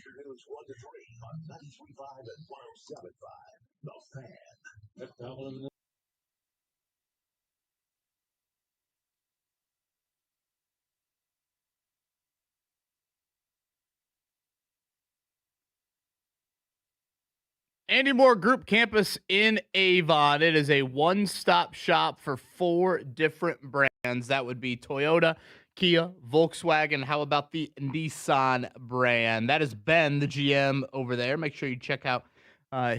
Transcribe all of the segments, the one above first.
Afternoons 1 to 3 on 93.5 and 107.5. The Fan. Andy Moore Group Campus in Avon. It is a one-stop shop for 4 different brands. That would be Toyota, Kia, Volkswagen. How about the Nissan brand? That is Ben, the GM over there. Make sure you check out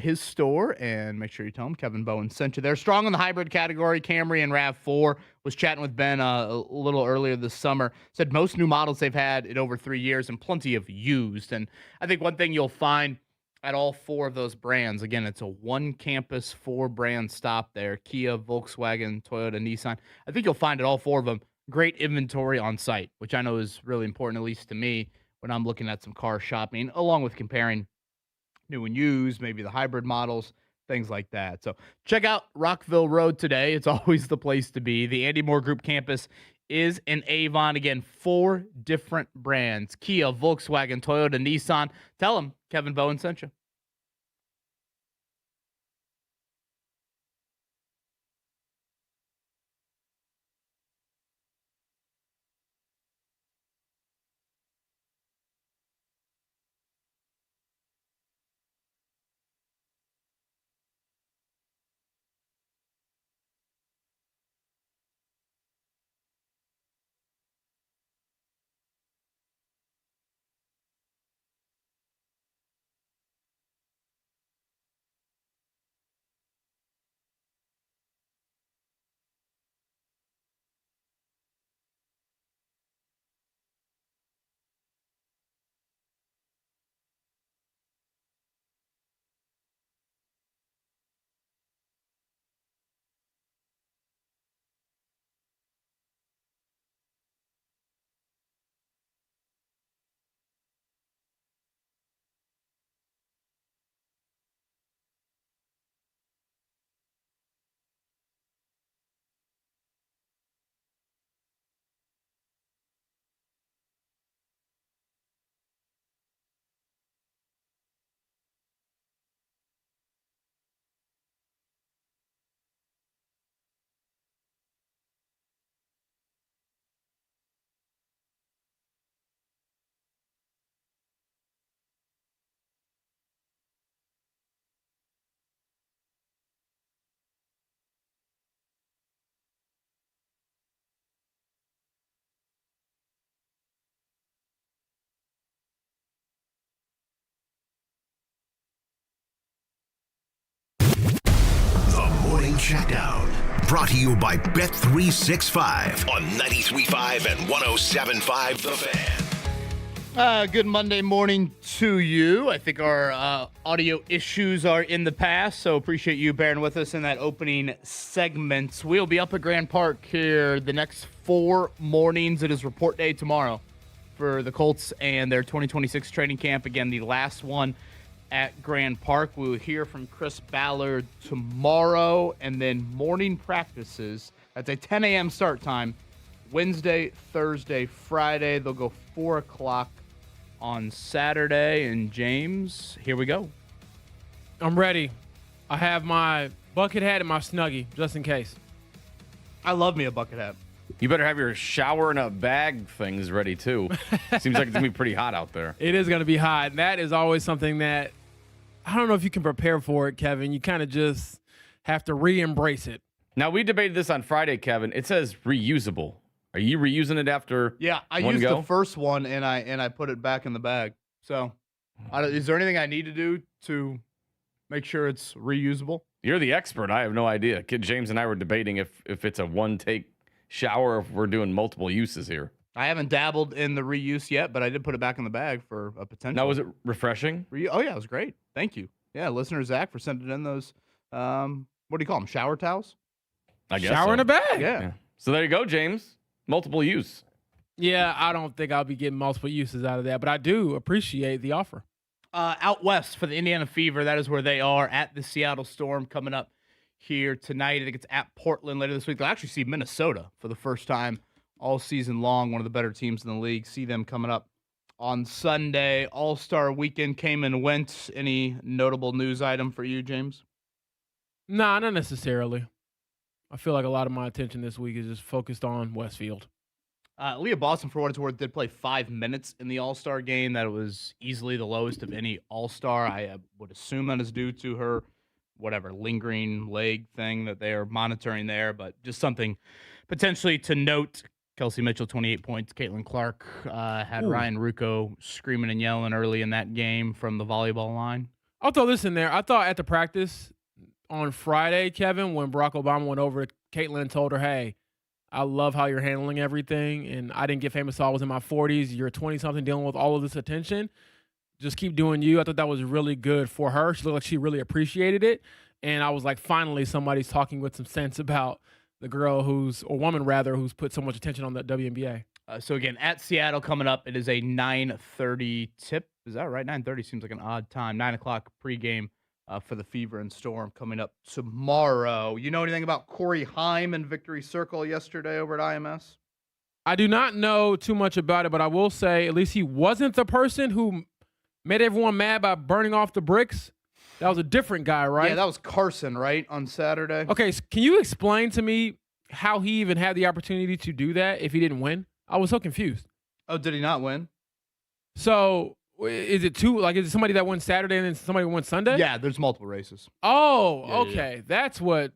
his store and make sure you tell him Kevin Bowen sent you there. Strong in the hybrid category, Camry and RAV4. Was chatting with Ben a little earlier this summer. Said most new models they've had in over 3 years and plenty of used. And I think one thing you'll find at all 4 of those brands. Again, it's a one campus, 4 brand stop there. Kia, Volkswagen, Toyota, Nissan. I think you'll find at all 4 of them great inventory on site, which I know is really important, at least to me, when I'm looking at some car shopping, along with comparing new and used, maybe the hybrid models, things like that. So check out Rockville Road today. It's always the place to be. The Andy Moore Group campus is in Avon. Again, 4 different brands: Kia, Volkswagen, Toyota, Nissan. Tell them Kevin Bowen sent you. Morning Checkdown, brought to you by Bet365 on 93.5 and 107.5 The Fan. Good Monday morning to you. I think our audio issues are in the past, so appreciate you bearing with us in that opening segment. We'll be up at Grand Park here the next 4 mornings. It is report day tomorrow for the Colts and their 2026 training camp. Again, the last one at Grand Park. We will hear from Chris Ballard tomorrow, and then morning practices. That's a 10 a.m. start time. Wednesday, Thursday, Friday. They'll go 4 o'clock on Saturday. And James, here we go. I'm ready. I have my bucket hat and my Snuggie, just in case. I love me a bucket hat. You better have your shower and a bag things ready, too. Seems like it's going to be pretty hot out there. It is going to be hot, and that is always something that I don't know if you can prepare for it, Kevin. You kind of just have to re-embrace it. Now, we debated this on Friday, Kevin. It says reusable. Are you reusing it after Yeah, I one used go? the first one, and I put it back in the bag. So is there anything I need to do to make sure it's reusable? You're the expert. I have no idea. Kid James and I were debating if it's a one-take shower or if we're doing multiple uses here. I haven't dabbled in the reuse yet, but I did put it back in the bag for a potential. Now, was it refreshing? Oh, yeah, it was great. Thank you. Yeah, listener Zach for sending in those, what do you call them, shower towels? I guess Shower so. in a bag. Yeah. So there you go, James. Multiple use. Yeah, I don't think I'll be getting multiple uses out of that, but I do appreciate the offer. Out west for the Indiana Fever, that is where they are at the Seattle Storm coming up here tonight. I think it's at Portland later this week. They'll actually see Minnesota for the first time all season long, one of the better teams in the league. See them coming up on Sunday. All-Star weekend came and went. Any notable news item for you, James? Nah, not necessarily. I feel like a lot of my attention this week is just focused on Westfield. Leah Boston, for what it's worth, did play 5 minutes in the All-Star game. That was easily the lowest of any All-Star. I would assume that is due to her, lingering leg thing that they are monitoring there, but just something potentially to note. Kelsey Mitchell, 28 points. Caitlin Clark had Ryan Rucco screaming and yelling early in that game from the volleyball line. I'll throw this in there. I thought at the practice on Friday, Kevin, when Barack Obama went over to Caitlin and told her, hey, I love how you're handling everything, and I didn't get famous until I was in my 40s. You're 20-something dealing with all of this attention. Just keep doing you. I thought that was really good for her. She looked like she really appreciated it, and I was like, finally, somebody's talking with some sense about the girl woman who's put so much attention on the WNBA. So again, at Seattle coming up, it is a 9:30 tip. Is that right? 9:30 seems like an odd time. 9 o'clock pregame for the Fever and Storm coming up tomorrow. You know anything about Corey Haim and Victory Circle yesterday over at IMS? I do not know too much about it, but I will say at least he wasn't the person who made everyone mad by burning off the bricks. That was a different guy, right? Yeah, that was Carson, right, on Saturday? Okay, so can you explain to me how he even had the opportunity to do that if he didn't win? I was so confused. Oh, did he not win? So is it somebody that won Saturday and then somebody won Sunday? Yeah, there's multiple races. Oh, Yeah, okay. yeah. That's what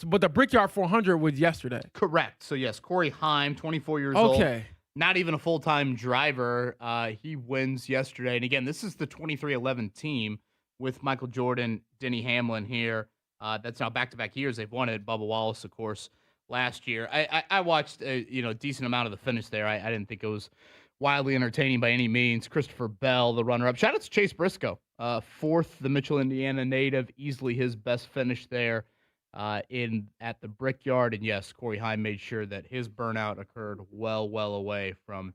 but the Brickyard 400 was yesterday. Correct. So, yes, Corey Haim, 24 years old. Okay. Not even a full-time driver. He wins yesterday. And again, this is the 23-11 team with Michael Jordan, Denny Hamlin here. That's now back-to-back years. They've won it. Bubba Wallace, of course, last year. I watched a decent amount of the finish there. I didn't think it was wildly entertaining by any means. Christopher Bell, the runner-up. Shout out to Chase Briscoe, fourth, the Mitchell, Indiana native. Easily his best finish there at the Brickyard. And yes, Corey Haim made sure that his burnout occurred well away from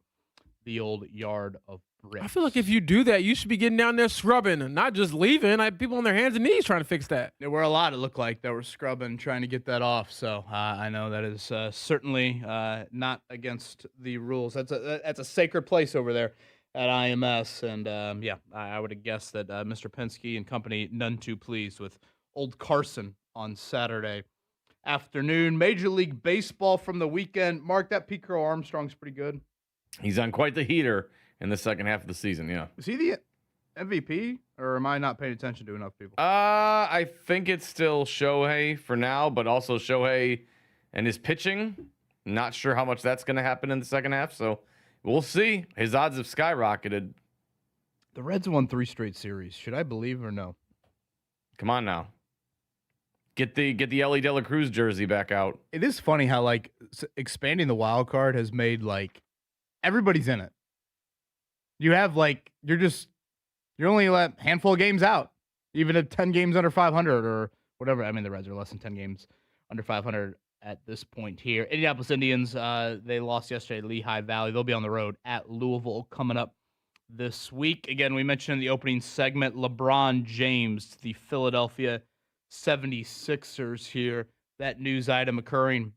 the old yard of bricks. I feel like if you do that, you should be getting down there scrubbing and not just leaving. I have people on their hands and knees trying to fix that. There were a lot, it looked like, that were scrubbing, trying to get that off. So I know that is certainly not against the rules. That's a sacred place over there at IMS. And I would have guessed that Mr. Penske and company none too pleased with old Carson on Saturday afternoon. Major League Baseball from the weekend. Mark, that Pete Crow Armstrong's pretty good. He's on quite the heater in the second half of the season, yeah. Is he the MVP, or am I not paying attention to enough people? I think it's still Shohei for now, but also Shohei and his pitching. Not sure how much that's going to happen in the second half, so we'll see. His odds have skyrocketed. The Reds won 3 straight series. Should I believe or no? Come on now. Get the Ellie De La Cruz jersey back out. It is funny how expanding the wild card has made everybody's in it. You have you're only a handful of games out, even at 10 games under 500 or whatever. I mean, the Reds are less than 10 games under 500 at this point here. Indianapolis Indians, they lost yesterday at Lehigh Valley. They'll be on the road at Louisville coming up this week. Again, we mentioned in the opening segment, LeBron James, the Philadelphia 76ers here. That news item occurring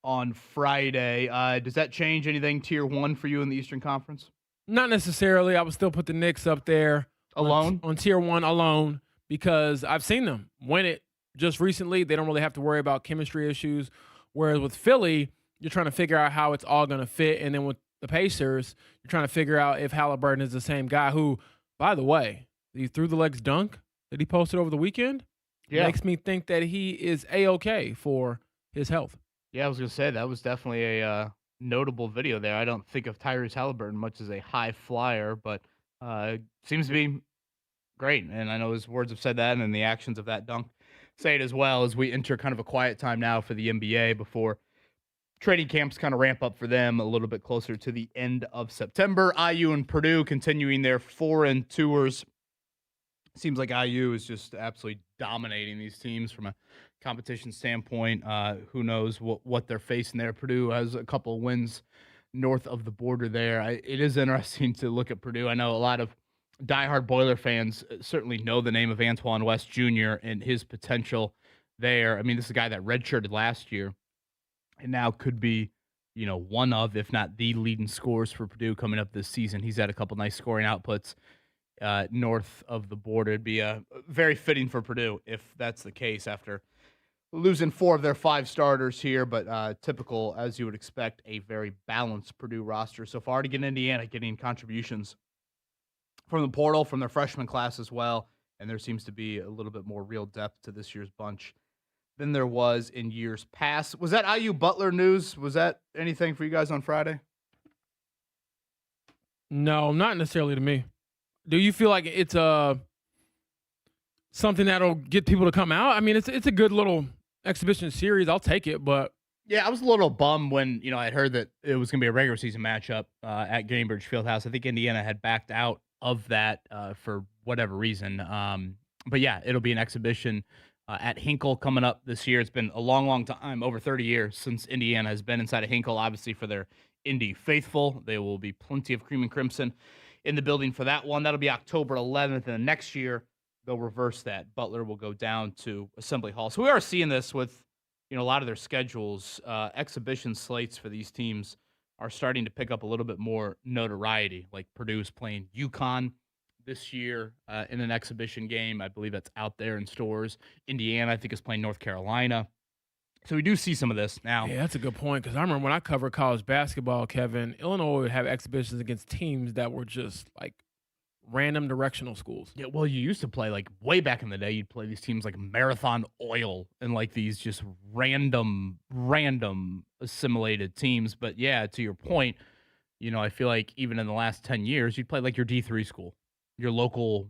on Friday. Does that change anything tier 1 for you in the Eastern Conference? Not necessarily. I would still put the Knicks up there. Alone? On tier 1 alone, because I've seen them win it just recently. They don't really have to worry about chemistry issues. Whereas with Philly, you're trying to figure out how it's all going to fit. And then with the Pacers, you're trying to figure out if Halliburton is the same guy who, by the way, the through the legs dunk that he posted over the weekend makes me think that he is A-OK for his health. Yeah, I was going to say that was definitely a notable video there. I don't think of Tyrese Halliburton much as a high flyer, but seems to be great. And I know his words have said that, and the actions of that dunk say it as well, as we enter kind of a quiet time now for the NBA before training camps kind of ramp up for them a little bit closer to the end of September. IU and Purdue continuing their foreign tours. Seems like IU is just absolutely dominating these teams from a competition standpoint. Who knows what they're facing there. Purdue has a couple wins north of the border there. It is interesting to look at Purdue. I know a lot of diehard Boiler fans certainly know the name of Antoine West Jr. and his potential there. I mean, this is a guy that redshirted last year and now could be one of, if not the leading scorers for Purdue coming up this season. He's had a couple nice scoring outputs north of the border. It'd be very fitting for Purdue if that's the case after losing 4 of their 5 starters here, but typical, as you would expect, a very balanced Purdue roster so far. To get Indiana getting contributions from the portal, from their freshman class as well, and there seems to be a little bit more real depth to this year's bunch than there was in years past. Was that IU Butler news? Was that anything for you guys on Friday? No, not necessarily to me. Do you feel like it's something that'll get people to come out? I mean, it's a good little exhibition series. I'll take it, but Yeah, I was a little bummed when, I had heard that it was going to be a regular season matchup at Gainbridge Fieldhouse. I think Indiana had backed out of that for whatever reason. But yeah, it'll be an exhibition at Hinkle coming up this year. It's been a long, long time, over 30 years since Indiana has been inside of Hinkle. Obviously, for their Indy faithful, there will be plenty of cream and crimson in the building for that one. That'll be October 11th, and next year they'll reverse that. Butler will go down to Assembly Hall. So we are seeing this with a lot of their schedules. Exhibition slates for these teams are starting to pick up a little bit more notoriety. Like Purdue's playing UConn this year in an exhibition game. I believe that's out there in stores. Indiana, I think, is playing North Carolina. So we do see some of this now. yeah, that's a good point. Because I remember when I covered college basketball, Kevin, Illinois would have exhibitions against teams that were just like random directional schools. Yeah, well, you used to play like way back in the day. You'd play these teams like Marathon Oil and like these just random assimilated teams. But yeah, to your point, I feel like even in the last 10 years, you'd play like your D3 school, your local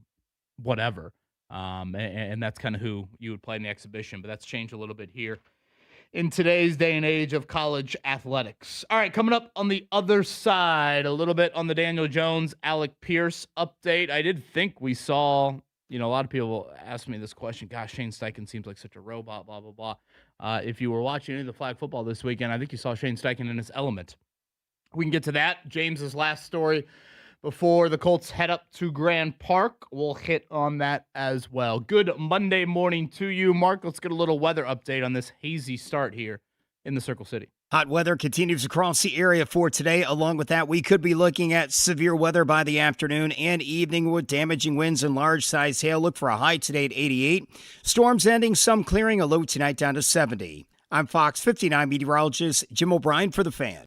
whatever. And that's kind of who you would play in the exhibition. But that's changed a little bit here in today's day and age of college athletics. All right, coming up on the other side, a little bit on the Daniel Jones, Alec Pierce update. I did think we saw, a lot of people ask me this question. Gosh, Shane Steichen seems like such a robot, blah, blah, blah. If you were watching any of the flag football this weekend, I think you saw Shane Steichen in his element. We can get to that. James's last story before the Colts head up to Grand Park. We'll hit on that as well. Good Monday morning to you, Mark. Let's get a little weather update on this hazy start here in the Circle City. Hot weather continues across the area for today. Along with that, we could be looking at severe weather by the afternoon and evening with damaging winds and large-sized hail. Look for a high today at 88. Storms ending, some clearing, a low tonight down to 70. I'm Fox 59 meteorologist Jim O'Brien for The Fan.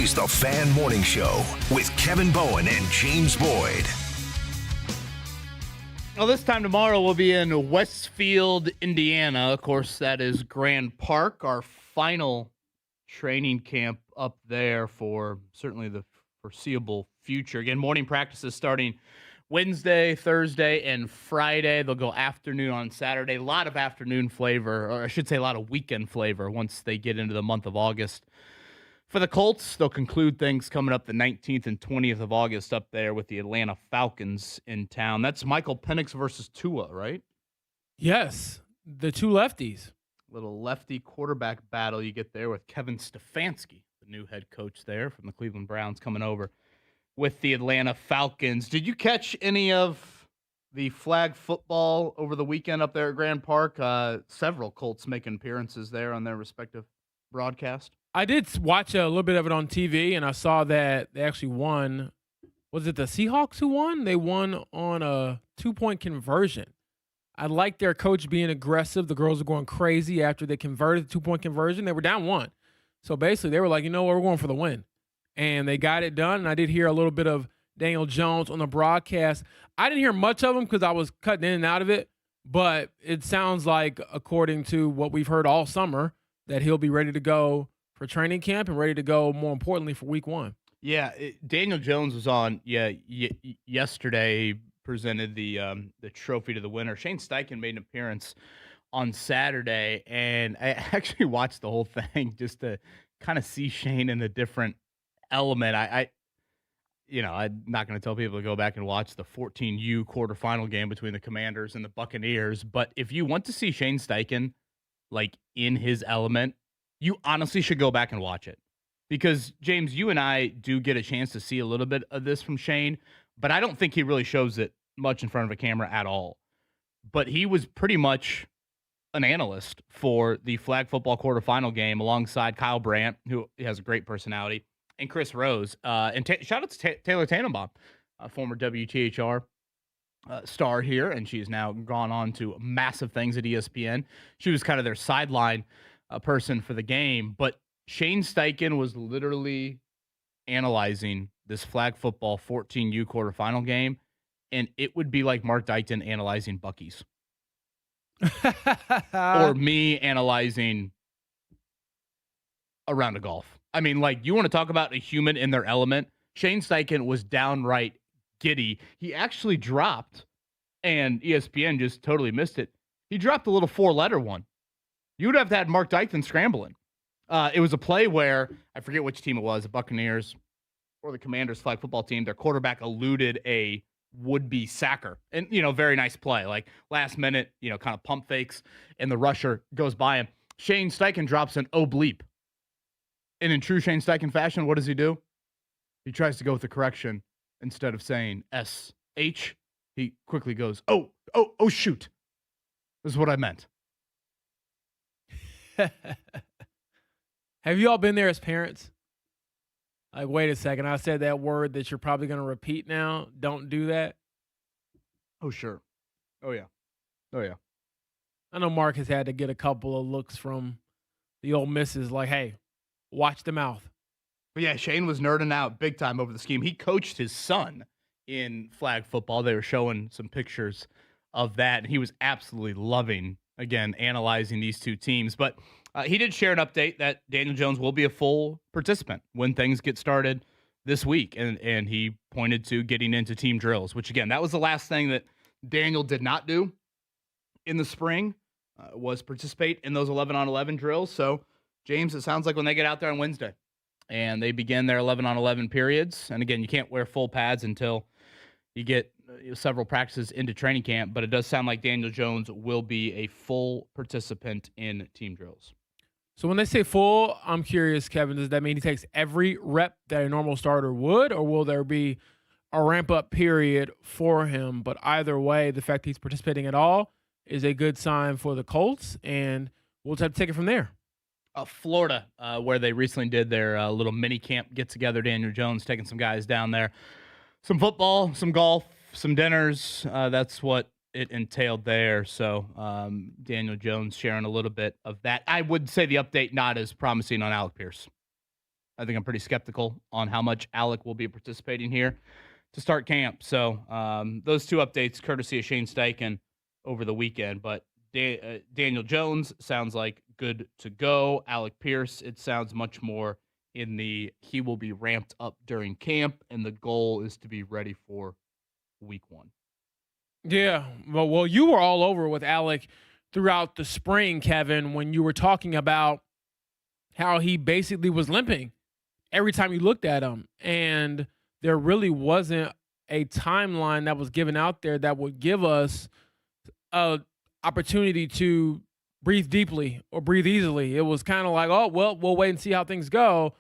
is the Fan Morning Show with Kevin Bowen and James Boyd. Well, this time tomorrow we'll be in Westfield, Indiana. Of course, that is Grand Park, our final training camp up there for certainly the foreseeable future. Again, morning practices starting Wednesday, Thursday, and Friday. They'll go afternoon on Saturday. A lot of afternoon flavor, or I should say a lot of weekend flavor once they get into the month of August. For the Colts, they'll conclude things coming up the 19th and 20th of August up there with the Atlanta Falcons in town. That's Michael Penix versus Tua, right? Yes, the two lefties. Little lefty quarterback battle you get there with Kevin Stefanski, the new head coach there from the Cleveland Browns, coming over with the Atlanta Falcons. Did you catch any of the flag football over the weekend up there at Grand Park? Several Colts making appearances there on their respective broadcast. I did watch a little bit of it on TV, and I saw that they actually won. Was it the Seahawks who won? They won on a 2-point conversion. I like their coach being aggressive. The girls were going crazy after they converted the 2-point conversion. They were down 1. So basically, they were like, you know what, we're going for the win. And they got it done. And I did hear a little bit of Daniel Jones on the broadcast. I didn't hear much of him because I was cutting in and out of it. But it sounds like, according to what we've heard all summer, that he'll be ready to go for training camp and ready to go, more importantly, for week 1. Yeah, Daniel Jones was on yesterday, presented the trophy to the winner. Shane Steichen made an appearance on Saturday, and I actually watched the whole thing just to kind of see Shane in a different element. I'm not going to tell people to go back and watch the 14U quarterfinal game between the Commanders and the Buccaneers, but if you want to see Shane Steichen like in his element, you honestly should go back and watch it. Because, James, you and I do get a chance to see a little bit of this from Shane, but I don't think he really shows it much in front of a camera at all. But he was pretty much an analyst for the flag football quarterfinal game alongside Kyle Brandt, who has a great personality, and Chris Rose. And shout out to Taylor Tannenbaum, a former WTHR star here, and she's now gone on to massive things at ESPN. She was kind of their sideline person for the game, but Shane Steichen was literally analyzing this flag football 14U quarterfinal game, and it would be like Mark Dykton analyzing Buc-ee's. Or me analyzing a round of golf. I mean, like, you want to talk about a human in their element? Shane Steichen was downright giddy. He actually dropped, and ESPN just totally missed it. He dropped a little 4-letter one. You would have had Mark Dykton scrambling. It was a play where, I forget which team it was, the Buccaneers or the Commanders flag football team, their quarterback eluded a would-be sacker. And, very nice play. Like, last minute, kind of pump fakes, and the rusher goes by him. Shane Steichen drops an bleep. And in true Shane Steichen fashion, what does he do? He tries to go with the correction. Instead of saying S-H, he quickly goes, oh, shoot. This is what I meant. Have you all been there as parents? Like, wait a second, I said that word that you're probably going to repeat now. Don't do that. Oh, sure. Oh, yeah. I know Mark has had to get a couple of looks from the old missus like, hey, watch the mouth. But yeah, Shane was nerding out big time over the scheme. He coached his son in flag football. They were showing some pictures of that, and he was absolutely loving, again, analyzing these two teams. But he did share an update that Daniel Jones will be a full participant when things get started this week. And he pointed to getting into team drills, which, again, that was the last thing that Daniel did not do in the spring, was participate in those 11-on-11 drills. So, James, it sounds like when they get out there on Wednesday and they begin their 11-on-11 periods, and again, you can't wear full pads until you get several practices into training camp, but it does sound like Daniel Jones will be a full participant in team drills. So when they say full, I'm curious, Kevin, does that mean he takes every rep that a normal starter would, or will there be a ramp-up period for him? But either way, the fact that he's participating at all is a good sign for the Colts, and we'll just have to take it from there. Florida, where they recently did their little mini camp get-together. Daniel Jones taking some guys down there. Some football, some golf, some dinners. That's what it entailed there. So Daniel Jones sharing a little bit of that. I would say the update not as promising on Alec Pierce. I think I'm pretty skeptical on how much Alec will be participating here to start camp. So those two updates, courtesy of Shane Steichen over the weekend. But Daniel Jones sounds like good to go. Alec Pierce, it sounds much more in the he will be ramped up during camp, and the goal is to be ready for week 1. Yeah. Well, you were all over with Alec throughout the spring, Kevin, when you were talking about how he basically was limping every time you looked at him. And there really wasn't a timeline that was given out there that would give us a opportunity to breathe deeply or breathe easily. It was kind of like, oh, well, we'll wait and see how things go.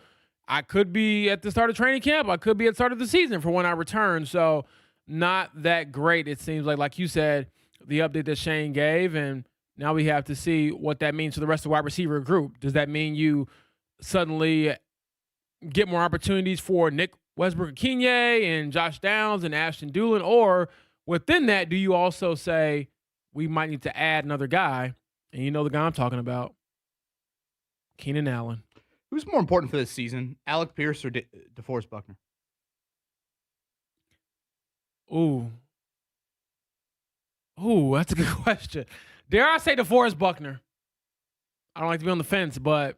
I could be at the start of training camp. I could be at the start of the season for when I return. So not that great, it seems like you said, the update that Shane gave. And now we have to see what that means for the rest of the wide receiver group. Does that mean you suddenly get more opportunities for Nick Westbrook-Akine and Josh Downs and Ashton Dulin? Or within that, do you also say we might need to add another guy? And you know the guy I'm talking about, Keenan Allen. Who's more important for this season, Alec Pierce or DeForest Buckner? Ooh, that's a good question. Dare I say DeForest Buckner? I don't like to be on the fence, but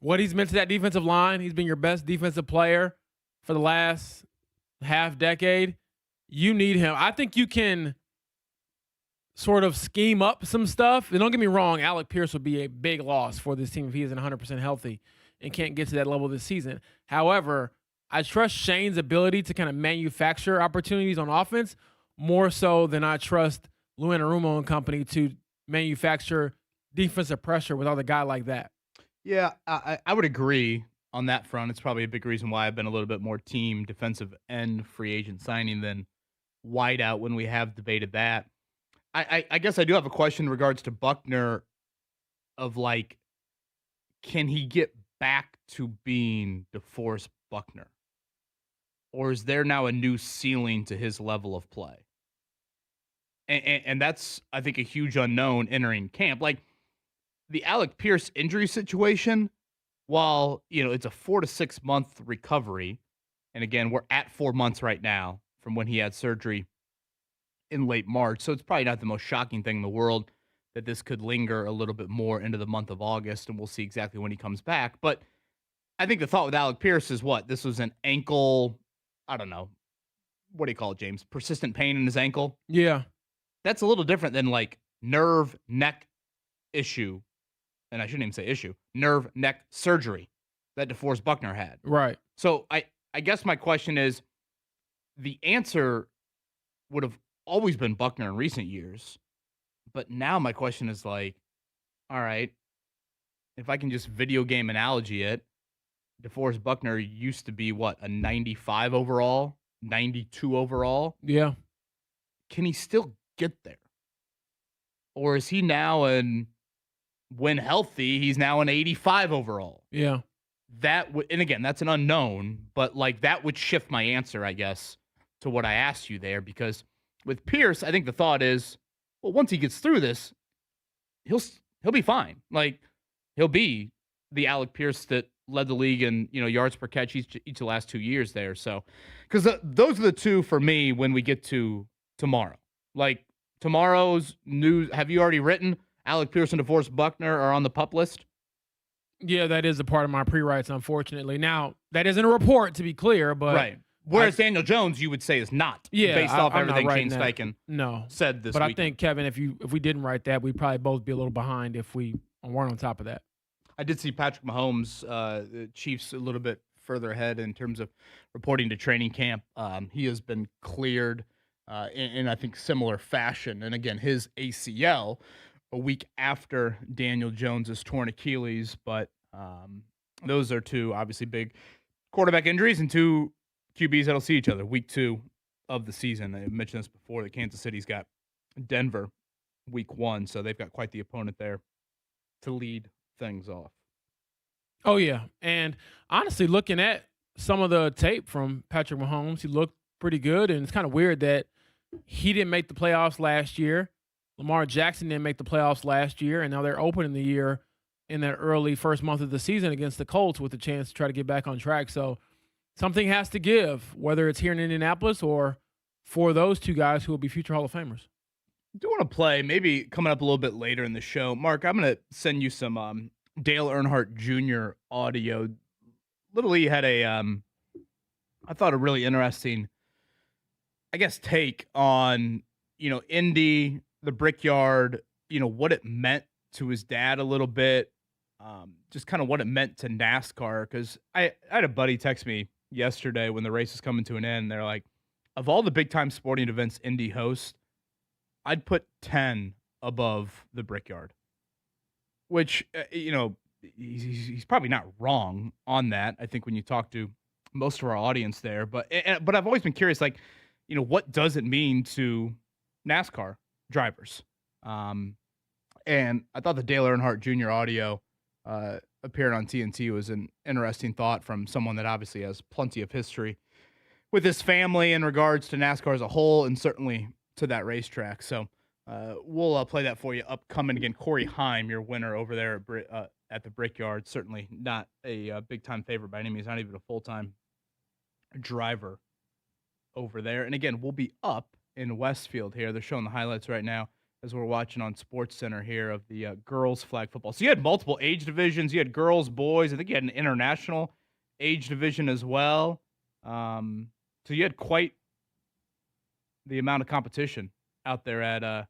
what he's meant to that defensive line, he's been your best defensive player for the last half decade. You need him. I think you can sort of scheme up some stuff. And don't get me wrong, Alec Pierce would be a big loss for this team if he isn't 100% healthy and can't get to that level this season. However, I trust Shane's ability to kind of manufacture opportunities on offense more so than I trust Lou Anarumo and company to manufacture defensive pressure without a guy like that. Yeah, I would agree on that front. It's probably a big reason why I've been a little bit more team defensive end free agent signing than wideout when we have debated that. I guess I do have a question in regards to Buckner of like, can he get back to being DeForest Buckner? Or is there now a new ceiling to his level of play? And that's, I think, a huge unknown entering camp. Like the Alec Pierce injury situation, while, it's a 4 to 6 month recovery. And again, we're at 4 months right now from when he had surgery in late March. So it's probably not the most shocking thing in the world that this could linger a little bit more into the month of August, and we'll see exactly when he comes back. But I think the thought with Alec Pierce is what? This was an ankle, I don't know. What do you call it, James? Persistent pain in his ankle? Yeah. That's a little different than like nerve, neck issue. And I shouldn't even say issue. Nerve, neck surgery that DeForest Buckner had. Right. So I guess my question is, the answer would have always been Buckner in recent years. But now my question is like, all right, if I can just video game analogy it, DeForest Buckner used to be what, a 95 overall, 92 overall? Yeah. Can he still get there? Or is he now when healthy, he's now an 85 overall? Yeah. And again, that's an unknown, but like that would shift my answer, I guess, to what I asked you there, because with Pierce, I think the thought is, well, once he gets through this, he'll be fine. Like he'll be the Alec Pierce that led the league in yards per catch each of the last 2 years there. So, because those are the two for me when we get to tomorrow. Like tomorrow's news, have you already written Alec Pierce and DeForest Buckner are on the PUP list? Yeah, that is a part of my pre-writes, unfortunately. Now, that isn't a report, to be clear, but right. Whereas Daniel Jones, you would say, is not, based off everything Shane Steichen said this week. But I think, Kevin, if we didn't write that, we'd probably both be a little behind if we weren't on top of that. I did see Patrick Mahomes, the Chiefs, a little bit further ahead in terms of reporting to training camp. He has been cleared in I think, similar fashion. And again, his ACL a week after Daniel Jones's torn Achilles. But those are two obviously big quarterback injuries and two QBs that'll see each other week 2 of the season. I mentioned this before, that Kansas City's got Denver week 1, so they've got quite the opponent there to lead things off. Oh, yeah. And honestly, looking at some of the tape from Patrick Mahomes, he looked pretty good, and it's kind of weird that he didn't make the playoffs last year. Lamar Jackson didn't make the playoffs last year, and now they're opening the year in that early first month of the season against the Colts with a chance to try to get back on track. So something has to give, whether it's here in Indianapolis or for those two guys who will be future Hall of Famers. I do want to play, maybe coming up a little bit later in the show. Mark, I'm going to send you some Dale Earnhardt Jr. audio. Little E had I thought a really interesting, I guess, take on, Indy, the Brickyard, what it meant to his dad a little bit, just kind of what it meant to NASCAR. Because I had a buddy text me yesterday when the race is coming to an end. They're like, of all the big-time sporting events Indy hosts, I'd put 10 above the Brickyard, which, he's probably not wrong on that. I think when you talk to most of our audience there, but I've always been curious, like, what does it mean to NASCAR drivers? And I thought the Dale Earnhardt Jr. audio appeared on TNT was an interesting thought from someone that obviously has plenty of history with his family in regards to NASCAR as a whole, and certainly to that racetrack. So we'll play that for you upcoming. Again, Corey Heim, your winner over there at the Brickyard. Certainly not a big-time favorite by any means, not even a full-time driver over there. And again, we'll be up in Westfield here. They're showing the highlights right now as we're watching on Sports Center here of the girls flag football. So you had multiple age divisions. You had girls, boys. I think you had an international age division as well. So you had quite the amount of competition out there at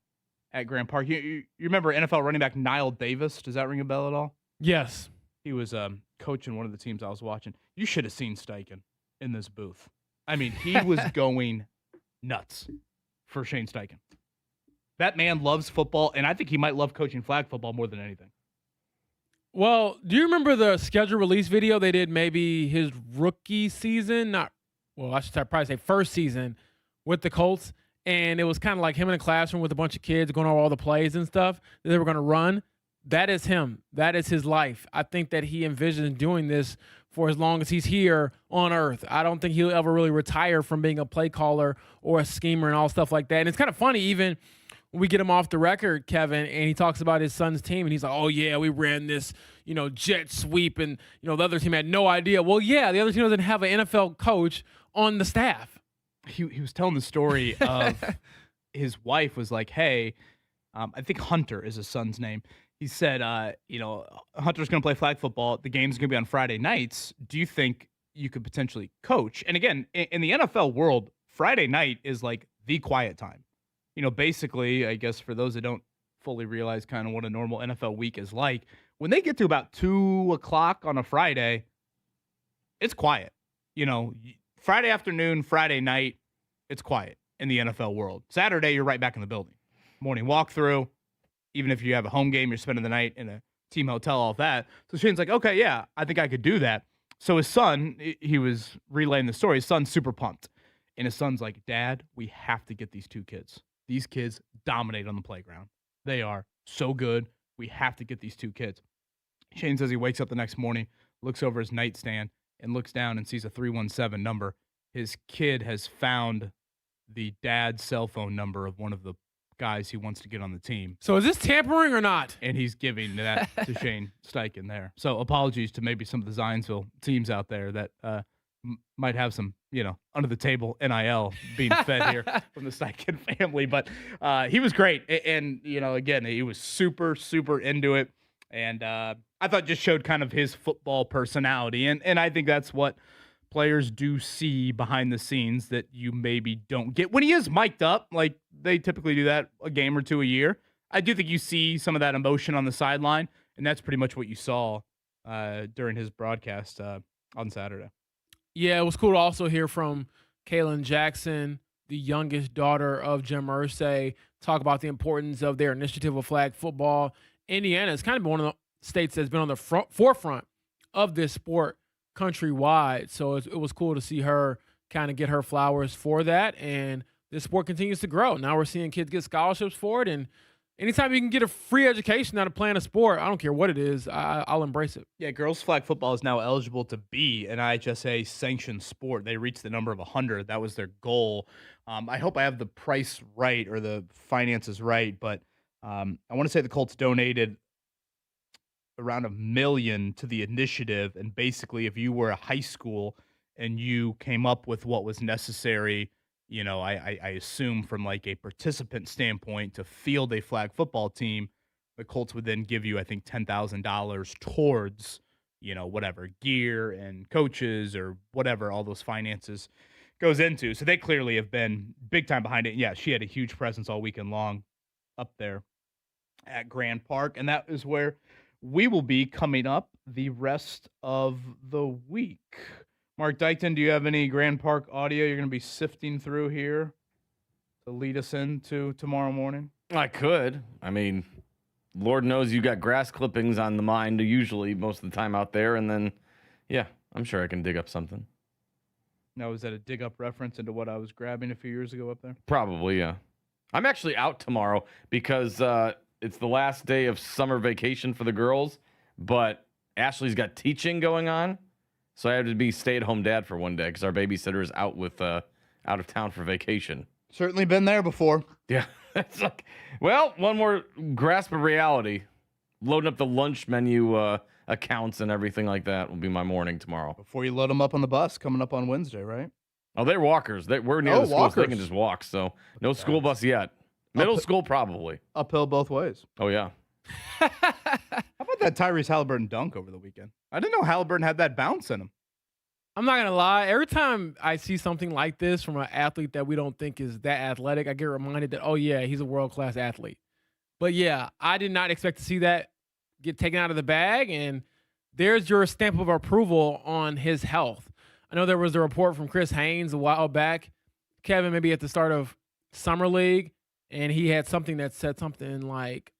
Grand Park. You remember NFL running back Niall Davis? Does that ring a bell at all? Yes. He was coaching one of the teams I was watching. You should have seen Steichen in this booth. I mean, he was going nuts for Shane Steichen. That man loves football, and I think he might love coaching flag football more than anything. Well, do you remember the schedule release video they did maybe his rookie season? I should probably say first season with the Colts. And it was kind of like him in a classroom with a bunch of kids going over all the plays and stuff that they were going to run. That is him. That is his life. I think that he envisions doing this for as long as he's here on earth. I don't think he'll ever really retire from being a play caller or a schemer and all stuff like that. And it's kind of funny, even when we get him off the record, Kevin, and he talks about his son's team, and he's like, oh, yeah, we ran this, jet sweep, and, the other team had no idea. Well, yeah, the other team doesn't have an NFL coach on the staff. He was telling the story of his wife was like, hey, I think Hunter is his son's name. He said, Hunter's going to play flag football. The game's going to be on Friday nights. Do you think you could potentially coach? And again, in the NFL world, Friday night is like the quiet time. Basically, I guess for those that don't fully realize kind of what a normal NFL week is like, when they get to about 2 o'clock on a Friday, it's quiet. Friday afternoon, Friday night, it's quiet in the NFL world. Saturday, you're right back in the building. Morning walkthrough. Even if you have a home game, you're spending the night in a team hotel, all of that. So Shane's like, okay, yeah, I think I could do that. So his son, he was relaying the story. His son's super pumped. And his son's like, Dad, we have to get these two kids. These kids dominate on the playground. They are so good. We have to get these two kids. Shane says he wakes up the next morning, looks over his nightstand, and looks down and sees a 317 number. His kid has found the dad's cell phone number of one of the guys he wants to get on the team. So is this tampering or not? And he's giving that to Shane Steichen there. So apologies to maybe some of the Zionsville teams out there that might have some, under the table NIL being fed here from the Steichen family. But he was great. And, again, he was super, super into it. And I thought just showed kind of his football personality. And I think that's what players do see behind the scenes that you maybe don't get. When he is mic'd up, like they typically do that a game or two a year, I do think you see some of that emotion on the sideline. And that's pretty much what you saw during his broadcast on Saturday. Yeah, it was cool to also hear from Kaylin Jackson, the youngest daughter of Jim Irsay, talk about the importance of their initiative of flag football. Indiana has kind of been one of the states that's been on the forefront of this sport countrywide. So it was cool to see her kind of get her flowers for that. And this sport continues to grow. Now we're seeing kids get scholarships for it. And anytime you can get a free education out of playing a sport, I don't care what it is, I'll embrace it. Yeah, girls flag football is now eligible to be an IHSA sanctioned sport. They reached the number of 100. That was their goal. I hope I have the price right or the finances right, but I want to say the Colts donated around $1 million to the initiative. And basically, if you were a high school and you came up with what was necessary, I assume from like a participant standpoint to field a flag football team, the Colts would then give you, I think, $10,000 towards, whatever gear and coaches or whatever all those finances goes into. So they clearly have been big time behind it. And yeah, she had a huge presence all weekend long up there at Grand Park. And that is where we will be coming up the rest of the week. Mark Dykton, do you have any Grand Park audio you're going to be sifting through here to lead us into tomorrow morning? I could. I mean, Lord knows you got grass clippings on the mind usually most of the time out there. And then, yeah, I'm sure I can dig up something. Now, is that a dig up reference into what I was grabbing a few years ago up there? Probably, yeah. I'm actually out tomorrow because it's the last day of summer vacation for the girls, but Ashley's got teaching going on. So I have to be stay-at-home dad for one day because our babysitter is out of town for vacation. Certainly been there before. Yeah. It's like, well, one more grasp of reality. Loading up the lunch menu accounts and everything like that will be my morning tomorrow. Before you load them up on the bus coming up on Wednesday, right? Oh, they're walkers. We're near the school, so they can walkers. just walk. So no school bus yet. Middle school, probably. Uphill both ways. Oh, yeah. How about that Tyrese Halliburton dunk over the weekend? I didn't know Halliburton had that bounce in him. I'm not going to lie. Every time I see something like this from an athlete that we don't think is that athletic, I get reminded that, oh, yeah, he's a world-class athlete. But, yeah, I did not expect to see that get taken out of the bag, and there's your stamp of approval on his health. I know there was a report from Chris Haynes a while back, Kevin, maybe at the start of Summer League, and he had something that said something like,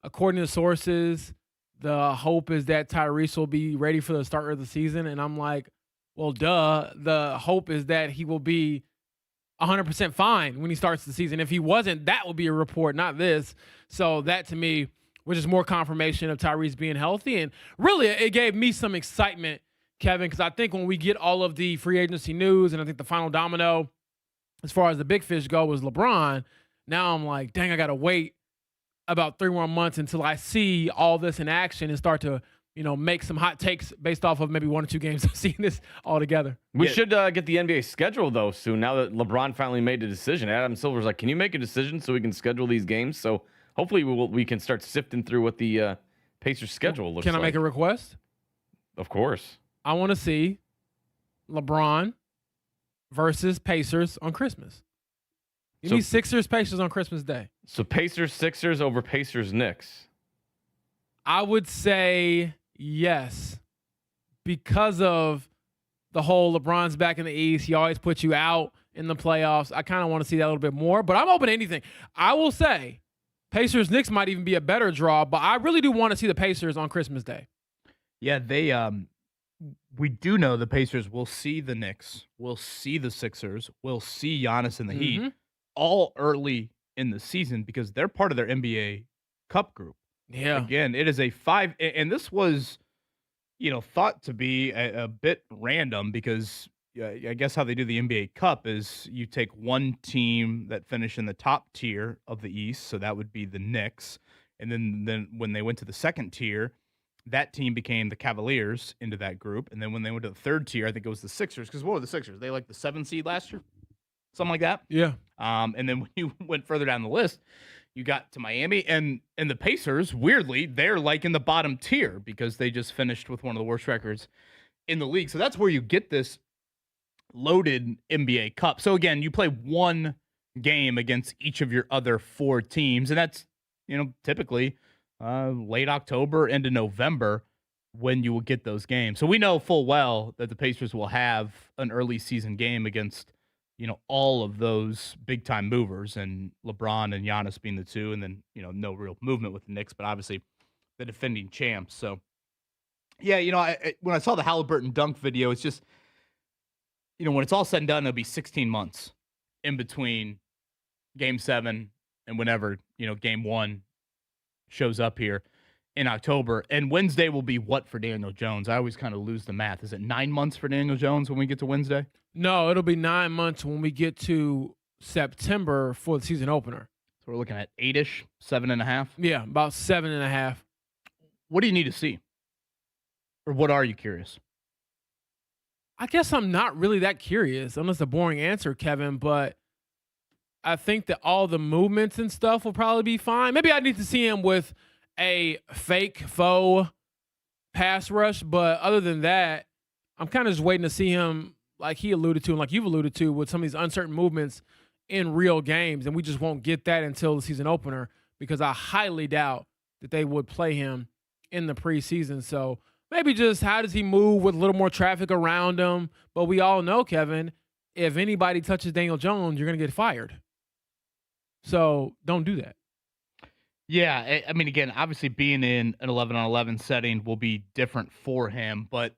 according to sources, the hope is that Tyrese will be ready for the start of the season. And I'm like, well, duh. The hope is that he will be 100% fine when he starts the season. If he wasn't, that would be a report, not this. So that to me was just more confirmation of Tyrese being healthy. And really, it gave me some excitement, Kevin, because I think when we get all of the free agency news, and I think the final domino as far as the big fish go was LeBron, now I'm like, dang, I got to wait about 3 more months until I see all this in action and start to, make some hot takes based off of maybe 1 or 2 games of seeing this all together. We should get the NBA schedule, though, soon, now that LeBron finally made a decision. Adam Silver's like, can you make a decision so we can schedule these games? So hopefully we can start sifting through what the Pacers schedule looks like. Can I make a request? Of course. I want to see LeBron versus Pacers on Christmas. Give me Sixers, Pacers on Christmas Day. So Pacers, Sixers over Pacers, Knicks. I would say yes, because of the whole LeBron's back in the East. He always puts you out in the playoffs. I kind of want to see that a little bit more, but I'm open to anything. I will say Pacers, Knicks might even be a better draw, but I really do want to see the Pacers on Christmas Day. Yeah, we do know the Pacers will see the Knicks, will see the Sixers, will see Giannis in the Heat all early in the season because they're part of their NBA Cup group. Yeah. Again, it is a 5, and this was, thought to be a bit random because I guess how they do the NBA Cup is you take one team that finished in the top tier of the East, so that would be the Knicks, and then when they went to the second tier, that team became the Cavaliers into that group, and then when they went to the third tier, I think it was the Sixers, because what were the Sixers? They like the 7th seed last year? Something like that? Yeah. And then when you went further down the list, you got to Miami, and the Pacers, weirdly, they're like in the bottom tier because they just finished with one of the worst records in the league. So that's where you get this loaded NBA Cup. So again, you play one game against each of your other 4 teams, and that's, typically late October into November when you will get those games. So we know full well that the Pacers will have an early season game against all of those big time movers, and LeBron and Giannis being the 2, and then, no real movement with the Knicks, but obviously the defending champs. So yeah, when I saw the Halliburton dunk video, it's just, when it's all said and done, it'll be 16 months in between game 7 and whenever, game 1 shows up here in October. And Wednesday will be what for Daniel Jones? I always kind of lose the math. Is it 9 months for Daniel Jones when we get to Wednesday? No, it'll be 9 months when we get to September for the season opener. So we're looking at 8-ish, 7.5. Yeah, about 7.5. What do you need to see? Or what are you curious? I guess I'm not really that curious, unless a boring answer, Kevin, but I think that all the movements and stuff will probably be fine. Maybe I need to see him with a faux pass rush, but other than that, I'm kind of just waiting to see him, like he alluded to and like you've alluded to, with some of these uncertain movements in real games, and we just won't get that until the season opener because I highly doubt that they would play him in the preseason. So maybe just how does he move with a little more traffic around him? But we all know, Kevin, if anybody touches Daniel Jones, you're going to get fired. So don't do that. Yeah, I mean, again, obviously being in an 11-on-11 setting will be different for him, but,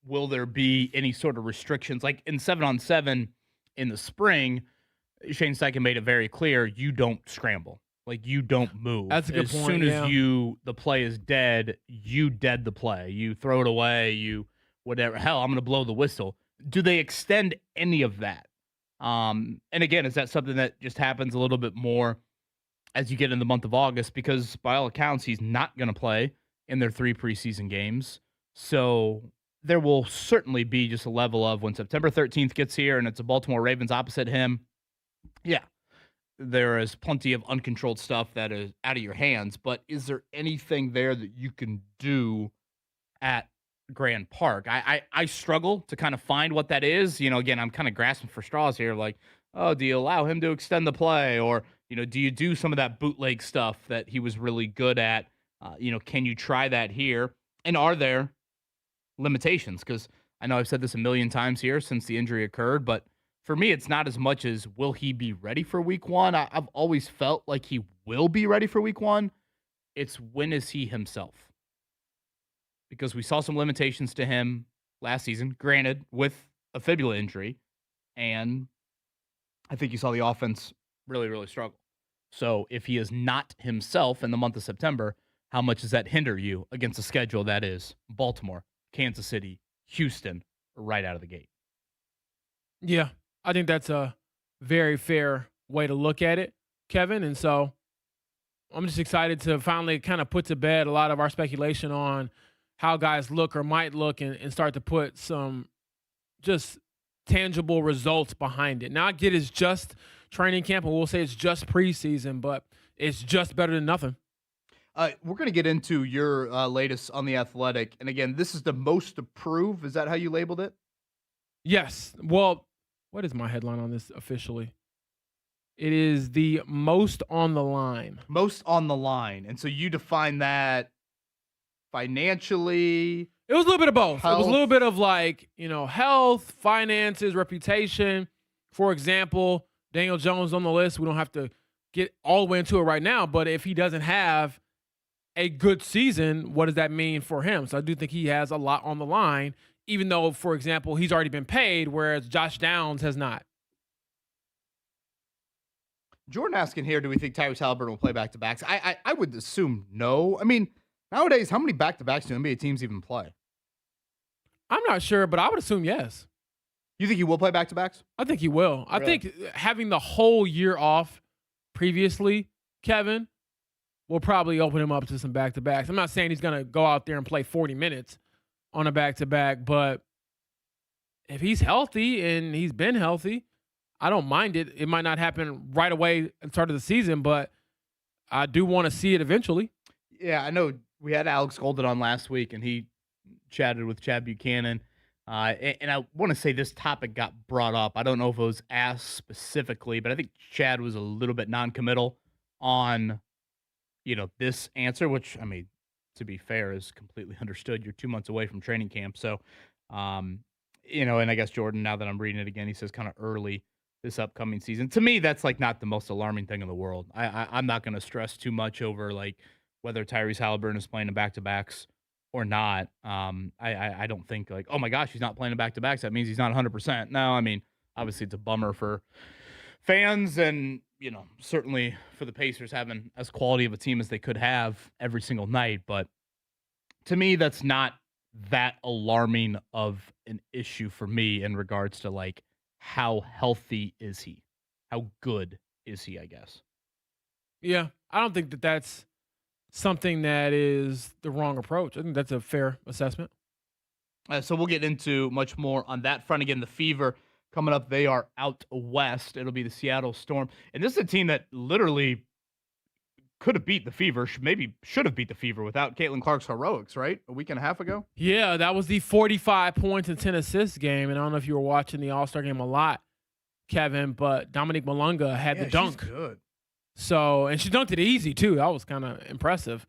will there be any sort of restrictions? Like in 7-on-7 in the spring, Shane Steichen made it very clear, you don't scramble. Like, you don't move. That's a good as point, soon yeah. as the play is dead, you dead the play. You throw it away, you whatever. Hell, I'm going to blow the whistle. Do they extend any of that? And again, is that something that just happens a little bit more as you get in the month of August? Because by all accounts, he's not going to play in their 3 preseason games. So there will certainly be just a level of when September 13th gets here and it's a Baltimore Ravens opposite him. Yeah, there is plenty of uncontrolled stuff that is out of your hands. But is there anything there that you can do at Grand Park? I struggle to kind of find what that is. Again, I'm kind of grasping for straws here. Like, oh, do you allow him to extend the play? Or, do you do some of that bootleg stuff that he was really good at? Can you try that here? And are there limitations? Because I know I've said this a million times here since the injury occurred, but for me, it's not as much as will he be ready for week 1? I've always felt like he will be ready for week 1. It's when is he himself? Because we saw some limitations to him last season, granted, with a fibula injury. And I think you saw the offense really, really struggle. So if he is not himself in the month of September, how much does that hinder you against a schedule that is Baltimore, Kansas City, Houston, right out of the gate? Yeah, I think that's a very fair way to look at it, Kevin. And so I'm just excited to finally kind of put to bed a lot of our speculation on how guys look or might look and start to put some just tangible results behind it. Now, I get it's just training camp, and we'll say it's just preseason, but it's just better than nothing. We're going to get into your latest on The Athletic. And again, this is the most to prove. Is that how you labeled it? Yes. Well, what is my headline on this officially? It is the most on the line. Most on the line. And so you define that financially. It was a little bit of both. Health. It was a little bit of health, finances, reputation. For example, Daniel Jones on the list. We don't have to get all the way into it right now, but if he doesn't have a good season, what does that mean for him? So I do think he has a lot on the line, even though, for example, he's already been paid, whereas Josh Downs has not. Jordan asking here, do we think Tyrese Halliburton will play back-to-backs? I would assume no. I mean, nowadays, how many back-to-backs do NBA teams even play? I'm not sure, but I would assume yes. You think he will play back-to-backs? I think he will. Really? I think having the whole year off previously, Kevin, will probably open him up to some back-to-backs. I'm not saying he's going to go out there and play 40 minutes on a back-to-back, but if he's healthy and he's been healthy, I don't mind it. It might not happen right away at the start of the season, but I do want to see it eventually. Yeah, I know we had Alex Golden on last week, and he chatted with Chad Buchanan. And I want to say this topic got brought up. I don't know if it was asked specifically, but I think Chad was a little bit non-committal on, this answer, which, I mean, to be fair, is completely understood. You're 2 months away from training camp. So, and I guess Jordan, now that I'm reading it again, he says kind of early this upcoming season. To me, that's not the most alarming thing in the world. I'm not going to stress too much over whether Tyrese Halliburton is playing in back-to-backs or not. I don't think oh my gosh, he's not playing in back-to-backs. That means he's not 100%. No, I mean, obviously it's a bummer for fans and, certainly for the Pacers having as quality of a team as they could have every single night. But to me, that's not that alarming of an issue for me in regards to how healthy is he? How good is he, I guess? Yeah, I don't think that's something that is the wrong approach. I think that's a fair assessment. So we'll get into much more on that front. Again, the Fever coming up. They are out west. It'll be the Seattle Storm. And this is a team that literally could have beat the Fever, maybe should have beat the Fever without Caitlin Clark's heroics, right? A week and a half ago? Yeah, that was the 45 points and 10 assists game. And I don't know if you were watching the All-Star game a lot, Kevin, but Dominique Malunga had the dunk. She's good. So, and she dunked it easy, too. That was kind of impressive.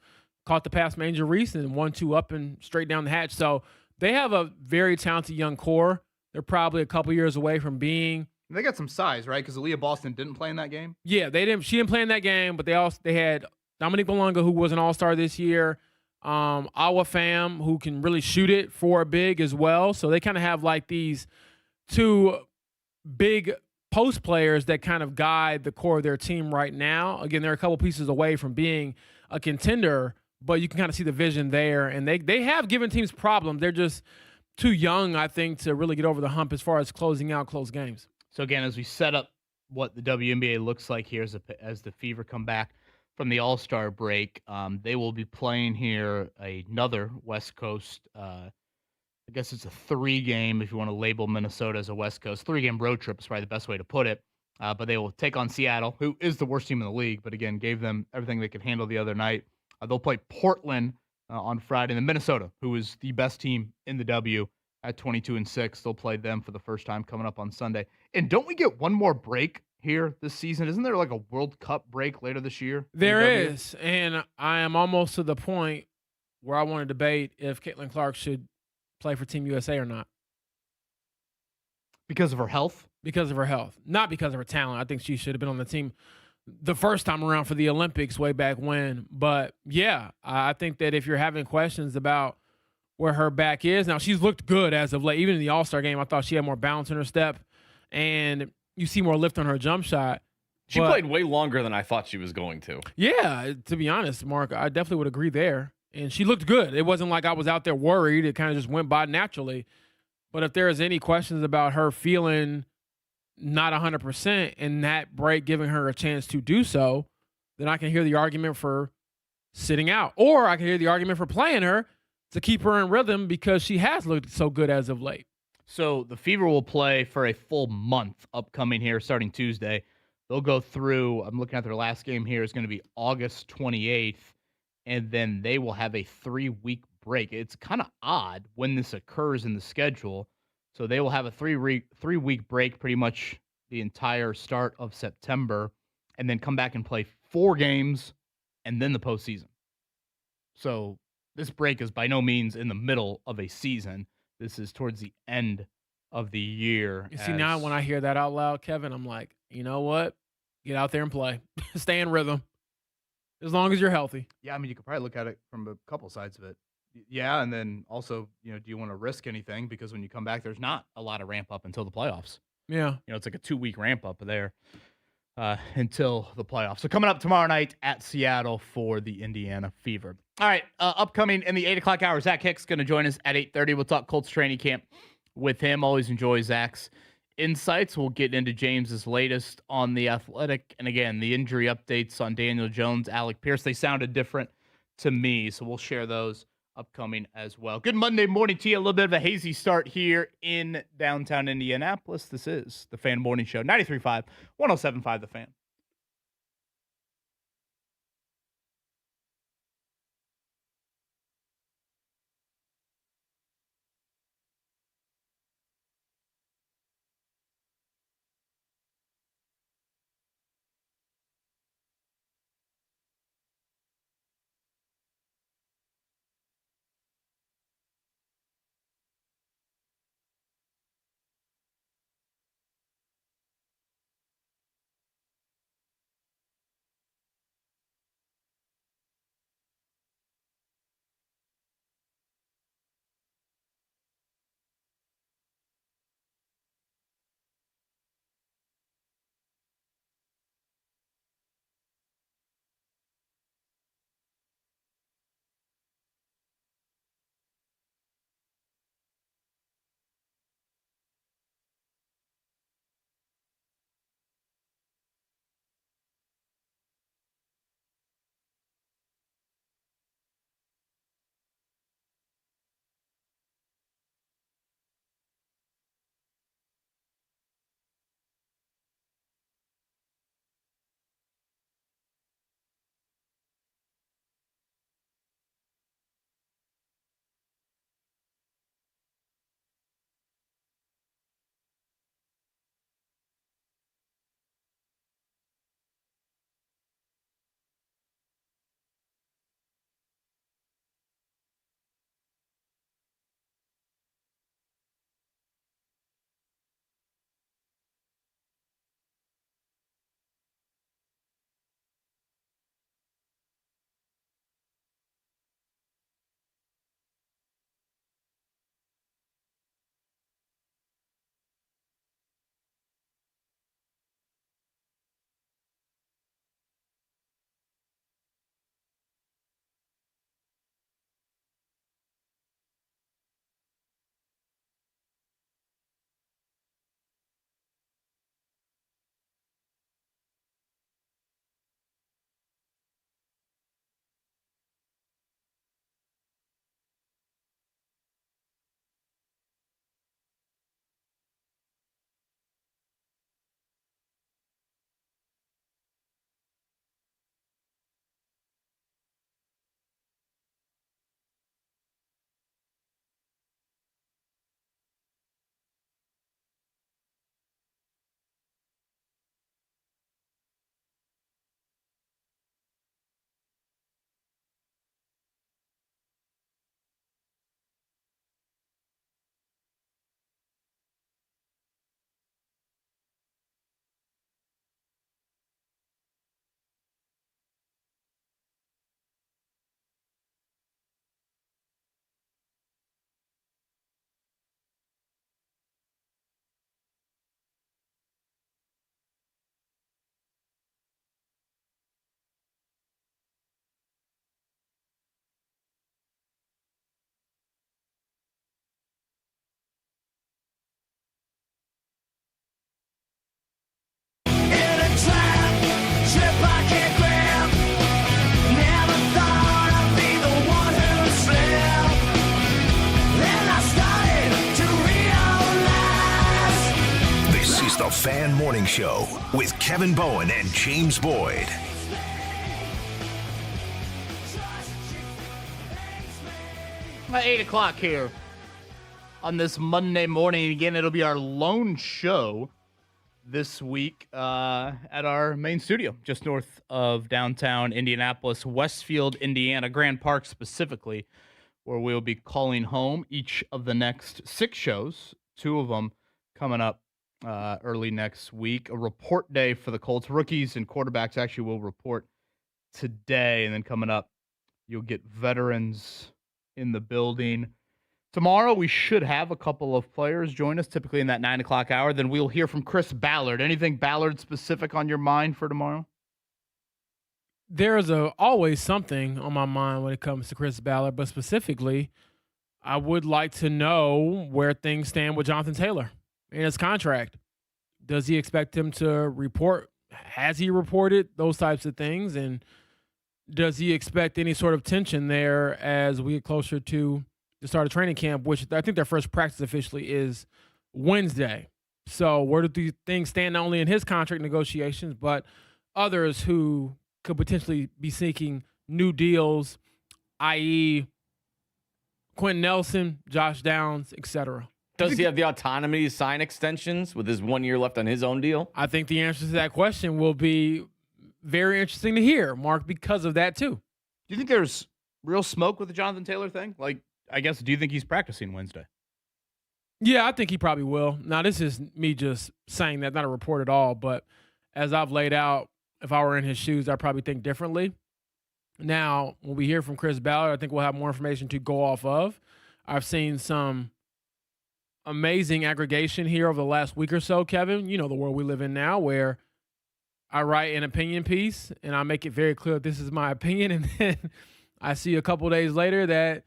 Caught the pass from Angel Reese and 1-2 up and straight down the hatch. So they have a very talented young core. They're probably a couple years away from being. They got some size, right? Because Aaliyah Boston didn't play in that game. Yeah, she didn't play in that game, but they had Dominique Malunga, who was an All-Star this year. Awa Pham, who can really shoot it for a big as well. So they kind of have like these two big post players that kind of guide the core of their team right now. Again, they're a couple pieces away from being a contender, but you can kind of see the vision there. And they have given teams problems. They're just too young, I think, to really get over the hump as far as closing out close games. So again, as we set up what the WNBA looks like here as the Fever come back from the All-Star break, they will be playing here another West Coast, I guess it's a 3-game, if you want to label Minnesota as a West Coast. 3-game road trip is probably the best way to put it. But they will take on Seattle, who is the worst team in the league, but again, gave them everything they could handle the other night. They'll play Portland on Friday, and then Minnesota, who is the best team in the W at 22-6. They'll play them for the first time coming up on Sunday. And don't we get one more break here this season? Isn't there like a World Cup break later this year? There is, and I am almost to the point where I want to debate if Caitlin Clark should play for Team USA or not. Because of her health? Because of her health. Not because of her talent. I think she should have been on the team the first time around for the Olympics way back when. But, yeah, I think that if you're having questions about where her back is, now she's looked good as of late. Even in the All-Star game, I thought she had more balance in her step, and you see more lift on her jump shot. She played way longer than I thought she was going to. Yeah, to be honest, Mark, I definitely would agree there. And she looked good. It wasn't like I was out there worried. It kind of just went by naturally. But if there is any questions about her feeling not 100% and that break giving her a chance to do so, then I can hear the argument for sitting out. Or I can hear the argument for playing her to keep her in rhythm because she has looked so good as of late. So the Fever will play for a full month upcoming here starting Tuesday. They'll go through, I'm looking at their last game here, is going to be August 28th, and then they will have a 3-week break. It's kind of odd when this occurs in the schedule. So they will have a 3-week break pretty much the entire start of September, and then come back and play 4 games and then the postseason. So this break is by no means in the middle of a season. This is towards the end of the year. You see, now when I hear that out loud, Kevin, I'm like, you know what? Get out there and play. Stay in rhythm. As long as you're healthy. Yeah, I mean, you could probably look at it from a couple sides of it. Yeah, and then also, do you want to risk anything? Because when you come back, there's not a lot of ramp up until the playoffs. Yeah. It's like a 2-week ramp up there until the playoffs. So coming up tomorrow night at Seattle for the Indiana Fever. All right, upcoming in the 8 o'clock hour, Zach Hicks going to join us at 8:30. We'll talk Colts training camp with him. Always enjoy Zach's insights. We'll get into James's latest on the Athletic. And again, the injury updates on Daniel Jones, Alec Pierce. They sounded different to me, so we'll share those upcoming as well. Good Monday morning to you. A little bit of a hazy start here in downtown Indianapolis. This is the Fan Morning Show, 93.5, 107.5 The Fan. Fan Morning Show with Kevin Bowen and James Boyd. 8 o'clock here on this Monday morning. Again, it'll be our lone show this week at our main studio just north of downtown Indianapolis, Westfield, Indiana, Grand Park specifically, where we'll be calling home each of the next 6 shows, 2 of them coming up early next week. A report day for the Colts. Rookies and quarterbacks actually will report today, and then coming up, you'll get veterans in the building. Tomorrow, we should have a couple of players join us, typically in that 9 o'clock hour. Then we'll hear from Chris Ballard. Anything Ballard specific on your mind for tomorrow? There's always something on my mind when it comes to Chris Ballard, but specifically, I would like to know where things stand with Jonathan Taylor and his contract. Does he expect him to report? Has he reported? Those types of things. And does he expect any sort of tension there as we get closer to the start of training camp, which I think their first practice officially is Wednesday. So where do these things stand not only in his contract negotiations, but others who could potentially be seeking new deals, i.e. Quentin Nelson, Josh Downs, etc. Does he have the autonomy to sign extensions with his 1 year left on his own deal? I think the answer to that question will be very interesting to hear, Mark, because of that too. Do you think there's real smoke with the Jonathan Taylor thing? Like, I guess, do you think he's practicing Wednesday? Yeah, I think he probably will. Now, this is me just saying that, not a report at all, but as I've laid out, if I were in his shoes, I'd probably think differently. Now, when we hear from Chris Ballard, I think we'll have more information to go off of. I've seen some amazing aggregation here over the last week or so, Kevin. You know the world we live in now, where I write an opinion piece and I make it very clear this is my opinion, and then I see a couple days later that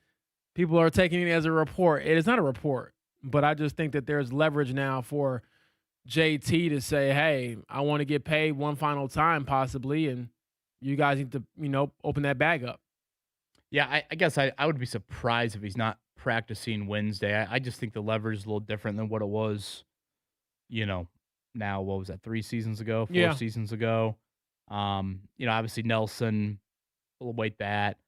people are taking it as a report. It is not a report, but I just think that there's leverage now for JT to say, hey, I want to get paid one final time possibly, and you guys need to, open that bag up. Yeah, I guess I would be surprised if he's not practicing Wednesday. I just think the leverage is a little different than what it was, now, what was that, 3 seasons ago, 4 seasons ago? Obviously Nelson, we'll await that.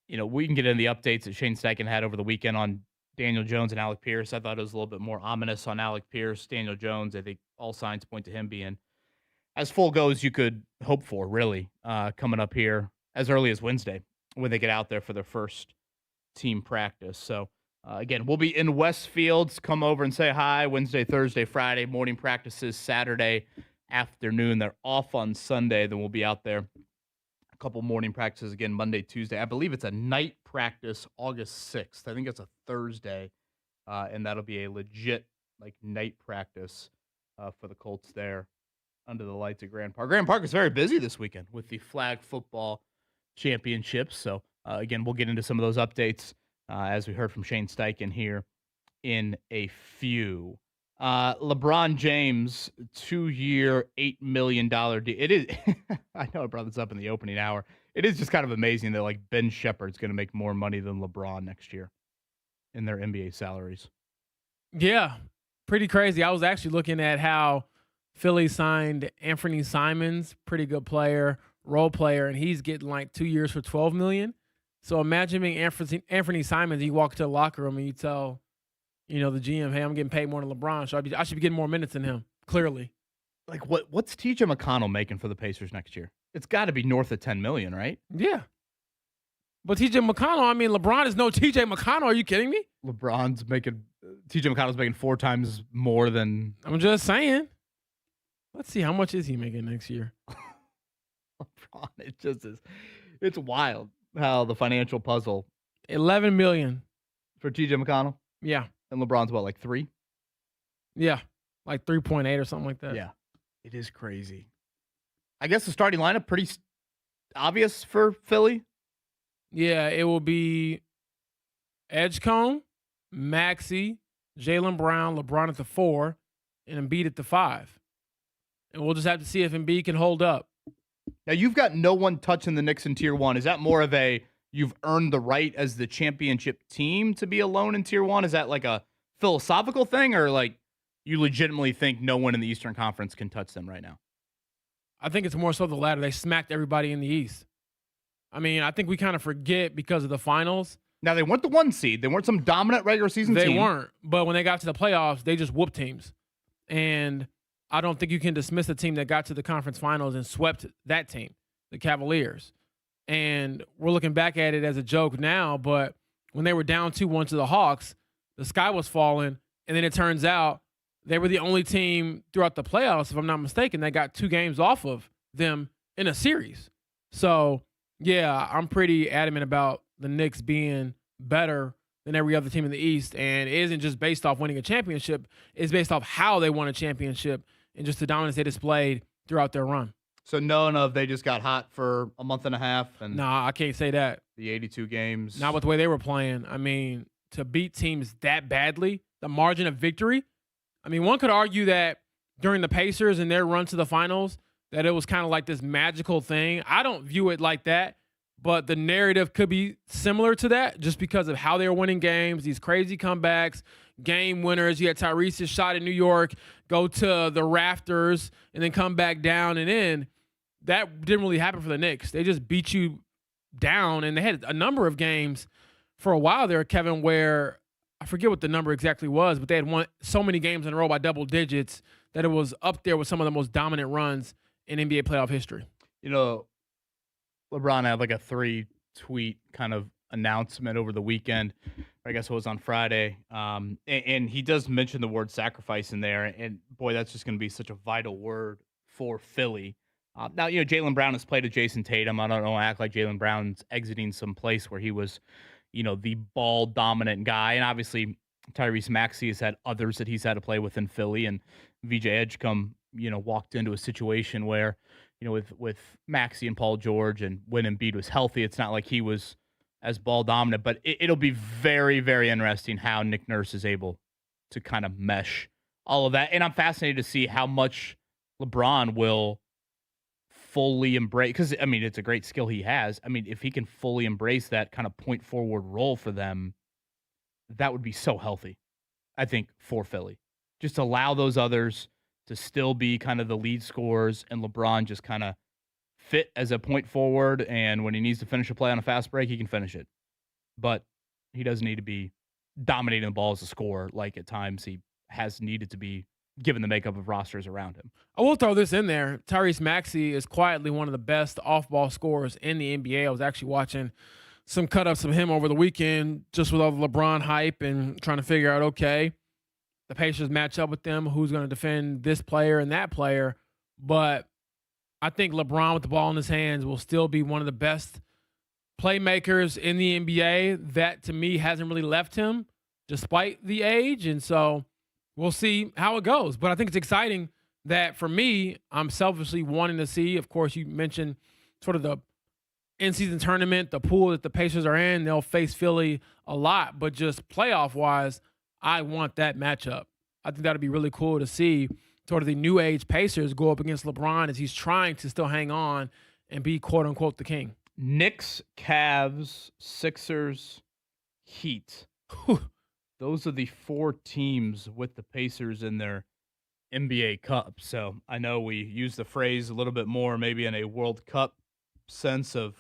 We can get into the updates that Shane Steichen had over the weekend on Daniel Jones and Alec Pierce. I thought it was a little bit more ominous on Alec Pierce. Daniel Jones, I think all signs point to him being as full go as you could hope for, really, coming up here as early as Wednesday when they get out there for their first team practice. So, again, we'll be in Westfields. Come over and say hi Wednesday, Thursday, Friday, morning practices, Saturday afternoon. They're off on Sunday. Then we'll be out there. A couple morning practices again Monday, Tuesday. I believe it's a night practice August 6th. I think it's a Thursday, and that'll be a legit night practice for the Colts there under the lights at Grand Park. Grand Park is very busy this weekend with the flag football championships. So, again, we'll get into some of those updates as we heard from Shane Steichen here in a few. LeBron James, 2-year, $8 million deal. It is, I know I brought this up in the opening hour. It is just kind of amazing that Ben Shepherd's going to make more money than LeBron next year in their NBA salaries. Yeah, pretty crazy. I was actually looking at how Philly signed Anthony Simons, pretty good player, role player, and he's getting 2 years for $12 million. So imagine being Anthony Simons, you walk to the locker room and you tell, the GM, hey, I'm getting paid more than LeBron, so I should be getting more minutes than him, clearly. What's TJ McConnell making for the Pacers next year? It's got to be north of $10 million, right? Yeah. But TJ McConnell, LeBron is no TJ McConnell. Are you kidding me? TJ McConnell's making 4 times more than. I'm just saying. Let's see, how much is he making next year? LeBron, it just is. It's wild how the financial puzzle. $11 million for TJ McConnell? Yeah. And LeBron's what, 3? Yeah. 3.8 or something like that. Yeah. It is crazy. I guess the starting lineup pretty obvious for Philly. Yeah, it will be Edgecombe, Maxey, Jaylen Brown, LeBron at the 4, and Embiid at the 5. And we'll just have to see if Embiid can hold up. Now, you've got no one touching the Knicks in Tier 1. Is that more of you've earned the right as the championship team to be alone in Tier 1? Is that a philosophical thing, or you legitimately think no one in the Eastern Conference can touch them right now? I think it's more so the latter. They smacked everybody in the East. I mean, I think we kind of forget because of the finals. Now, they weren't the 1 seed. They weren't some dominant regular season team. They weren't. But when they got to the playoffs, they just whooped teams. And I don't think you can dismiss a team that got to the conference finals and swept that team, the Cavaliers. And we're looking back at it as a joke now, but when they were down 2-1 to the Hawks, the sky was falling. And then it turns out they were the only team throughout the playoffs, if I'm not mistaken, that got 2 games off of them in a series. So, yeah, I'm pretty adamant about the Knicks being better than every other team in the East. And it isn't just based off winning a championship. It's based off how they won a championship and just the dominance they displayed throughout their run. So none of they just got hot for a month and a half and Nah, I can't say that. the 82 games. Not with the way they were playing. I mean, to beat teams that badly, the margin of victory. I mean, one could argue that during the Pacers and their run to the finals, that it was kind of like this magical thing. I don't view it like that, but the narrative could be similar to that just because of how they were winning games, these crazy comebacks, game winners. You had Tyrese's shot in New York, go to the rafters, and then come back down and in. That didn't really happen for the Knicks. They just beat you down, and they had a number of games for a while there, Kevin, where I forget what the number exactly was, but they had won so many games in a row by double digits that it was up there with some of the most dominant runs in NBA playoff history. You know, LeBron had like a 3-tweet kind of announcement over the weekend. I guess it was on Friday. And he does mention the word sacrifice in there. And boy, that's just going to be such a vital word for Philly. Now, you know, Jaylen Brown has played with Jason Tatum. I don't know, act like Jaylen Brown's exiting some place where he was, you know, the ball dominant guy. And obviously Tyrese Maxey has had others that he's had to play with in Philly, and VJ Edgecombe, you know, walked into a situation where, you know, with Maxey and Paul George, and when Embiid was healthy, it's not like he was as ball dominant, but it'll be very, very interesting how Nick Nurse is able to kind of mesh all of that. And I'm fascinated to see how much LeBron will fully embrace, because I mean, it's a great skill he has. I mean, if he can fully embrace that kind of point forward role for them, that would be so healthy, I think, for Philly. Just allow those others to still be kind of the lead scorers, and LeBron just kind of fit as a point forward, and when he needs to finish a play on a fast break, he can finish it. But he doesn't need to be dominating the ball as a scorer like at times he has needed to be, given the makeup of rosters around him. I will throw this in there. Tyrese Maxey is quietly one of the best off-ball scorers in the NBA. I was actually watching some cut-ups of him over the weekend just with all the LeBron hype and trying to figure out, okay, the Pacers match up with them, who's going to defend this player and that player. But I think LeBron with the ball in his hands will still be one of the best playmakers in the NBA. That, to me, hasn't really left him despite the age. And so we'll see how it goes. But I think it's exciting that, for me, I'm selfishly wanting to see, of course, you mentioned sort of the in-season tournament, the pool that the Pacers are in. They'll face Philly a lot. But just playoff-wise, I want that matchup. I think that would be really cool to see sort of the new age Pacers go up against LeBron as he's trying to still hang on and be quote unquote the king. Knicks, Cavs, Sixers, Heat. Those are the 4 teams with the Pacers in their NBA Cup. So I know we use the phrase a little bit more, maybe in a World Cup sense of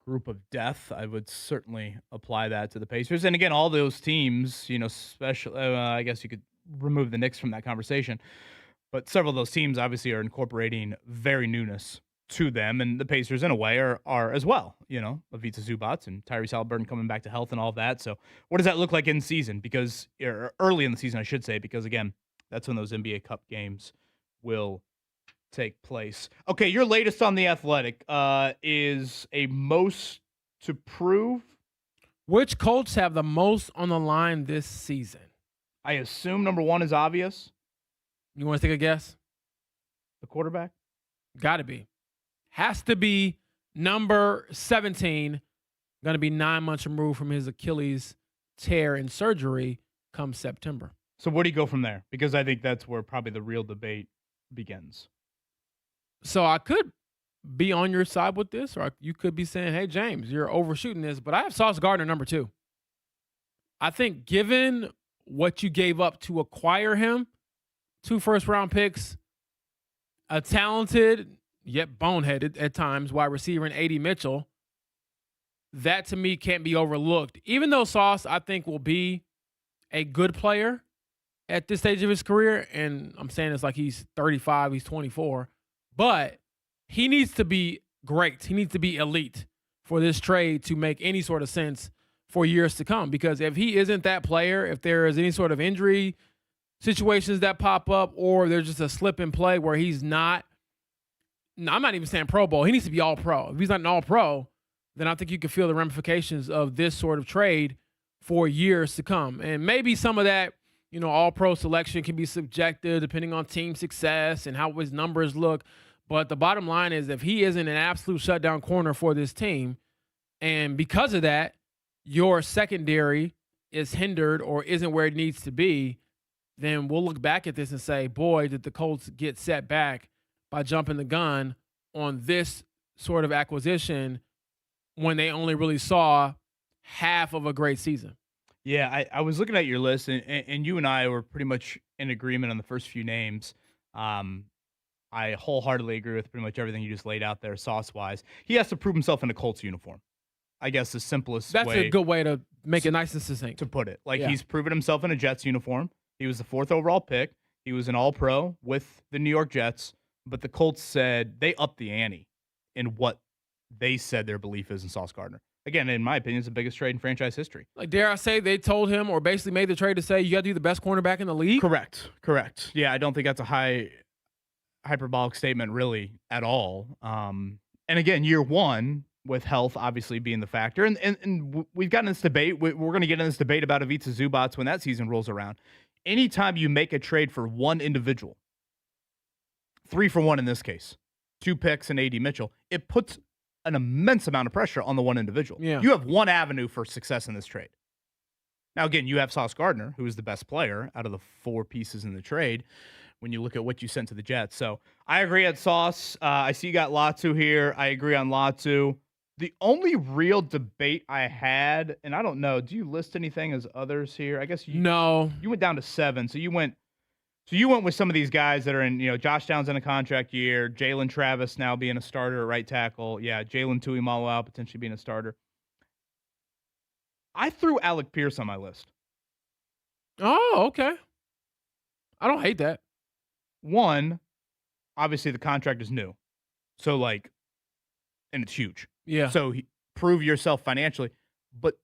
group of death. I would certainly apply that to the Pacers. And again, all those teams, you know, special, I guess you could remove the Knicks from that conversation, but several of those teams obviously are incorporating very newness to them, and the Pacers in a way are as well, you know, Ivica Zubac and Tyrese Haliburton coming back to health and all of that. So what does that look like in season? Because early in the season, I should say, because again, that's when those NBA Cup games will take place. Okay, your latest on The Athletic is a most to prove. Which Colts have the most on the line this season? I assume number 1 is obvious. You want to take a guess? The quarterback? Got to be. Has to be number 17. Going to be 9 months removed from his Achilles tear and surgery come September. So where do you go from there? Because I think that's where probably the real debate begins. So I could be on your side with this, or you could be saying, hey, James, you're overshooting this. But I have Sauce Gardner number 2. I think given what you gave up to acquire him, 2 first-round picks, a talented yet boneheaded at times wide receiver in A.D. Mitchell, that to me can't be overlooked. Even though Sauce, I think, will be a good player at this stage of his career, and I'm saying it's like he's 35, he's 24, but he needs to be great. He needs to be elite for this trade to make any sort of sense for years to come. Because if he isn't that player, if there is any sort of injury situations that pop up, or there's just a slip in play where he's not, I'm not even saying Pro Bowl, he needs to be all pro. If he's not an all pro, then I think you can feel the ramifications of this sort of trade for years to come. And maybe some of that, all pro selection can be subjective depending on team success and how his numbers look. But the bottom line is, if he isn't an absolute shutdown corner for this team, and because of that, your secondary is hindered or isn't where it needs to be, then we'll look back at this and say, boy, did the Colts get set back by jumping the gun on this sort of acquisition when they only really saw half of a great season. Yeah, I was looking at your list, and you and I were pretty much in agreement on the first few names. I wholeheartedly agree with pretty much everything you just laid out there, sauce-wise. He has to prove himself in a Colts uniform. I guess the simplest That's way. a good way to make it nice and succinct. To put it. He's proven himself in a Jets uniform. He was the 4th overall pick. He was an all-pro with the New York Jets, but the Colts said they upped the ante in what they said their belief is in Sauce Gardner. Again, in my opinion, it's the biggest trade in franchise history. Dare I say, they told him, or basically made the trade to say, you got to be the best cornerback in the league? Correct. Yeah, I don't think that's a hyperbolic statement really at all. And again, year one, with health obviously being the factor, and we've gotten this debate. We're going to get in this debate about Ivica Zubats when that season rolls around. Anytime you make a trade for one individual, 3 for 1 in this case, 2 picks and A.D. Mitchell, it puts an immense amount of pressure on the one individual. Yeah. You have one avenue for success in this trade. Now, again, you have Sauce Gardner, who is the best player out of the 4 pieces in the trade when you look at what you sent to the Jets. So I agree at Sauce. I see you got Latu here. I agree on Latu. The only real debate I had, and I don't know, do you list anything as others here? I guess No. You went down to 7, so you went with some of these guys that are in, Josh Downs in a contract year, Jalen Travis now being a starter at right tackle. Yeah, Jalen Tuimoloau out potentially being a starter. I threw Alec Pierce on my list. Oh, okay. I don't hate that. One, obviously the contract is new. So, and it's huge. Yeah. So, prove yourself financially. But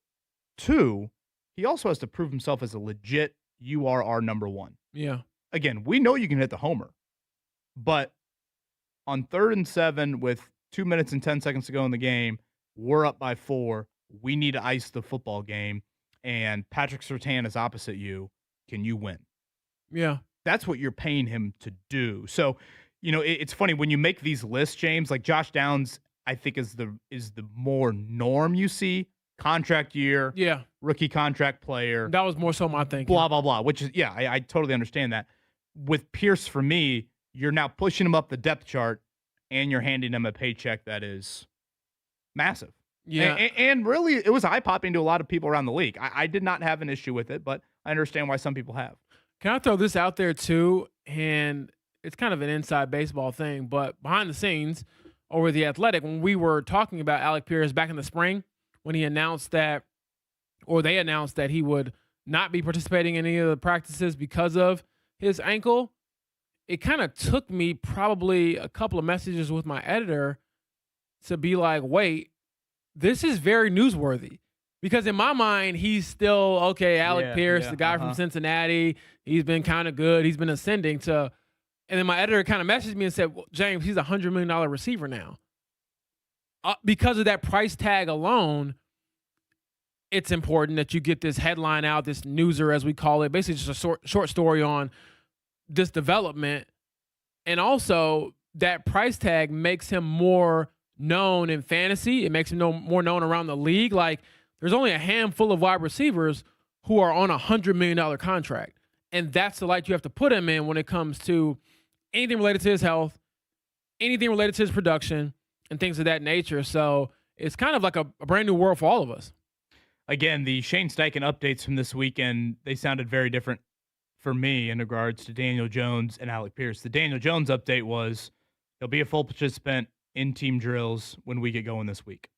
2, he also has to prove himself as a legit, you are our number 1. Yeah. Again, we know you can hit the homer. But on 3rd and 7 with 2 minutes and 10 seconds to go in the game, we're up by 4. We need to ice the football game. And Patrick Surtain is opposite you. Can you win? Yeah. That's what you're paying him to do. So, it's funny when you make these lists, James, like Josh Downs, I think is the more norm you see. Contract year, Yeah. rookie contract player. That was more so my thinking. Blah, blah, blah, which is, yeah, I totally understand that. With Pierce, for me, you're now pushing him up the depth chart and you're handing him a paycheck that is massive. Yeah. And really, it was eye-popping to a lot of people around the league. I did not have an issue with it, but I understand why some people have. Can I throw this out there too? And it's kind of an inside baseball thing, but behind the scenes over The Athletic, when we were talking about Alec Pierce back in the spring, when he announced that, or they announced that he would not be participating in any of the practices because of his ankle, it kind of took me probably a couple of messages with my editor to be like, wait, this is very newsworthy. Because in my mind, he's still, okay, Alec Pierce, the guy from Cincinnati, he's been kind of good. He's been ascending to, and then my editor kind of messaged me and said, well, James, he's a $100 million receiver now. Because of that price tag alone, it's important that you get this headline out, this newser, as we call it, basically just a short story on this development. And also, that price tag makes him more known in fantasy. It makes him more known around the league. There's only a handful of wide receivers who are on a $100 million contract. And that's the light you have to put him in when it comes to anything related to his health, anything related to his production, and things of that nature. So it's kind of like a brand new world for all of us. again, the Shane Steichen updates from this weekend, they sounded very different for me in regards to Daniel Jones and Alec Pierce. The Daniel Jones update was he'll be a full participant in team drills when we get going this week.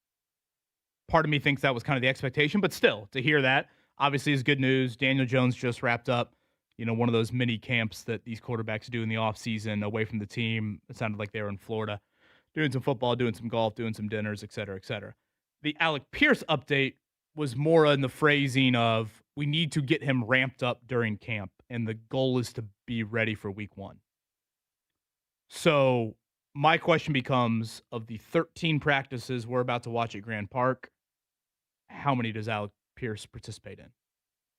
Part of me thinks that was kind of the expectation, but still, to hear that obviously is good news. Daniel Jones just wrapped up, one of those mini camps that these quarterbacks do in the offseason away from the team. It sounded like they were in Florida doing some football, doing some golf, doing some dinners, et cetera, et cetera. The Alec Pierce update was more in the phrasing of we need to get him ramped up during camp, and the goal is to be ready for week 1. So my question becomes, of the 13 practices we're about to watch at Grand Park, how many does Alec Pierce participate in?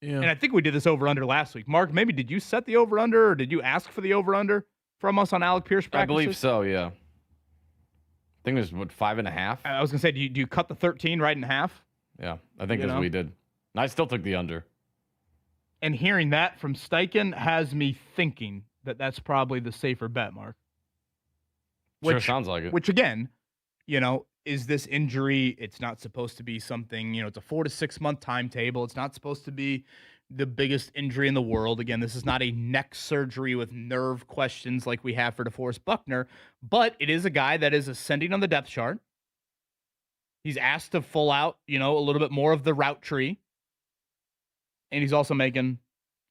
Yeah. And I think we did this over-under last week. Mark, maybe did you set the over-under, or did you ask for the over-under from us on Alec Pierce practices? I believe so, yeah. I think it was, 5.5? I was going to say, do you cut the 13 right in half? Yeah, I think that's what we did. I still took the under. And hearing that from Steichen has me thinking that that's probably the safer bet, Mark. Sure sounds like it. Which, again, is this injury, it's not supposed to be something, it's a 4 to 6 month timetable. It's not supposed to be the biggest injury in the world. Again, this is not a neck surgery with nerve questions like we have for DeForest Buckner, but it is a guy that is ascending on the depth chart. He's asked to full out, a little bit more of the route tree. And he's also making,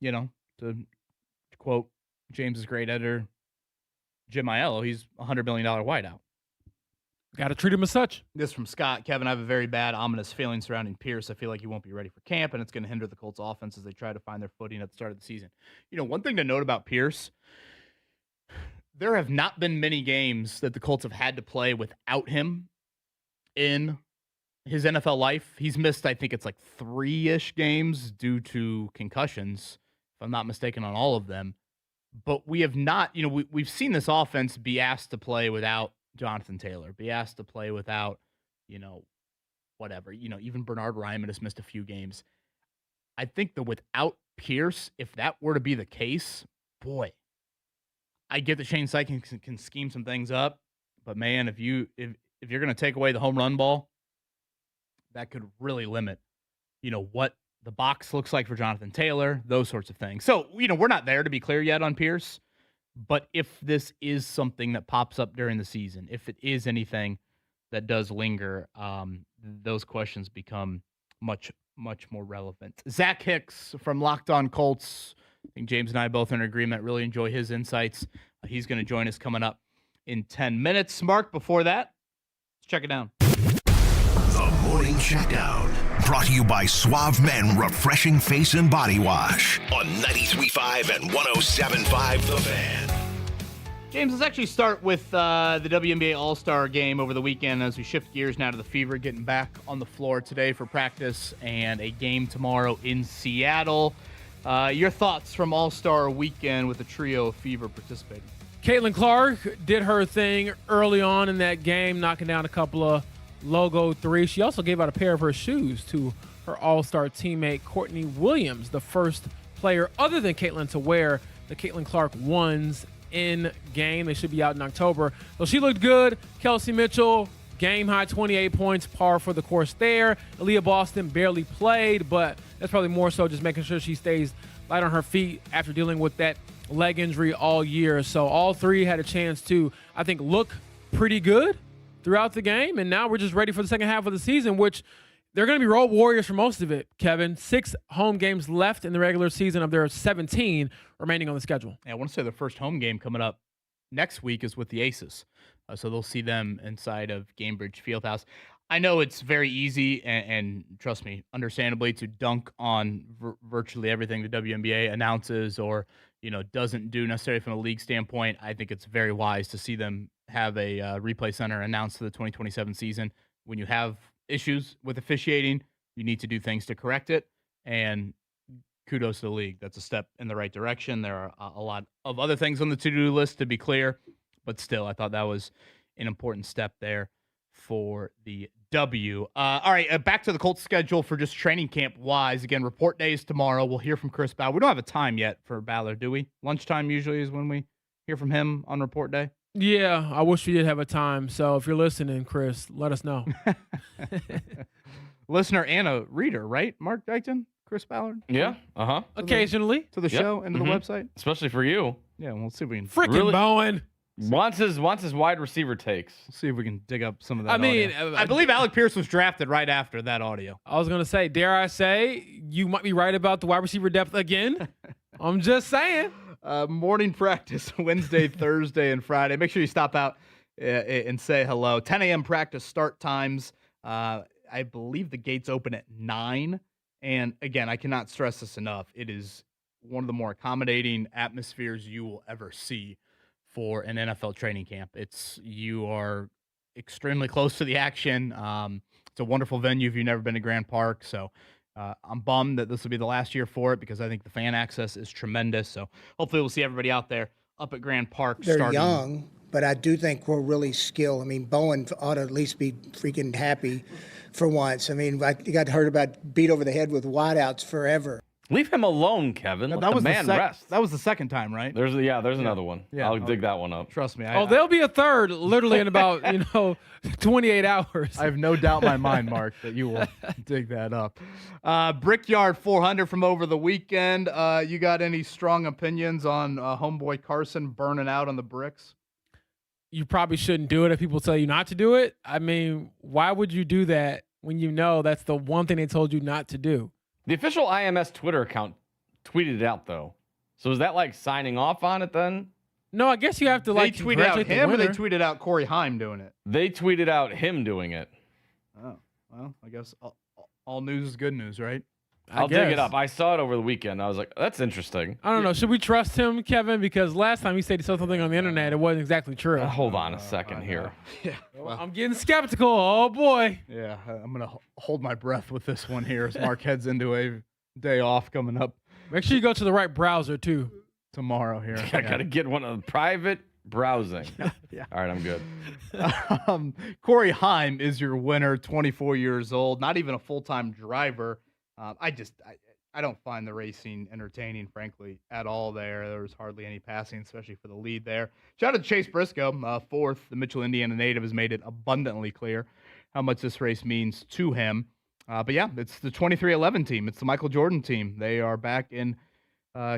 to quote James's great editor, Jim Aiello, he's a $100 million wideout. Got to treat him as such. This from Scott. Kevin, I have a very bad, ominous feeling surrounding Pierce. I feel like he won't be ready for camp, and it's going to hinder the Colts offense as they try to find their footing at the start of the season. One thing to note about Pierce, there have not been many games that the Colts have had to play without him in his NFL life. He's missed, I think it's like 3-ish games due to concussions, if I'm not mistaken, on all of them. But we have not, we've seen this offense be asked to play without Jonathan Taylor, be asked to play without, whatever. Even Bernard Ryman has missed a few games. I think that without Pierce, if that were to be the case, boy, I get that Shane Steichen can scheme some things up. But, man, if you're going to take away the home run ball, that could really limit, what the box looks like for Jonathan Taylor, those sorts of things. So, we're not there to be clear yet on Pierce. But if this is something that pops up during the season, if it is anything that does linger, those questions become much, much more relevant. Zach Hicks from Locked On Colts. I think James and I both are in agreement. Really enjoy his insights. He's going to join us coming up in 10 minutes. Mark, before that, let's check it down. The Morning Checkdown. Brought to you by Suave Men Refreshing Face and Body Wash on 93.5 and 107.5 The Fan. James, let's actually start with the WNBA All-Star game over the weekend as we shift gears now to the Fever, getting back on the floor today for practice and a game tomorrow in Seattle. Your thoughts from All-Star weekend with the trio of Fever participating? Caitlin Clark did her thing early on in that game, knocking down a couple of logo threes. She also gave out a pair of her shoes to her All-Star teammate, Courtney Williams, the first player other than Caitlin to wear the Caitlin Clark ones in game. They should be out in October. So she looked good. Kelsey Mitchell, game high 28 points, par for the course there. Aaliyah Boston barely played, but that's probably more so just making sure she stays light on her feet after dealing with that leg injury all year. So all three had a chance to, I think, look pretty good throughout the game, and now we're just ready for the second half of the season, which they're going to be road warriors for most of it, Kevin. 6 home games left in the regular season of their 17 remaining on the schedule. Yeah, I want to say the first home game coming up next week is with the Aces, so they'll see them inside of Gainbridge Fieldhouse. I know it's very easy, and trust me, understandably, to dunk on virtually everything the WNBA announces or doesn't do necessarily from a league standpoint. I think it's very wise to see them have a replay center announced for the 2027 season. When you have issues with officiating, you need to do things to correct it, and kudos to the league. That's a step in the right direction. There are a lot of other things on the to-do list, to be clear, but still, I thought that was an important step there for the W. All right, back to the Colts schedule for just training camp wise. Again, report day is tomorrow. We'll hear from Chris Ballard. We don't have a time yet for Ballard, do we? Lunchtime usually is when we hear from him on report day. Yeah, I wish we did have a time. So if you're listening, Chris, let us know. listener and a reader, right? Mark Dykton, Chris Ballard. Yeah. Occasionally. To the Yep. show and to the website. Especially for you. Yeah, we'll see if we can Freaking Bowen. Wants his wide receiver takes. see if we can dig up some of that. I mean, audio. I believe Alec Pierce was drafted right after that audio. I was going to say, dare I say, you might be right about the wide receiver depth again. I'm just saying. Morning practice Wednesday, Thursday, and Friday. Make sure you stop out and say hello. 10 a.m. practice start times. I believe the gates open at 9. And again, I cannot stress this enough. It is one of the more accommodating atmospheres you will ever see for an NFL training camp. You are extremely close to the action. It's a wonderful venue if you've never been to Grand Park. So I'm bummed that this will be the last year for it because I think the fan access is tremendous. So hopefully we'll see everybody out there up at Grand Park. They're young, but I do think we're really skilled. I mean, Bowen ought to at least be freaking happy for once. I mean, I got heard about beat over the head with wideouts forever. Leave him alone, Kevin. Let the man rest. That was the second time, right? There's another one. Yeah. I'll dig that one up. Trust me. There'll be a third literally in about 28 hours. I have no doubt in my mind, Mark, that you will dig that up. Brickyard 400 from over the weekend. You got any strong opinions on homeboy Carson burning out on the bricks? You probably shouldn't do it if people tell you not to do it. I mean, why would you do that when you know that's the one thing they told you not to do? The official IMS Twitter account tweeted it out, though. So is that like signing off on it then? No, I guess you have to They tweeted out him or they winner. tweeted out Corey Haim doing it? They tweeted out him doing it. Oh, well, I guess all news is good news, right? I'll dig it up. I saw it over the weekend. I was like, that's interesting. I don't know. Should we trust him, Kevin? Because last time he said he saw something on the internet, it wasn't exactly true. Hold on a second here. Yeah. Well, I'm getting skeptical. Oh, boy. Yeah, I'm going to hold my breath with this one here as Mark heads into a day off coming up Make sure you go to the right browser, too. tomorrow here. I got to get one of private browsing. Yeah. All right, I'm good. Corey Haim is your winner, 24 years old, not even a full-time driver. I don't find the racing entertaining, frankly, at all there. There was hardly any passing, especially for the lead there. Shout out to Chase Briscoe, fourth. The Mitchell, Indiana native has made it abundantly clear how much this race means to him. But yeah, it's the 23-11 team. It's the Michael Jordan team. They are back in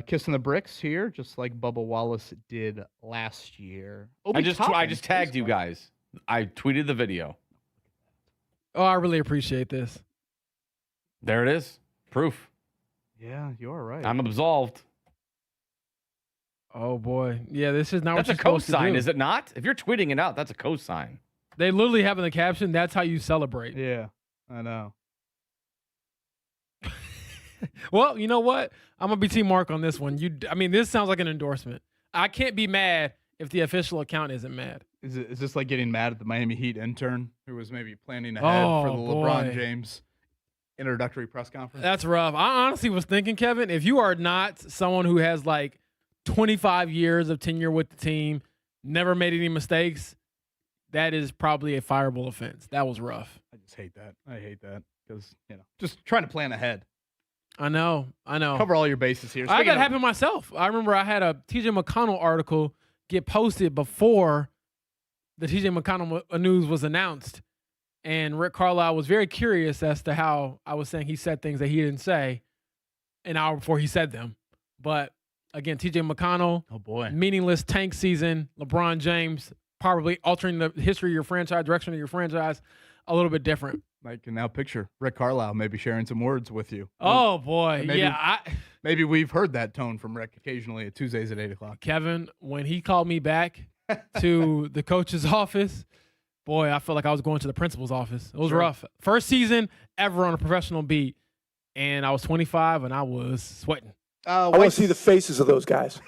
kissing the bricks here, just like Bubba Wallace did last year. I just tagged you guys. I tweeted the video. Oh, I really appreciate this. There it is. Proof. Yeah, you're right. I'm absolved. Oh, boy. Yeah, this is not That's what a you're supposed to cosign, do. is it not? If you're tweeting it out, that's a cosign. They literally have in the caption, that's how you celebrate. Yeah, I know. Well, you know what? I'm going to be Team Mark on this one. This sounds like an endorsement. I can't be mad if the official account isn't mad. Is this like getting mad at the Miami Heat intern who was maybe planning ahead for the LeBron James introductory press conference? That's rough. I honestly was thinking, Kevin, if you are not someone who has like 25 years of tenure with the team, never made any mistakes, that is probably a fireable offense. That was rough. I just hate that. I hate that because, just trying to plan ahead. I know. Cover all your bases here. I had that happen myself. I remember I had a TJ McConnell article get posted before the TJ McConnell news was announced. And Rick Carlisle was very curious as to how I was saying he said things that he didn't say an hour before he said them. But again, TJ McConnell, oh boy, meaningless tank season, LeBron James, probably altering the history of your franchise, direction of your franchise, a little bit different. I can now picture Rick Carlisle maybe sharing some words with you. Oh boy, maybe, maybe we've heard that tone from Rick occasionally at Tuesdays at 8:00. Kevin, when he called me back to the coach's office, boy, I felt like I was going to the principal's office. It was rough. First season ever on a professional beat, and I was 25 and I was sweating. I want to see the faces of those guys.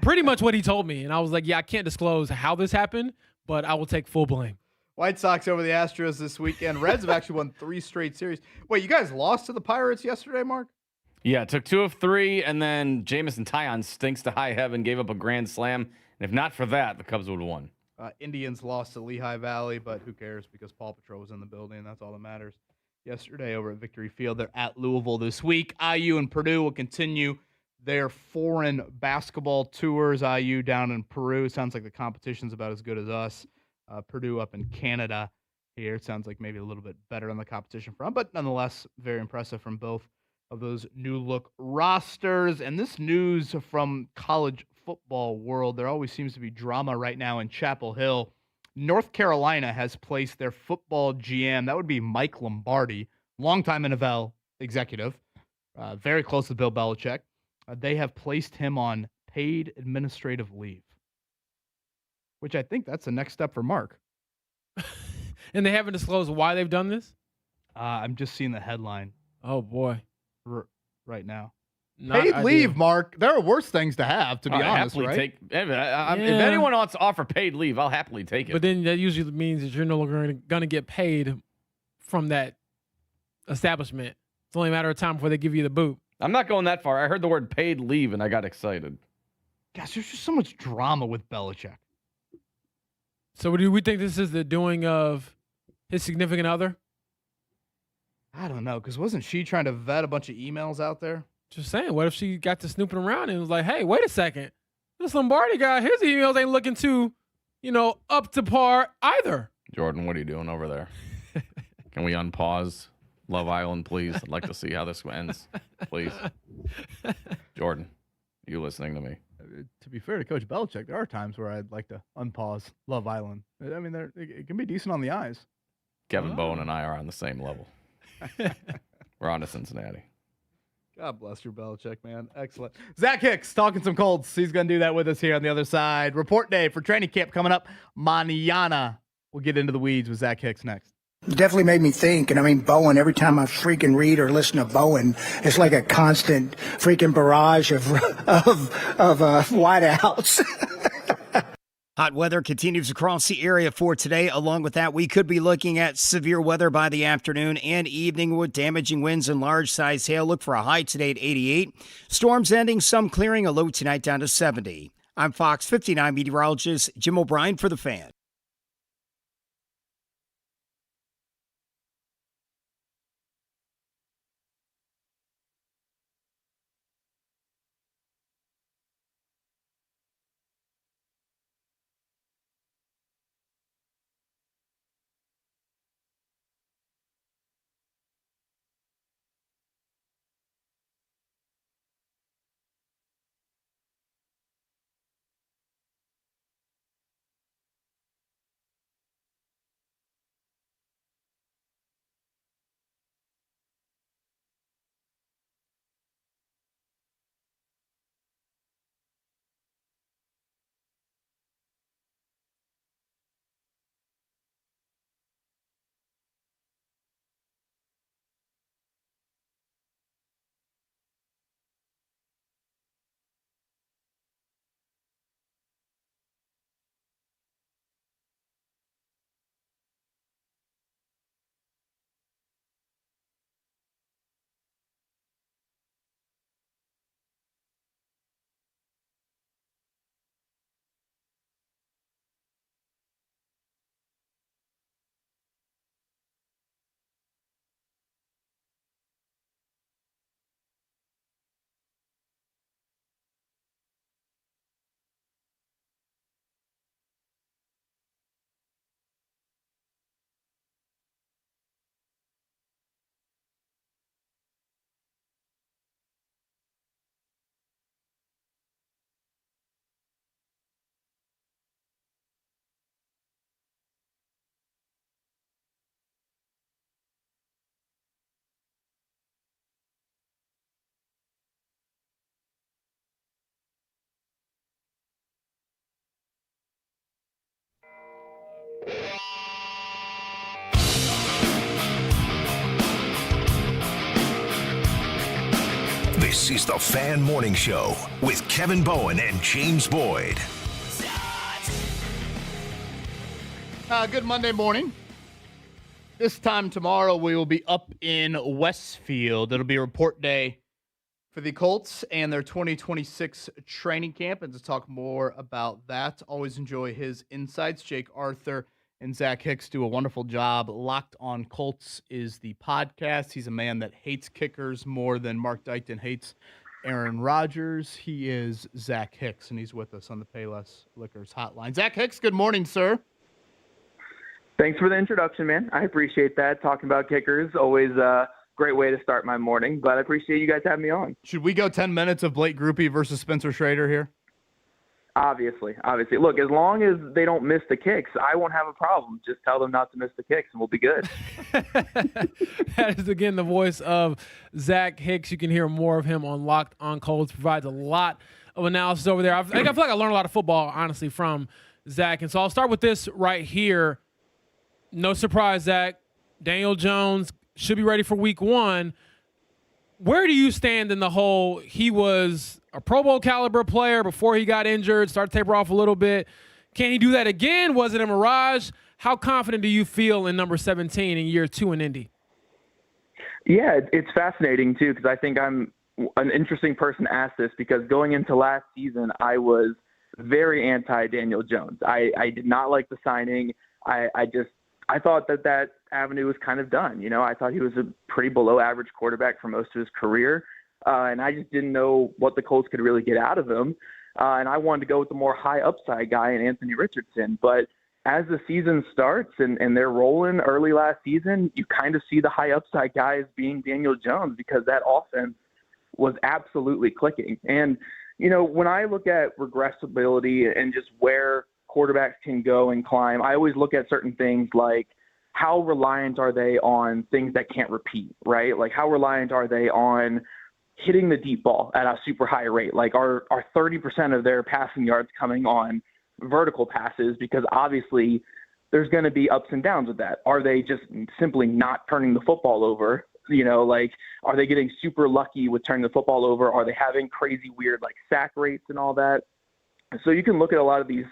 Pretty much what he told me, and I was like, yeah, I can't disclose how this happened, but I will take full blame. White Sox over the Astros this weekend. Reds have actually won 3 straight series. Wait, you guys lost to the Pirates yesterday, Mark? Yeah, took 2 of 3, and then Jamison Tyon stinks to high heaven, gave up a grand slam. And if not for that, the Cubs would have won. Indians lost to Lehigh Valley, but who cares because Paw Patrol was in the building. That's all that matters. Yesterday over at Victory Field, they're at Louisville this week. IU and Purdue will continue their foreign basketball tours. IU down in Peru. Sounds like the competition's about as good as us. Purdue up in Canada. here. It sounds like maybe a little bit better on the competition front, but nonetheless, very impressive from both of those new look rosters. And this news from college football world, there always seems to be drama right now in Chapel Hill. North Carolina has placed their football GM, that would be Mike Lombardi, longtime NFL executive, very close to Bill Belichick. They have placed him on paid administrative leave, which I think that's the next step for Mark. And they haven't disclosed why they've done this? I'm just seeing the headline Oh, boy. right now. Not Paid ideal. leave, Mark. There are worse things to have, to be I'll honest, happily right? take. If Yeah. anyone wants to offer paid leave, I'll happily take it. But then that usually means that you're no longer going to get paid from that establishment. It's only a matter of time before they give you the boot. I'm not going that far. I heard the word paid leave and I got excited. Gosh, there's just so much drama with Belichick. So do we think this is the doing of his significant other? I don't know, because wasn't she trying to vet a bunch of emails out there? Just saying, what if she got to snooping around and was like, hey, wait a second. This Lombardi guy, his emails ain't looking too, up to par either. Jordan, what are you doing over there? Can we unpause Love Island, please? I'd like to see how this ends, please. Jordan, you listening to me? To be fair to Coach Belichick, there are times where I'd like to unpause Love Island. I mean, it can be decent on the eyes. Kevin Bowen and I are on the same level. We're on to Cincinnati. God bless your Belichick, man. Excellent. Zach Hicks talking some Colts. He's going to do that with us here on the other side. Report day for training camp coming up mañana. We'll get into the weeds with Zach Hicks next. It definitely made me think. And I mean, Bowen, every time I freaking read or listen to Bowen, it's like a constant freaking barrage of wideouts. Hot weather continues across the area for today. Along with that, we could be looking at severe weather by the afternoon and evening with damaging winds and large-sized hail. Look for a high today at 88. Storms ending, some clearing, a low tonight down to 70. I'm Fox 59 meteorologist Jim O'Brien for The Fan. This is the Fan Morning Show with Kevin Bowen and James Boyd. Good Monday morning. This time tomorrow, we will be up in Westfield. It'll be report day for the Colts and their 2026 training camp. And to talk more about that, always enjoy his insights. Jake Arthur and Zach Hicks do a wonderful job. Locked on Colts is the podcast. He's a man that hates kickers more than Mark Dykton hates Aaron Rodgers. He is Zach Hicks, and he's with us on the Payless Liquors hotline. Zach Hicks, good morning, sir. Thanks for the introduction, man. I appreciate that. Talking about kickers, always a great way to start my morning, but I appreciate you guys having me on. Should we go 10 minutes of Blake Groupie versus Spencer Schrader here? Obviously. Look, as long as they don't miss the kicks, I won't have a problem. Just tell them not to miss the kicks, and we'll be good. That is, again, the voice of Zach Hicks. You can hear more of him on Locked on Colts. Provides a lot of analysis over there. I feel like I learned a lot of football, honestly, from Zach. And so I'll start with this right here. No surprise, Zach. Daniel Jones should be ready for week 1. Where do you stand in the whole he was a Pro Bowl caliber player before he got injured, started to taper off a little bit? Can he do that again? Was it a mirage? How confident do you feel in number 17 in year 2 in Indy? Yeah, it's fascinating, too, because I think I'm an interesting person to ask this, because going into last season, I was very anti-Daniel Jones. I did not like the signing. I thought that avenue was kind of done. I thought he was a pretty below average quarterback for most of his career. And I just didn't know what the Colts could really get out of him. And I wanted to go with the more high upside guy in Anthony Richardson. But as the season starts and they're rolling early last season, you kind of see the high upside guys being Daniel Jones, because that offense was absolutely clicking. And, when I look at regressibility and just where quarterbacks can go and climb, I always look at certain things like how reliant are they on things that can't repeat, right? Like how reliant are they on hitting the deep ball at a super high rate? Like are 30% of their passing yards coming on vertical passes? Because obviously there's going to be ups and downs with that. Are they just simply not turning the football over? Are they getting super lucky with turning the football over? Are they having crazy weird sack rates and all that? So you can look at a lot of these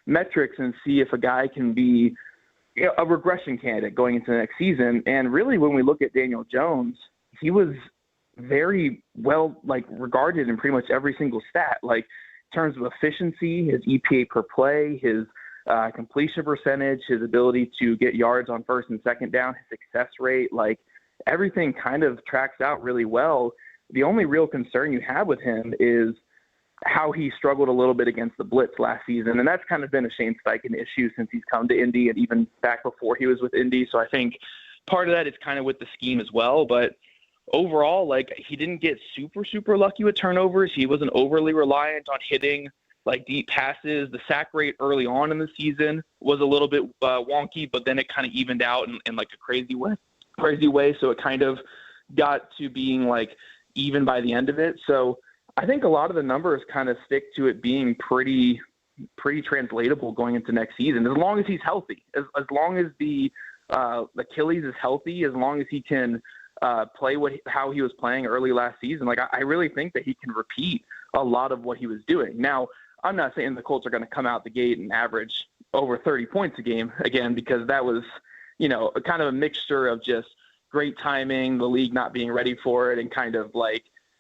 metrics and see if a guy can be a regression candidate going into the next season. And really, when we look at Daniel Jones, he was very well regarded in pretty much every single stat, in terms of efficiency, his EPA per play, his completion percentage, his ability to get yards on first and second down, his success rate, everything kind of tracks out really well. The only real concern you have with him is how he struggled a little bit against the blitz last season. And that's kind of been a Shane Steichen issue since he's come to Indy, and even back before he was with Indy. So I think part of that is kind of with the scheme as well. But overall, he didn't get super, super lucky with turnovers. He wasn't overly reliant on hitting deep passes. The sack rate early on in the season was a little bit wonky, but then it kind of evened out in a crazy way. So it kind of got to being even by the end of it. So I think a lot of the numbers kind of stick to it being pretty translatable going into next season, as long as he's healthy, as long as the Achilles is healthy, as long as he can play how he was playing early last season. I really think that he can repeat a lot of what he was doing. Now, I'm not saying the Colts are going to come out the gate and average over 30 points a game again, because that was, kind of a mixture of just great timing, the league not being ready for it, and kind of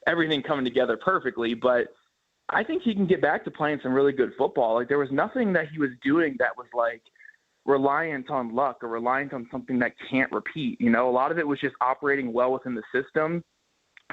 everything coming together perfectly. But I think he can get back to playing some really good football. There was nothing that he was doing that was reliant on luck or reliant on something that can't repeat. A lot of it was just operating well within the system.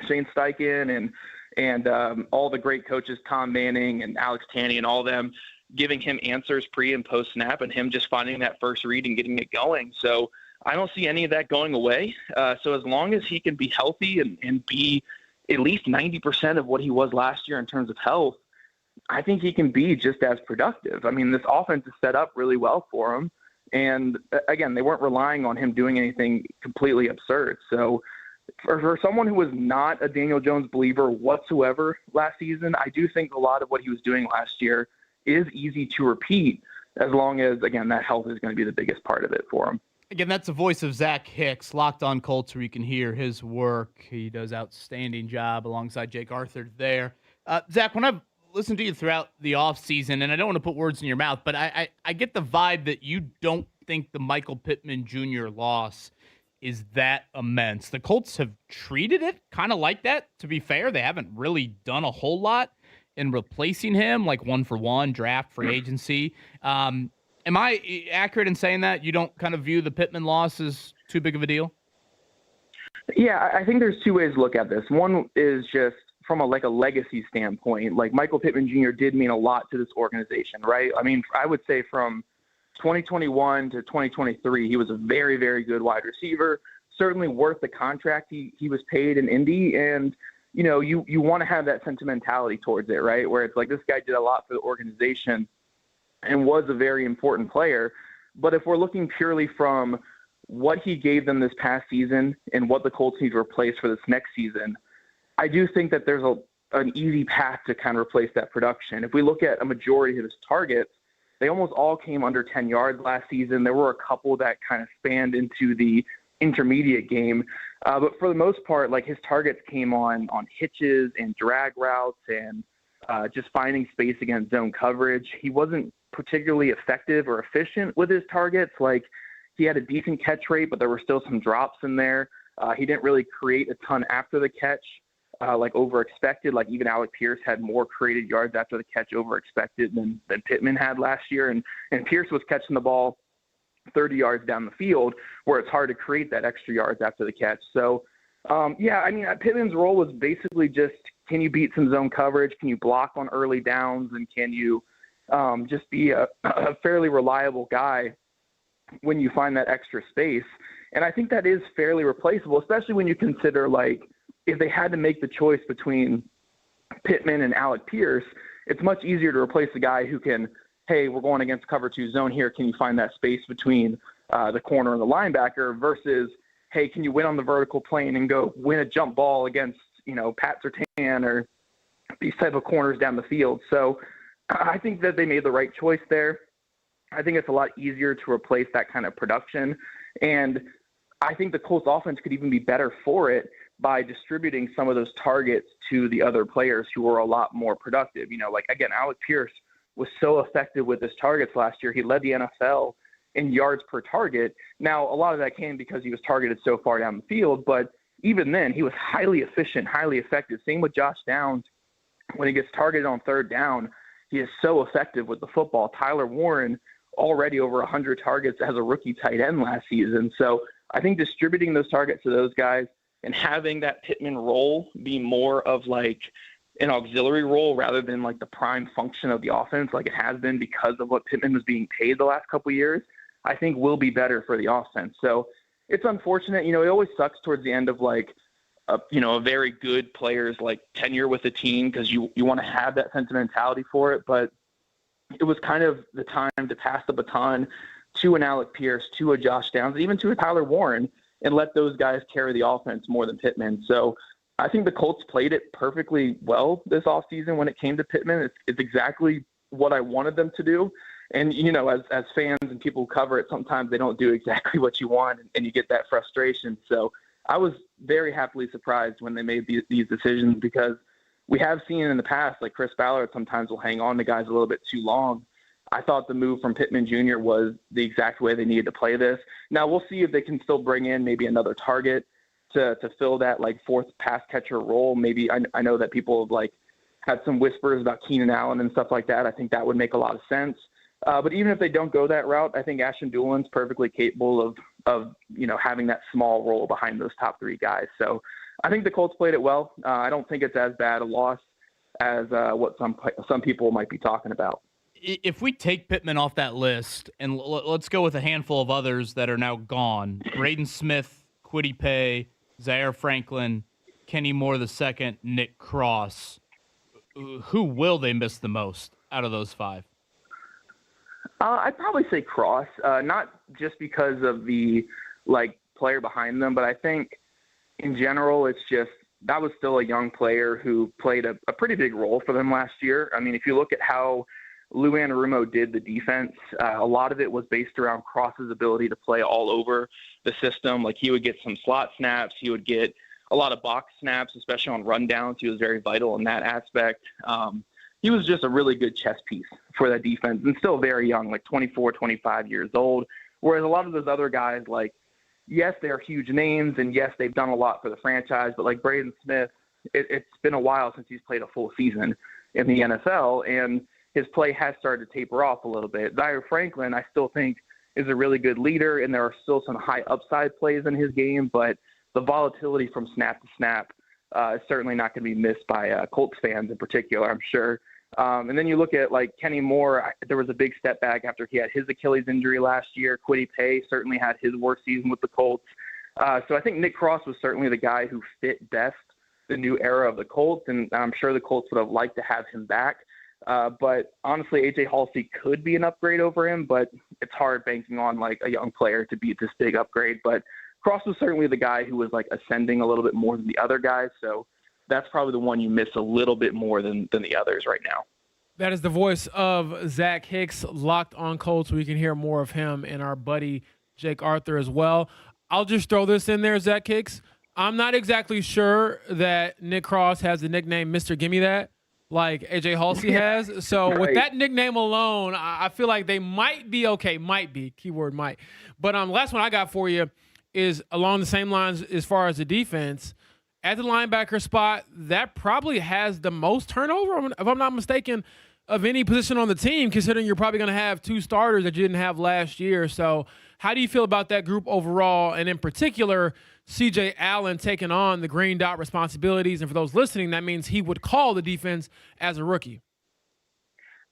Shane Steichen and all the great coaches, Tom Manning and Alex Tanney and all them, giving him answers pre and post snap, and him just finding that first read and getting it going. So I don't see any of that going away. So as long as he can be healthy and be at least 90% of what he was last year in terms of health, I think he can be just as productive. I mean, this offense is set up really well for him. And again, they weren't relying on him doing anything completely absurd. So for someone who was not a Daniel Jones believer whatsoever last season, I do think a lot of what he was doing last year is easy to repeat, as long as, again, that health is going to be the biggest part of it for him. Again, that's the voice of Zach Hicks, Locked on Colts, where you can hear his work. He does outstanding job alongside Jake Arthur there. Zach, when I've listened to you throughout the offseason, and I don't want to put words in your mouth, but I get the vibe that you don't think the Michael Pittman Jr. loss is that immense. The Colts have treated it kind of like that, to be fair. They haven't really done a whole lot in replacing him, one for one, draft, free agency. Am I accurate in saying that you don't kind of view the Pittman loss as too big of a deal? Yeah, I think there's two ways to look at this. One is just from a legacy standpoint. Michael Pittman Jr. did mean a lot to this organization, right? I mean, I would say from 2021 to 2023, he was a very, very good wide receiver, certainly worth the contract he was paid in Indy. And, you know, you want to have that sentimentality towards it, right? Where it's like, this guy did a lot for the organization and was a very important player. But if we're looking purely from what he gave them this past season and what the Colts need to replace for this next season, I do think that there's an easy path to kind of replace that production. If we look at a majority of his targets, they almost all came under 10 yards last season. There were a couple that kind of spanned into the intermediate game. But for the most part, like, his targets came on hitches and drag routes and just finding space against zone coverage. He wasn't particularly effective or efficient with his targets. Like, he had a decent catch rate, but there were still some drops in there. He didn't really create a ton after the catch, like over expected. Like, even Alec Pierce had more created yards after the catch over expected than Pittman had last year. And Pierce was catching the ball 30 yards down the field, where it's hard to create that extra yards after the catch. So, yeah, I mean, Pittman's role was basically just, can you beat some zone coverage? Can you block on early downs? And can you just be a fairly reliable guy when you find that extra space? And I think that is fairly replaceable, especially when you consider, like, if they had to make the choice between Pittman and Alec Pierce, it's much easier to replace a guy who can, hey, we're going against cover 2 zone here. Can you find that space between the corner and the linebacker versus, hey, can you win on the vertical plane and go win a jump ball against, you know, Pat Surtain or these type of corners down the field. So I think that they made the right choice there. I think it's a lot easier to replace that kind of production. And I think the Colts offense could even be better for it by distributing some of those targets to the other players who were a lot more productive. You know, like, again, Alec Pierce was so effective with his targets last year. He led the NFL in yards per target. Now, a lot of that came because he was targeted so far down the field, but even then, he was highly efficient, highly effective. Same with Josh Downs. When he gets targeted on third down, he is so effective with the football. Tyler Warren, already over 100 targets as a rookie tight end last season. So I think distributing those targets to those guys and having that Pittman role be more of like an auxiliary role rather than like the prime function of the offense, like it has been because of what Pittman was being paid the last couple of years, I think will be better for the offense. So it's unfortunate. You know, it always sucks towards the end of like, a very good player's like tenure with the team because you want to have that sentimentality for it. But it was kind of the time to pass the baton to an Alec Pierce, to a Josh Downs, even to a Tyler Warren, and let those guys carry the offense more than Pittman. So I think the Colts played it perfectly well this offseason when it came to Pittman. It's exactly what I wanted them to do. And, you know, as fans and people who cover it, sometimes they don't do exactly what you want, and you get that frustration. So I was very happily surprised when they made these decisions because we have seen in the past, like Chris Ballard sometimes will hang on to guys a little bit too long. I thought the move from Pittman Jr. was the exact way they needed to play this. Now we'll see if they can still bring in maybe another target to fill that like fourth pass catcher role. Maybe I know that people have like had some whispers about Keenan Allen and stuff like that. I think that would make a lot of sense. But even if they don't go that route, I think Ashton Dullin's perfectly capable of having that small role behind those top three guys. So I think the Colts played it well. I don't think it's as bad a loss as what some people might be talking about. If we take Pittman off that list, and let's go with a handful of others that are now gone, Braden Smith, Kwity Paye, Zaire Franklin, Kenny Moore II, Nick Cross, who will they miss the most out of those five? I'd probably say Cross, not just because of the player behind them, but I think in general it's just that was still a young player who played a pretty big role for them last year. I mean, if you look at how Lou Anarumo did the defense, a lot of it was based around Cross's ability to play all over the system. Like he would get some slot snaps, he would get a lot of box snaps, especially on rundowns. He was very vital in that aspect. He was just a really good chess piece for that defense and still very young, like 24, 25 years old. Whereas a lot of those other guys, like, yes, they're huge names and yes, they've done a lot for the franchise, but like Braden Smith, it's been a while since he's played a full season in the NFL and his play has started to taper off a little bit. Zaire Franklin, I still think is a really good leader and there are still some high upside plays in his game, but the volatility from snap to snap is certainly not going to be missed by Colts fans in particular, I'm sure. And then you look at like Kenny Moore, there was a big step back after he had his Achilles injury last year. Kwity Paye certainly had his worst season with the Colts. So I think Nick Cross was certainly the guy who fit best the new era of the Colts, and I'm sure the Colts would have liked to have him back. But honestly, AJ Halsey could be an upgrade over him, but it's hard banking on like a young player to be this big upgrade. But Cross was certainly the guy who was like ascending a little bit more than the other guys. So that's probably the one you miss a little bit more than the others right now. That is the voice of Zach Hicks, Locked on Colts. We can hear more of him and our buddy Jake Arthur as well. I'll just throw this in there, Zach Hicks. I'm not exactly sure that Nick Cross has the nickname Mr. Gimme That like AJ Halsey has. So Right. with that nickname alone, I feel like they might be okay. Might be, keyword might. But last one I got for you is along the same lines as far as the defense. At the linebacker spot, that probably has the most turnover, if I'm not mistaken, of any position on the team, considering you're probably going to have two starters that you didn't have last year. So how do you feel about that group overall? And in particular, C.J. Allen taking on the green dot responsibilities. And for those listening, that means he would call the defense as a rookie.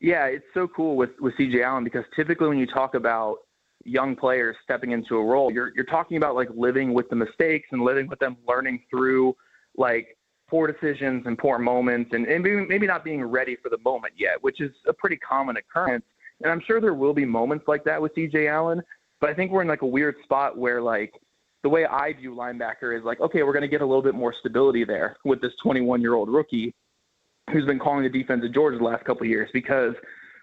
Yeah, it's so cool with C.J. Allen because typically when you talk about young players stepping into a role, you're talking about like living with the mistakes and living with them, learning through like poor decisions and poor moments and maybe not being ready for the moment yet, which is a pretty common occurrence. And I'm sure there will be moments like that with C.J. Allen, but I think we're in like a weird spot where like the way I view linebacker is like, okay, we're going to get a little bit more stability there with this 21-year-old rookie who's been calling the defense at Georgia the last couple of years, because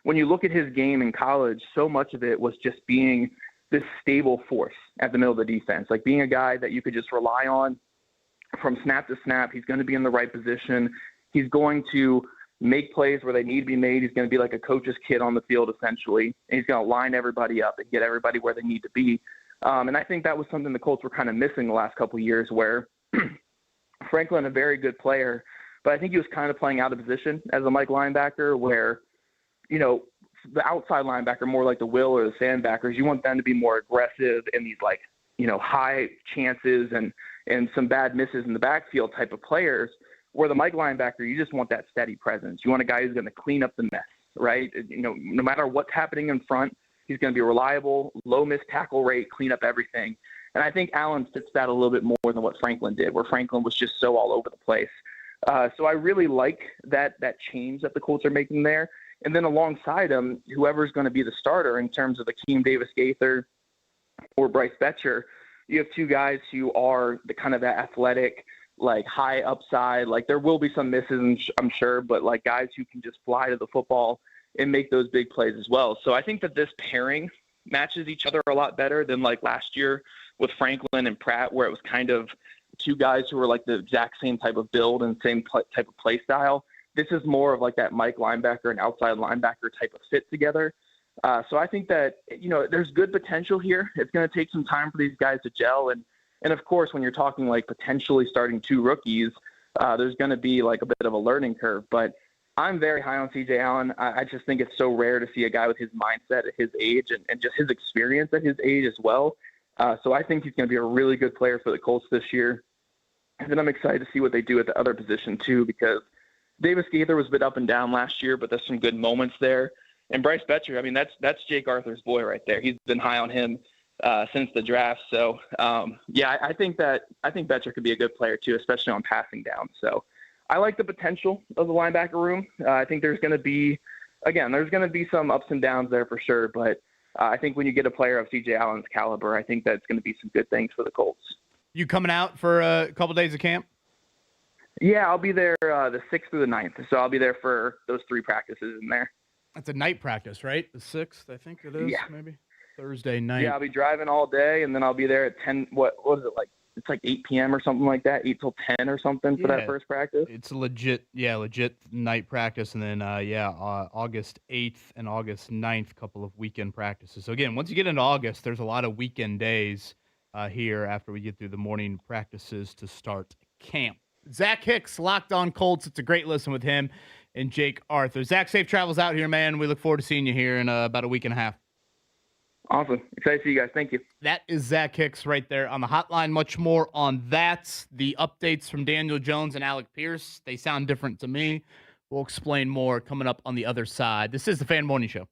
when you look at his game in college, so much of it was just being this stable force at the middle of the defense, like being a guy that you could just rely on from snap to snap. He's going to be in the right position. He's going to make plays where they need to be made. He's going to be like a coach's kid on the field, essentially. And he's going to line everybody up and get everybody where they need to be. And I think that was something the Colts were kind of missing the last couple of years, where Franklin, a very good player, but I think he was kind of playing out of position as a Mike linebacker, where, you know, the outside linebacker, more like the Will or the Sandbackers, you want them to be more aggressive in these like, you know, high chances and some bad misses in the backfield type of players, where the Mike linebacker, you just want that steady presence. You want a guy who's going to clean up the mess, right? You know, no matter what's happening in front, he's going to be reliable, low missed tackle rate, clean up everything. And I think Allen fits that a little bit more than what Franklin did, where Franklin was just so all over the place. So I really like that change that the Colts are making there. And then alongside him, whoever's going to be the starter in terms of Akeem Davis-Gaither or Bryce Betcher, you have two guys who are the kind of that athletic, like high upside. Like there will be some misses, I'm sure, but like guys who can just fly to the football and make those big plays as well. So I think that this pairing matches each other a lot better than like last year with Franklin and Pratt, where it was kind of two guys who were like the exact same type of build and same type of play style. This is more of like that Mike linebacker and outside linebacker type of fit together. So I think that, you know, there's good potential here. It's going to take some time for these guys to gel. And of course, when you're talking like potentially starting two rookies, there's going to be like a bit of a learning curve. But I'm very high on C.J. Allen. I just think it's so rare to see a guy with his mindset at his age and just his experience at his age as well. So I think he's going to be a really good player for the Colts this year. And then I'm excited to see what they do at the other position too, because Davis-Gaither was a bit up and down last year, but there's some good moments there. And Bryce Betcher, I mean, that's Jake Arthur's boy right there. He's been high on him since the draft. So, yeah, I think Betcher could be a good player too, especially on passing down. So I like the potential of the linebacker room. I think there's going to be some ups and downs there for sure. But I think when you get a player of C.J. Allen's caliber, I think that's going to be some good things for the Colts. You coming out for a couple days of camp? Yeah, I'll be there the 6th through the 9th. So I'll be there for those 3 practices in there. That's a night practice, right? The 6th, I think it is. Yeah. Maybe Thursday night. Yeah, I'll be driving all day, and then I'll be there at 10. What is it like? It's like 8 p.m. or something like that, 8 till 10 or something for that first practice. It's legit night practice, and then August 8th and August 9th, couple of weekend practices. So again, once you get into August, there's a lot of weekend days here after we get through the morning practices to start camp. Zach Hicks, Locked on Colts. It's a great listen with him and Jake Arthur. Zach, safe travels out here, man. We look forward to seeing you here in about a week and a half. Awesome. Excited to see you guys. Thank you. That is Zach Hicks right there on the hotline. Much more on that. The updates from Daniel Jones and Alec Pierce, they sound different to me. We'll explain more coming up on the other side. This is the Fan Morning Show.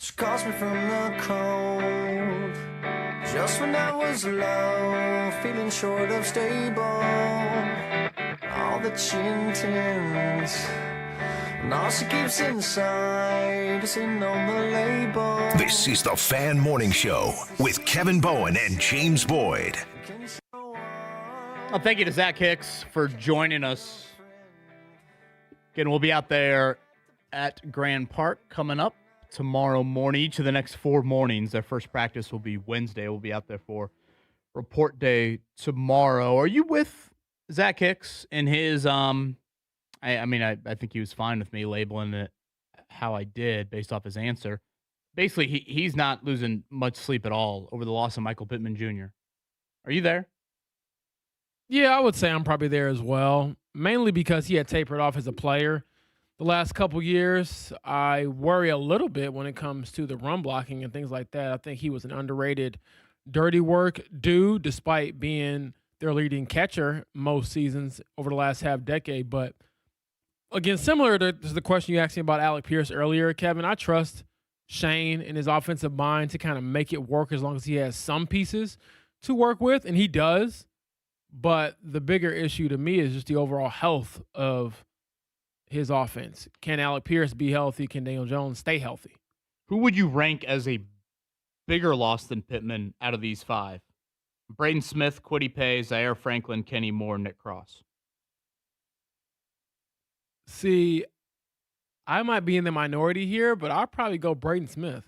She calls me from the cold, just when I was low, feeling short of stable. All that she intends, and all she keeps inside is in on the label. This is the Fan Morning Show with Kevin Bowen and James Boyd. Well, thank you to Zach Hicks for joining us. Again, we'll be out there at Grand Park coming up tomorrow morning. Each of the next 4 mornings, their first practice will be Wednesday. We'll be out there for report day tomorrow. Are you with Zach Hicks and his I think he was fine with me labeling it how I did based off his answer. Basically, he's not losing much sleep at all over the loss of Michael Pittman Jr. Are you there? Yeah, I would say I'm probably there as well, mainly because he had tapered off as a player the last couple years. I worry a little bit when it comes to the run blocking and things like that. I think he was an underrated dirty work dude, despite being their leading catcher most seasons over the last half decade. But again, similar to the question you asked me about Alec Pierce earlier, Kevin, I trust Shane and his offensive mind to kind of make it work as long as he has some pieces to work with, and he does. But the bigger issue to me is just the overall health of his offense. Can Alec Pierce be healthy? Can Daniel Jones stay healthy? Who would you rank as a bigger loss than Pittman out of these 5? Braden Smith, Kwity Paye, Zaire Franklin, Kenny Moore, Nick Cross. See, I might be in the minority here, but I'll probably go Braden Smith.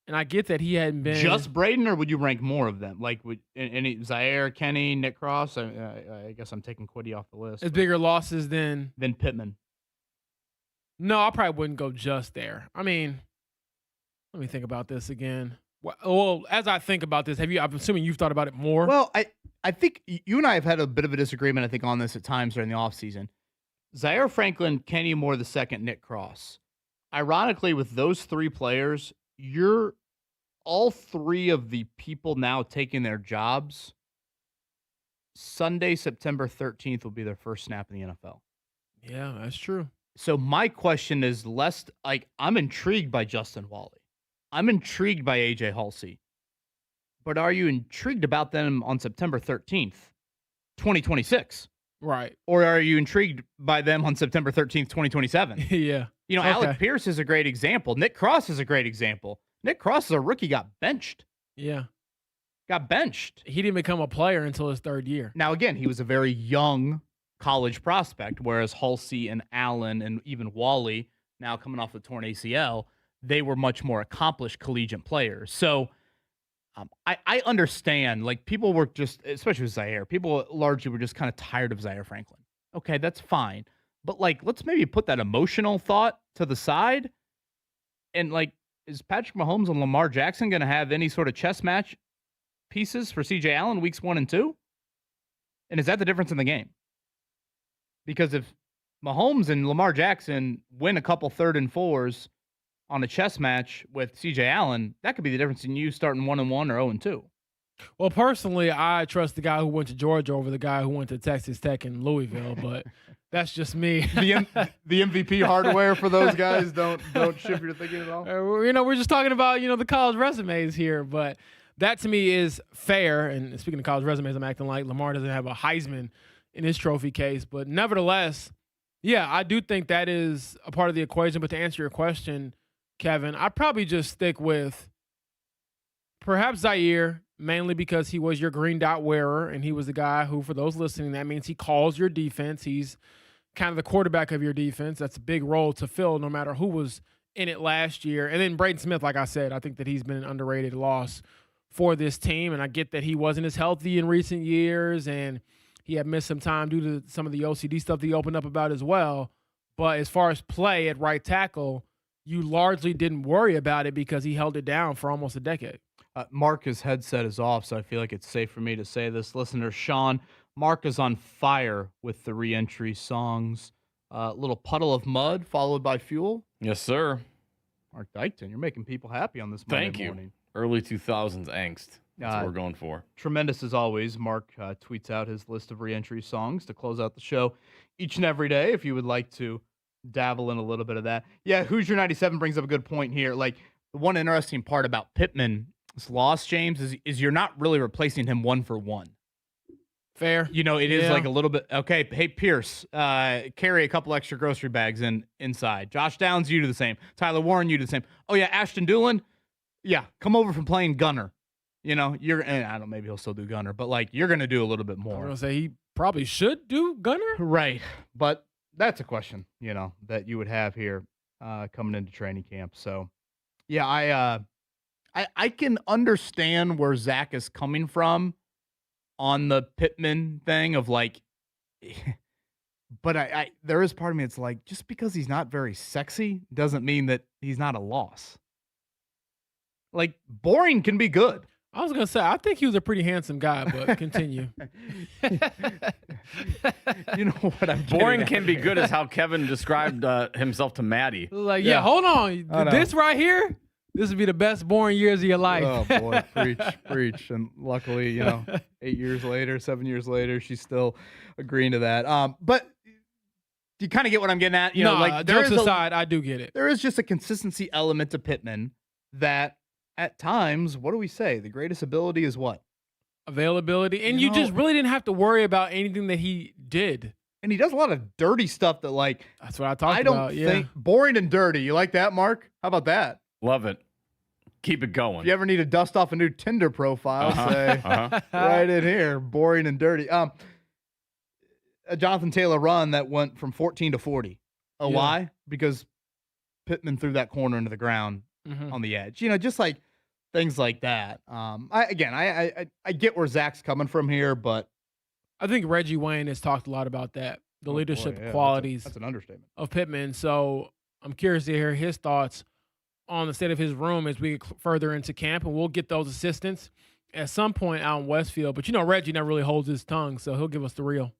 And I get that he hadn't been Just Braden, or would you rank more of them? Like, would any Zaire, Kenny, Nick Cross? I guess I'm taking Kwity off the list. as bigger losses than Pittman. No, I probably wouldn't go just there. I mean, let me think about this again. Well, as I think about this, I'm assuming you've thought about it more. Well, I think you and I have had a bit of a disagreement, I think, on this at times during the offseason. Zaire Franklin, Kenny Moore the second, Nick Cross. Ironically, with those 3 players, you're all 3 of the people now taking their jobs. Sunday, September 13th will be their first snap in the NFL. Yeah, that's true. So my question is I'm intrigued by Justin Wally. I'm intrigued by AJ Halsey. But are you intrigued about them on September 13th, 2026? Right. Or are you intrigued by them on September 13th, 2027? Yeah. You know, Alec Pierce is a great example. Nick Cross is a great example. Nick Cross is a rookie, got benched. Yeah. Got benched. He didn't become a player until his 3rd year. Now, again, he was a very young college prospect, whereas Halsey and Allen and even Wally, now coming off the torn ACL, they were much more accomplished collegiate players. So I understand, like, people were just, especially with Zaire, people largely were just kind of tired of Zaire Franklin. Okay, that's fine. But, like, let's maybe put that emotional thought to the side. And, like, is Patrick Mahomes and Lamar Jackson going to have any sort of chess match pieces for CJ Allen weeks 1 and 2? And is that the difference in the game? Because if Mahomes and Lamar Jackson win a couple 3rd and 4s on a chess match with CJ Allen, that could be the difference in you starting 1-1 or 0-2. Well, personally, I trust the guy who went to Georgia over the guy who went to Texas Tech and Louisville, but that's just me. The MVP hardware for those guys don't shift your thinking at all. We're just talking about, the college resumes here, but that to me is fair. And speaking of college resumes, I'm acting like Lamar doesn't have a Heisman in his trophy case, but nevertheless, yeah, I do think that is a part of the equation. But to answer your question, Kevin, I'd probably just stick with perhaps Zaire, mainly because he was your green dot wearer, and he was the guy who, for those listening, that means he calls your defense. He's kind of the quarterback of your defense. That's a big role to fill no matter who was in it last year. And then Braden Smith, like I said, I think that he's been an underrated loss for this team, and I get that he wasn't as healthy in recent years, and he had missed some time due to some of the OCD stuff that he opened up about as well. But as far as play at right tackle, you largely didn't worry about it because he held it down for almost a decade. Mark, his headset is off, so I feel like it's safe for me to say this. Listener Sean, Mark is on fire with the re-entry songs. Little Puddle of Mud followed by Fuel. Yes, sir. Mark Dykton, you're making people happy on this Monday Thank you. morning. Early 2000s angst. That's what we're going for. Tremendous as always. Mark tweets out his list of re-entry songs to close out the show each and every day if you would like to dabble in a little bit of that. Yeah, Hoosier 97 brings up a good point here. Like, the one interesting part about Pittman's loss, James, is you're not really replacing him 1-for-1. Fair. It is like a little bit, okay, hey, Pierce, carry a couple extra grocery bags inside. Josh Downs, you do the same. Tyler Warren, you do the same. Oh, yeah, Ashton Dulin, yeah, come over from playing gunner. And I don't know, maybe he'll still do gunner, but, like, you're going to do a little bit more. I'm going to say he probably should do gunner. Right. But that's a question, that you would have here coming into training camp. So, yeah, I can understand where Zach is coming from on the Pittman thing of, like, but I there is part of me, it's like, just because he's not very sexy doesn't mean that he's not a loss. Like, boring can be good. I was going to say, I think he was a pretty handsome guy, but continue. You know what I'm Boring can be good is how Kevin described himself to Maddie. Like, yeah, hold on. This right here, this would be the best boring years of your life. Oh, boy, preach. And luckily, 8 years later, 7 years later, she's still agreeing to that. But you kind of get what I'm getting at? You No, know, like jokes aside, I do get it. there is just a consistency element to Pittman that at times, what do we say? The greatest ability is what? Availability. And You you just know- really didn't have to worry about anything that he did. And he does a lot of dirty stuff that, like, That's what I talked I don't about. think boring and dirty. You like that, Mark? How about that? Love it. Keep it If going. you ever need to dust off a new Tinder profile, say right in here, boring and dirty. A Jonathan Taylor run that went from 14 to 40. Oh, Yeah. why? Because Pittman threw that corner into the ground on the edge. You know, just like things like that. I get where Zach's coming from here, but I think Reggie Wayne has talked a lot about that, the oh, leadership boy, yeah, qualities That's an understatement. of Pittman. So I'm curious to hear his thoughts on the state of his room as we get further into camp, and we'll get those assistants at some point out in Westfield. But, you know, Reggie never really holds his tongue, so he'll give us the real.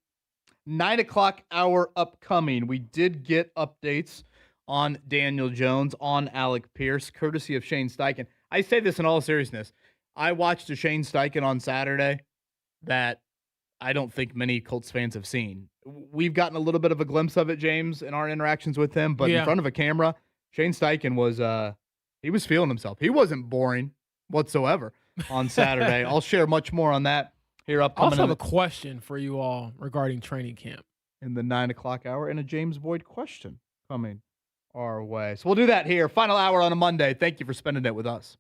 9 o'clock hour upcoming. We did get updates on Daniel Jones, on Alec Pierce, courtesy of Shane Steichen. I say this in all seriousness. I watched a Shane Steichen on Saturday that I don't think many Colts fans have seen. We've gotten a little bit of a glimpse of it, James, in our interactions with him, but in front of a camera, Shane Steichen was he was feeling himself. He wasn't boring whatsoever on Saturday. I'll share much more on that here I upcoming also have a question for you all regarding training camp. in the 9 o'clock hour, and a James Boyd question coming our way. So we'll do that here. Final hour on a Monday. Thank you for spending it with us.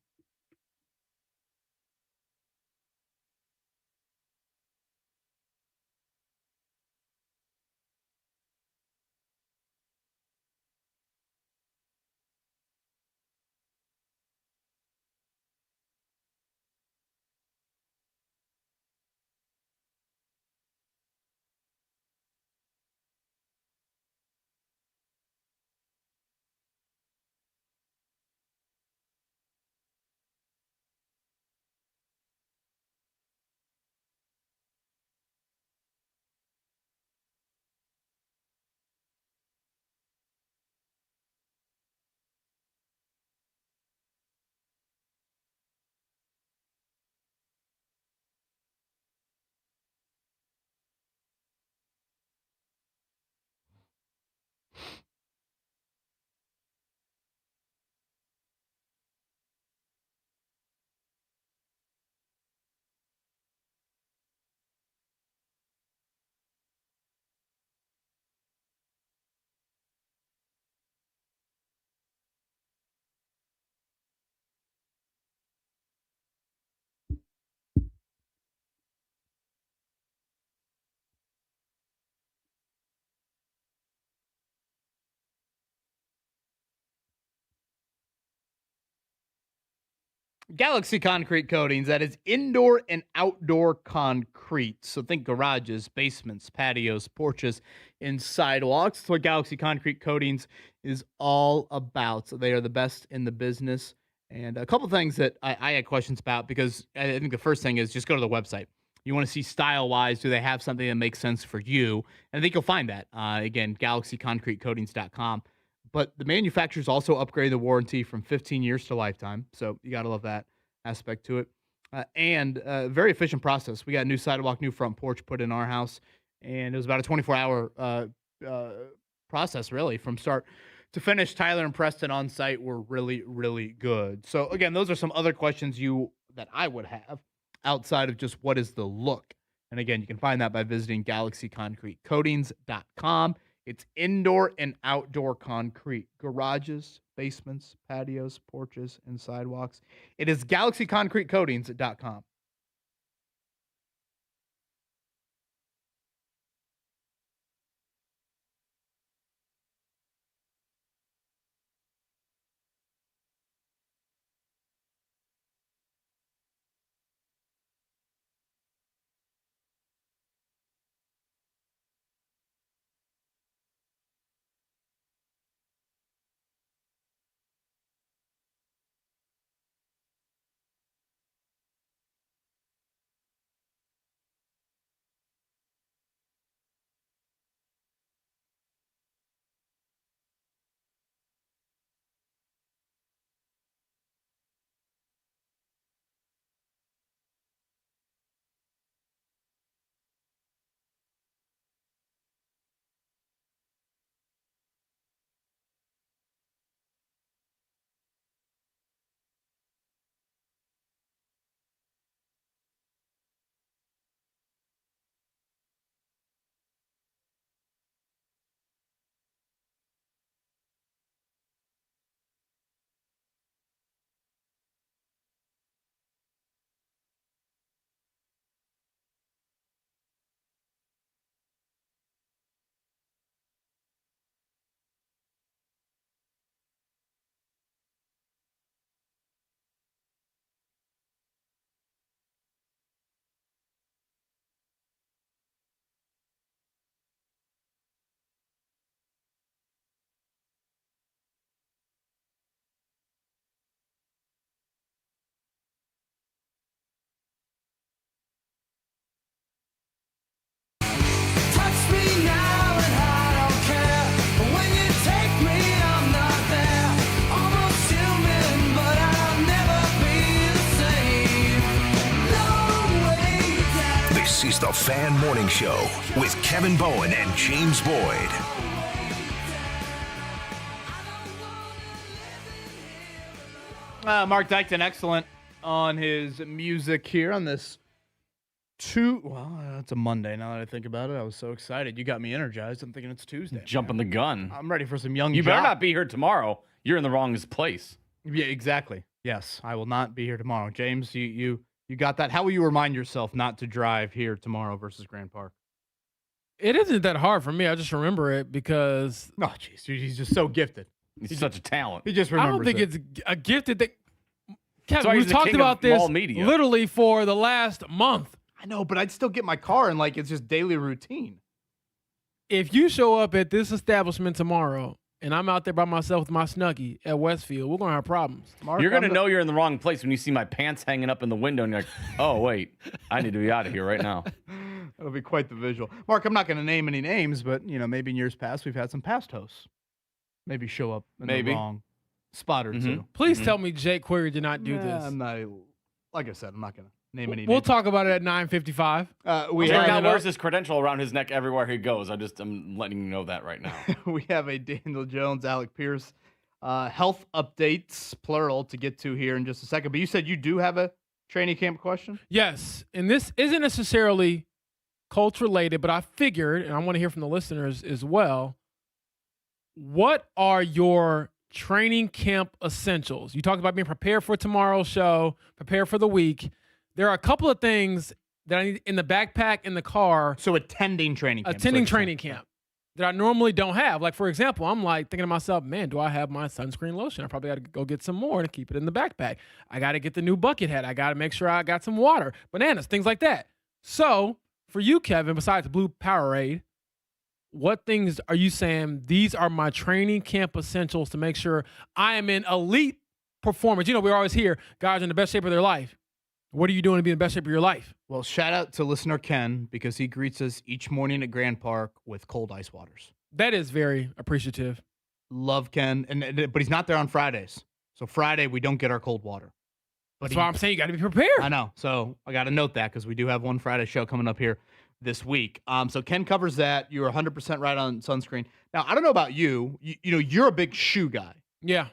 Galaxy Concrete Coatings, that is indoor and outdoor concrete. So think garages, basements, patios, porches, and sidewalks. That's what Galaxy Concrete Coatings is all about. So they are the best in the business. And a couple things that I had questions about, because I think the first thing is just go to the website. You want to see style-wise, do they have something that makes sense for you? And I think you'll find that. Again, galaxyconcretecoatings.com. But the manufacturers also upgrade the warranty from 15 years to lifetime. So you got to love that aspect to it. And very efficient process. We got a new sidewalk, new front porch put in our house. And it was about a 24-hour process, really, from start to finish. Tyler and Preston on site were really, really good. So, again, those are some other questions that I would have outside of just what is the look. And, again, you can find that by visiting galaxyconcretecoatings.com. It's indoor and outdoor concrete, garages, basements, patios, porches, and sidewalks. It is galaxyconcretecoatings.com. This is the Fan Morning Show with Kevin Bowen and James Boyd. Mark Dykton, excellent on his music here on this it's a Monday now that I think about it. I was so excited. You got me energized. I'm thinking it's Tuesday. Jumping the gun. I'm ready for some young You better jock. not be here tomorrow. You're in the wrong place. Yeah, exactly. Yes, I will not be here tomorrow. James, you got that. How will you remind yourself not to drive here tomorrow versus Grand Park? It isn't that hard for me. I just remember it because Oh, jeez, he's just so gifted. He's such a talent. He just I remembers don't think it. it's a gifted thing. That's Kevin, why we've he's the talked king about of this mall media. literally for the last month. I know, but I'd still get my car and it's just daily routine. If you show up at this establishment tomorrow and I'm out there by myself with my Snuggie at Westfield, we're going to have problems. Mark, You're going to know you're in the wrong place when you see my pants hanging up in the window and you're like, oh, wait, I need to be out of here right now. That'll be quite the visual. Mark, I'm not going to name any names, but, maybe in years past we've had some past hosts maybe show up in the wrong spot or two. Please tell me Jake Query did not do this. I'm not, like I said, I'm not going to name any We'll names. talk about it at 9:55. We Jake have, now wears his credential around his neck everywhere he goes. I'm letting you know that right now. we have a Daniel Jones, Alec Pierce health updates, plural, to get to here in just a second. But you said you do have a training camp question? Yes, and this isn't necessarily Colts related, but I figured, and I want to hear from the listeners as well, what are your training camp essentials? You talked about being prepared for tomorrow's show, prepared for the week. There are a couple of things that I need in the backpack, in the car. So attending training camp. Attending training camp that I normally don't have. Like, for example, I'm like thinking to myself, man, do I have my sunscreen lotion? I probably got to go get some more to keep it in the backpack. I got to get the new bucket hat. I got to make sure I got some water, bananas, things like that. So for you, Kevin, besides Blue Powerade, what things are you saying these are my training camp essentials to make sure I am in elite performance? We're always here, guys in the best shape of their life. What are you doing to be in the best shape of your life? Well, shout out to listener Ken because he greets us each morning at Grand Park with cold ice waters. That is very appreciative. Love Ken, but he's not there on Fridays. So Friday we don't get our cold water. But That's why I'm saying you got to be prepared. I know. So I got to note that because we do have one Friday show coming up here this week. So Ken covers that. You're 100% right on sunscreen. Now I don't know about you. You're a big shoe guy. Yeah.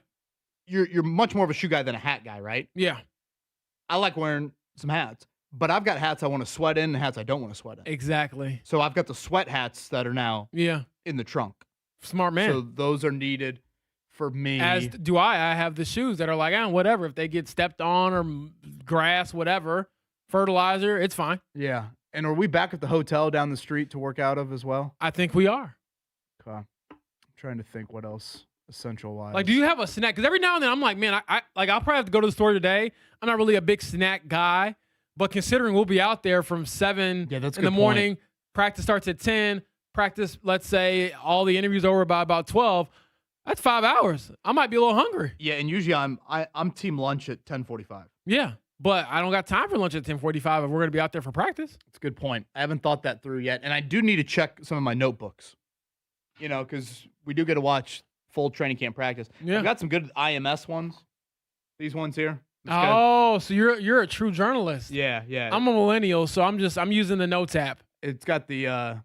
You're much more of a shoe guy than a hat guy, right? Yeah. I like wearing some hats, but I've got hats I want to sweat in and hats I don't want to sweat in. Exactly. So I've got the sweat hats that are now in the trunk. Smart man. So those are needed for me. As do I. I have the shoes that are like, whatever. If they get stepped on or grass, whatever, fertilizer, it's fine. Yeah. And are we back at the hotel down the street to work out of as well? I think we are. Okay. I'm trying to think what else essential wise. Like, do you have a snack? Because every now and then I'm like, man, I'll probably have to go to the store today. I'm not really a big snack guy, but considering we'll be out there from 7 in the morning, practice starts at 10, practice, let's say all the interviews over by about 12, that's 5 hours. I might be a little hungry. Yeah, and usually I'm team lunch at 10:45. Yeah, but I don't got time for lunch at 10:45 if we're going to be out there for practice. That's a good point. I haven't thought that through yet, and I do need to check some of my notebooks, because we do get to watch full training camp practice. Yeah. I've got some good IMS ones. These ones here. Oh, so you're a true journalist. Yeah. I'm a millennial, so I'm using the Notes app. It's got the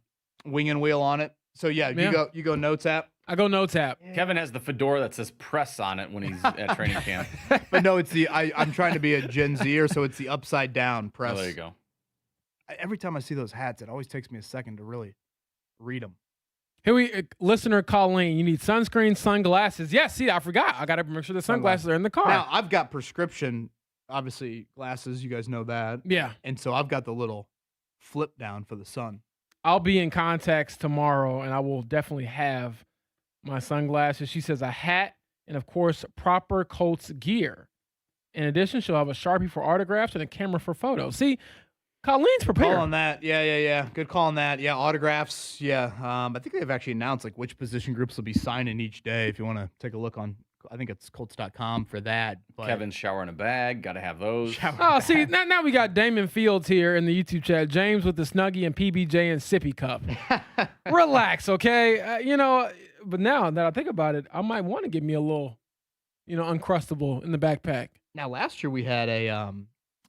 wing and wheel on it. So you go Notes app. I go Notes app. Kevin has the fedora that says press on it when he's at training camp. But no, it's I'm trying to be a Gen Zer, so it's the upside down press. Oh, there you go. Every time I see those hats, it always takes me a second to really read them. Here listener Colleen, you need sunscreen, sunglasses. Yes, see, I forgot. I got to make sure the sunglasses are in the car. Now, I've got prescription, obviously, glasses. You guys know that. Yeah. And so I've got the little flip down for the sun. I'll be in contacts tomorrow, and I will definitely have my sunglasses. She says a hat and, of course, proper Colts gear. In addition, she'll have a Sharpie for autographs and a camera for photos. See, Colleen's prepared. Call on that. Yeah. Good call on that. Yeah, autographs. Yeah. I think they've actually announced which position groups will be signing each day. If you want to take a look on, I think it's Colts.com for that. But Kevin's shower in a bag. Got to have those. See, now we got Damon Fields here in the YouTube chat. James with the Snuggie and PBJ and Sippy Cup. Relax, okay? But now that I think about it, I might want to give me a little, Uncrustable in the backpack. Now, last year we had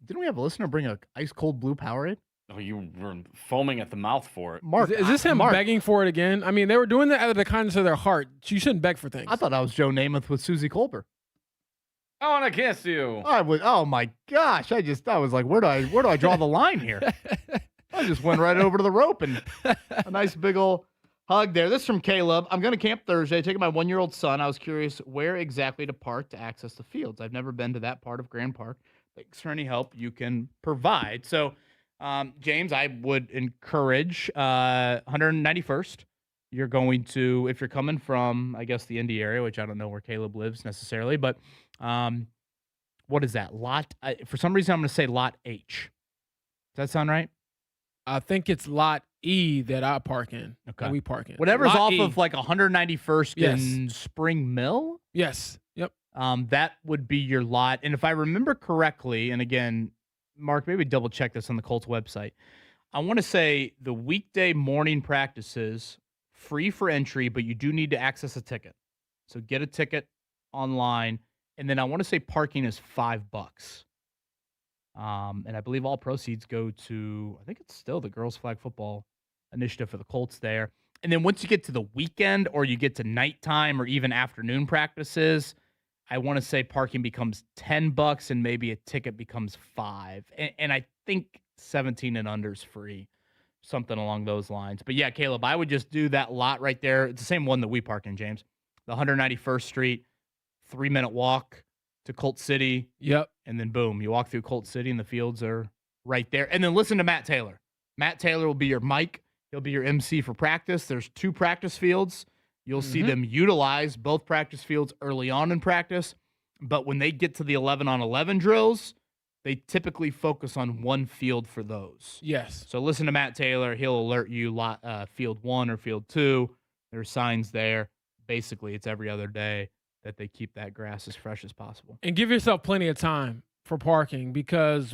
didn't we have a listener bring a ice cold Blue Powerade? Oh, you were foaming at the mouth for it. Mark, Is this him Mark, begging for it again? I mean, they were doing that out of the kindness of their heart. You shouldn't beg for things. I thought I was Joe Namath with Susie Colbert. I want to kiss you. I was. Oh my gosh! I was like, where do I draw the line here? I just went right over to the rope and a nice big old hug there. This is from Caleb. I'm going to camp Thursday, taking my 1-year-old son. I was curious where exactly to park to access the fields. I've never been to that part of Grand Park. Thanks for any help you can provide. So, James, I would encourage 191st. You're going to, if you're coming from, I guess, the Indy area, which I don't know where Caleb lives necessarily, but what is that? For some reason, I'm going to say Lot H. Does that sound right? I think it's Lot E that I park in. Okay. That we park in. Whatever's Lot off E. of like 191st Yes. and Spring Mill. Yes. Yep. That would be your lot. And if I remember correctly, and again, Mark, maybe double check this on the Colts website. I want to say the weekday morning practices, free for entry, but you do need to access a ticket. So get a ticket online. And then I want to say parking is $5. And I believe all proceeds go to, I think it's still the Girls Flag Football Initiative for the Colts there. And then once you get to the weekend or you get to nighttime or even afternoon practices, I want to say parking becomes $10 and maybe a ticket becomes $5. And I think 17 and under is free, something along those lines. But yeah, Caleb, I would just do that lot right there. It's the same one that we park in, James. The 191st Street, 3-minute walk to Colt City. Yep. And then boom, you walk through Colt City and the fields are right there. And then listen to Matt Taylor. Matt Taylor will be your mic. He'll be your MC for practice. There's 2 practice fields. You'll see them utilize both practice fields early on in practice. But when they get to the 11-on-11 drills, they typically focus on one field for those. Yes. So listen to Matt Taylor. He'll alert you field 1 or field 2. There's signs there. Basically, it's every other day that they keep that grass as fresh as possible. And give yourself plenty of time for parking, because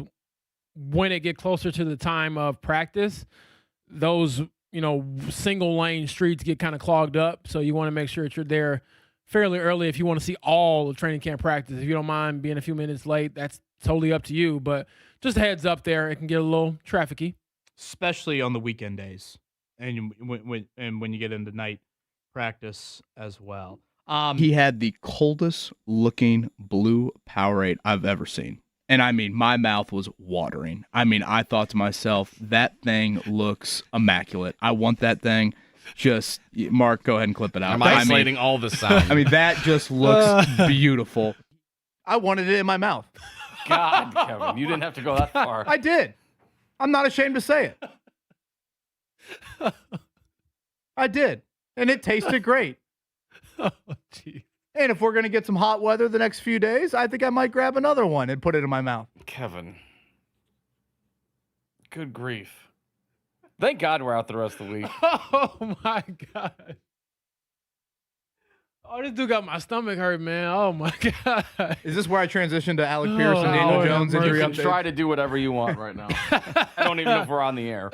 when it get closer to the time of practice, those, single lane streets get kind of clogged up. So you want to make sure that you're there fairly early if you want to see all the training camp practice. If you don't mind being a few minutes late, that's totally up to you. But just a heads up there, it can get a little trafficy. Especially on the weekend days and when you get into night practice as well. He had the coldest looking blue Powerade I've ever seen. And I mean, my mouth was watering. I mean, I thought to myself, that thing looks immaculate. I want that thing. Just, Mark, go ahead and clip it out. I'm isolating all the sound. I mean, that just looks beautiful. I wanted it in my mouth. God, Kevin, you didn't have to go that far. I did. I'm not ashamed to say it. I did. And it tasted great. Oh, geez. And if we're going to get some hot weather the next few days, I think I might grab another one and put it in my mouth. Kevin. Good grief. Thank God we're out the rest of the week. Oh, my God. Oh, this dude got my stomach hurt, man. Oh, my God. Is this where I transition to Alec Pierce and Daniel Lord Jones have injury You can update? try to do whatever you want right now. I don't even know if we're on the air.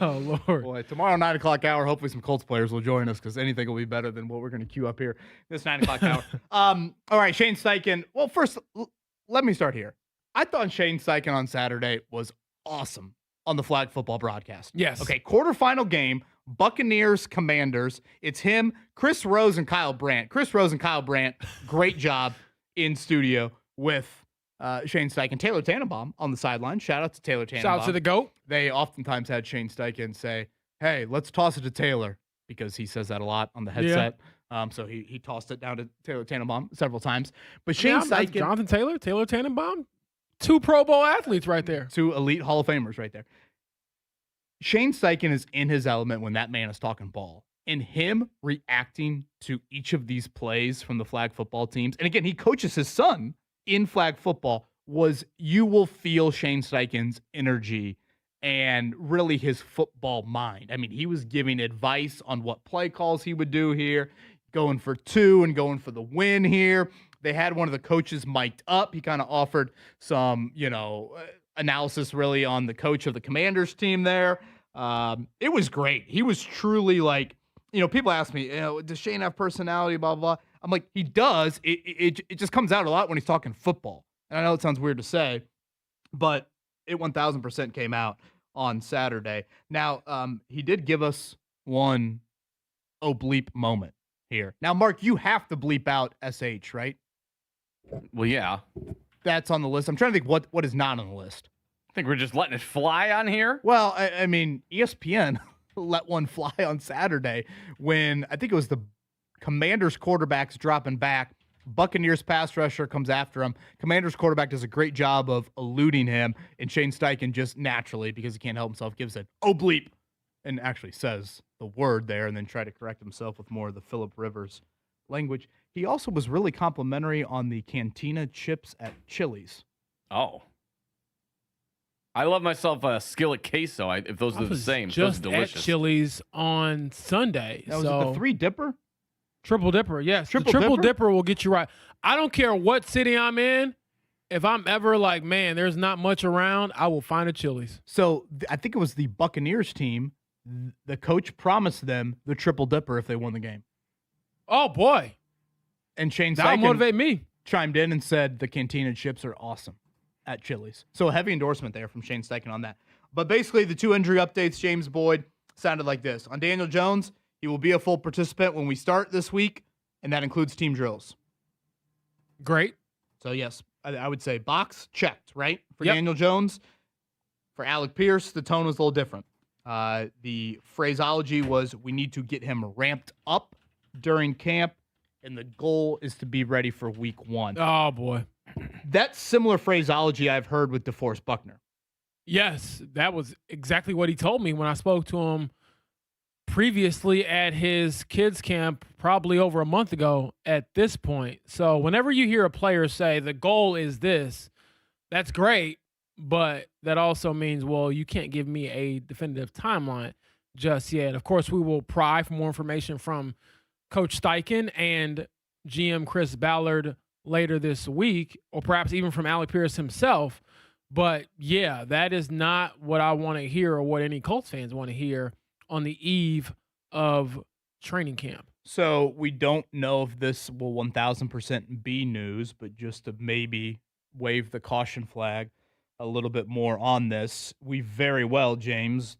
Oh, Lord. Boy, tomorrow 9 o'clock hour, hopefully some Colts players will join us because anything will be better than what we're going to queue up here this 9 o'clock hour. All right, Shane Steichen. Well, first, let me start here. I thought Shane Steichen on Saturday was awesome on the flag football broadcast. Yes. Okay, quarterfinal game, Buccaneers, Commanders. It's him, Chris Rose, and Kyle Brandt. Chris Rose and Kyle Brandt, great job in studio with Shane Steichen. Taylor Tannenbaum on the sideline. Shout out to Taylor Tannenbaum. Shout out to the GOAT. They oftentimes had Shane Steichen say, hey, let's toss it to Taylor, because he says that a lot on the headset. So he tossed it down to Taylor Tannenbaum several times. But Shane Steichen, Jonathan Taylor, Taylor Tannenbaum, 2 Pro Bowl athletes right there. 2 elite Hall of Famers right there. Shane Steichen is in his element when that man is talking ball. And him reacting to each of these plays from the flag football teams, and again, he coaches his son in flag football, you will feel Shane Steichen's energy and really his football mind. I mean, he was giving advice on what play calls he would do here, going for 2 and going for the win here. They had one of the coaches mic'd up. He kind of offered some, analysis really on the coach of the Commanders team there. It was great. He was truly like, people ask me, does Shane have personality, blah, blah, blah. I'm like, he does. It just comes out a lot when he's talking football. And I know it sounds weird to say, but it 1000% came out on Saturday. Now, he did give us one bleep moment here. Now, Mark, you have to bleep out SH, right? Well, yeah. That's on the list. I'm trying to think what is not on the list. I think we're just letting it fly on here. Well, I mean, ESPN let one fly on Saturday when I think it was the Commanders quarterback's dropping back. Buccaneers pass rusher comes after him. Commanders quarterback does a great job of eluding him, and Shane Steichen just naturally, because he can't help himself, gives it bleep, and actually says the word there, and then try to correct himself with more of the Phillip Rivers language. He also was really complimentary on the Cantina chips at Chili's. Oh. I love myself a skillet queso. If those are the same, those are delicious. At Chili's on Sunday. That was the three dipper? Triple dipper, yes. Triple the triple dipper? dipper will get you right. I don't care what city I'm in. If I'm ever like, man, there's not much around, I will find a Chili's. So I think it was the Buccaneers team. The coach promised them the triple dipper if they won the game. Oh, boy. And Shane That'll Steichen motivate me. chimed in and said the Cantina chips are awesome at Chili's. So a heavy endorsement there from Shane Steichen on that. But basically, the two injury updates, James Boyd, sounded like this. On Daniel Jones, he will be a full participant when we start this week, and that includes team drills. Great. So, yes, I would say box checked, right? For Yep. Daniel Jones. For Alec Pierce, the tone was a little different. The phraseology was we need to get him ramped up during camp, and the goal is to be ready for week 1. Oh, boy. That's similar phraseology I've heard with DeForest Buckner. Yes, that was exactly what he told me when I spoke to him previously at his kids camp probably over a month ago at this point. So whenever you hear a player say the goal is this, that's great, but that also means, well, you can't give me a definitive timeline just yet. Of course, we will pry for more information from Coach Steichen and GM Chris Ballard later this week, or perhaps even from Alec Pierce himself. But yeah, that is not what I want to hear or what any Colts fans want to hear on the eve of training camp. So we don't know if this will 1,000% be news, but just to maybe wave the caution flag a little bit more on this, we very well, James,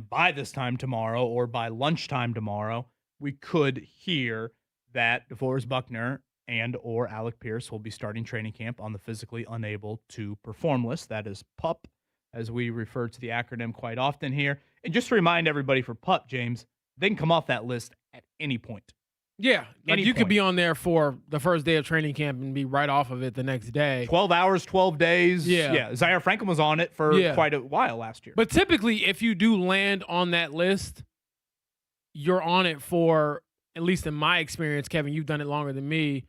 by this time tomorrow or by lunchtime tomorrow, we could hear that DeForest Buckner and or Alec Pierce will be starting training camp on the physically unable to perform list. That is PUP, as we refer to the acronym quite often here. And just to remind everybody for PUP, James, they can come off that list at any point. Yeah, like you could be on there for the first day of training camp and be right off of it the next day. 12 hours, 12 days. Yeah. Zaire Franklin was on it for quite a while last year. But typically, if you do land on that list, you're on it for, at least in my experience, Kevin, you've done it longer than me,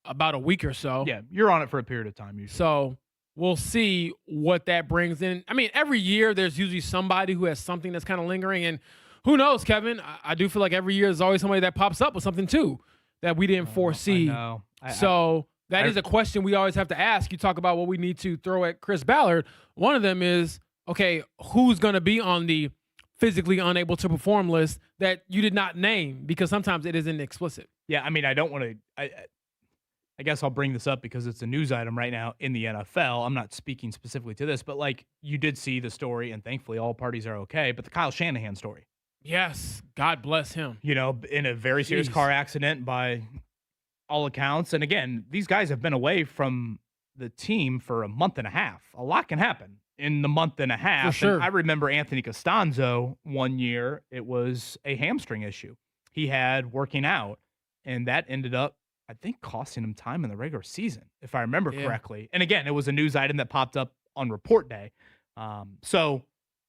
about a week or so. Yeah, you're on it for a period of time usually. So we'll see what that brings in. I mean, every year there's usually somebody who has something that's kind of lingering. And who knows, Kevin? I do feel like every year there's always somebody that pops up with something too that we didn't foresee. I know. So that is a question we always have to ask. You talk about what we need to throw at Chris Ballard. One of them is, okay, who's going to be on the physically unable to perform list that you did not name? Because sometimes it isn't explicit. Yeah, I mean, I don't want to I guess I'll bring this up because it's a news item right now in the NFL. I'm not speaking specifically to this, but like you did see the story, and thankfully all parties are okay, but the Kyle Shanahan story. Yes, God bless him. You know, in a very serious car accident by all accounts. And again, these guys have been away from the team for a month and a half. A lot can happen in the month and a half. For sure. And I remember Anthony Costanzo one year, it was a hamstring issue. He had working out, and that ended up, I think, costing him time in the regular season, if I remember correctly. And again, it was a news item that popped up on report day. So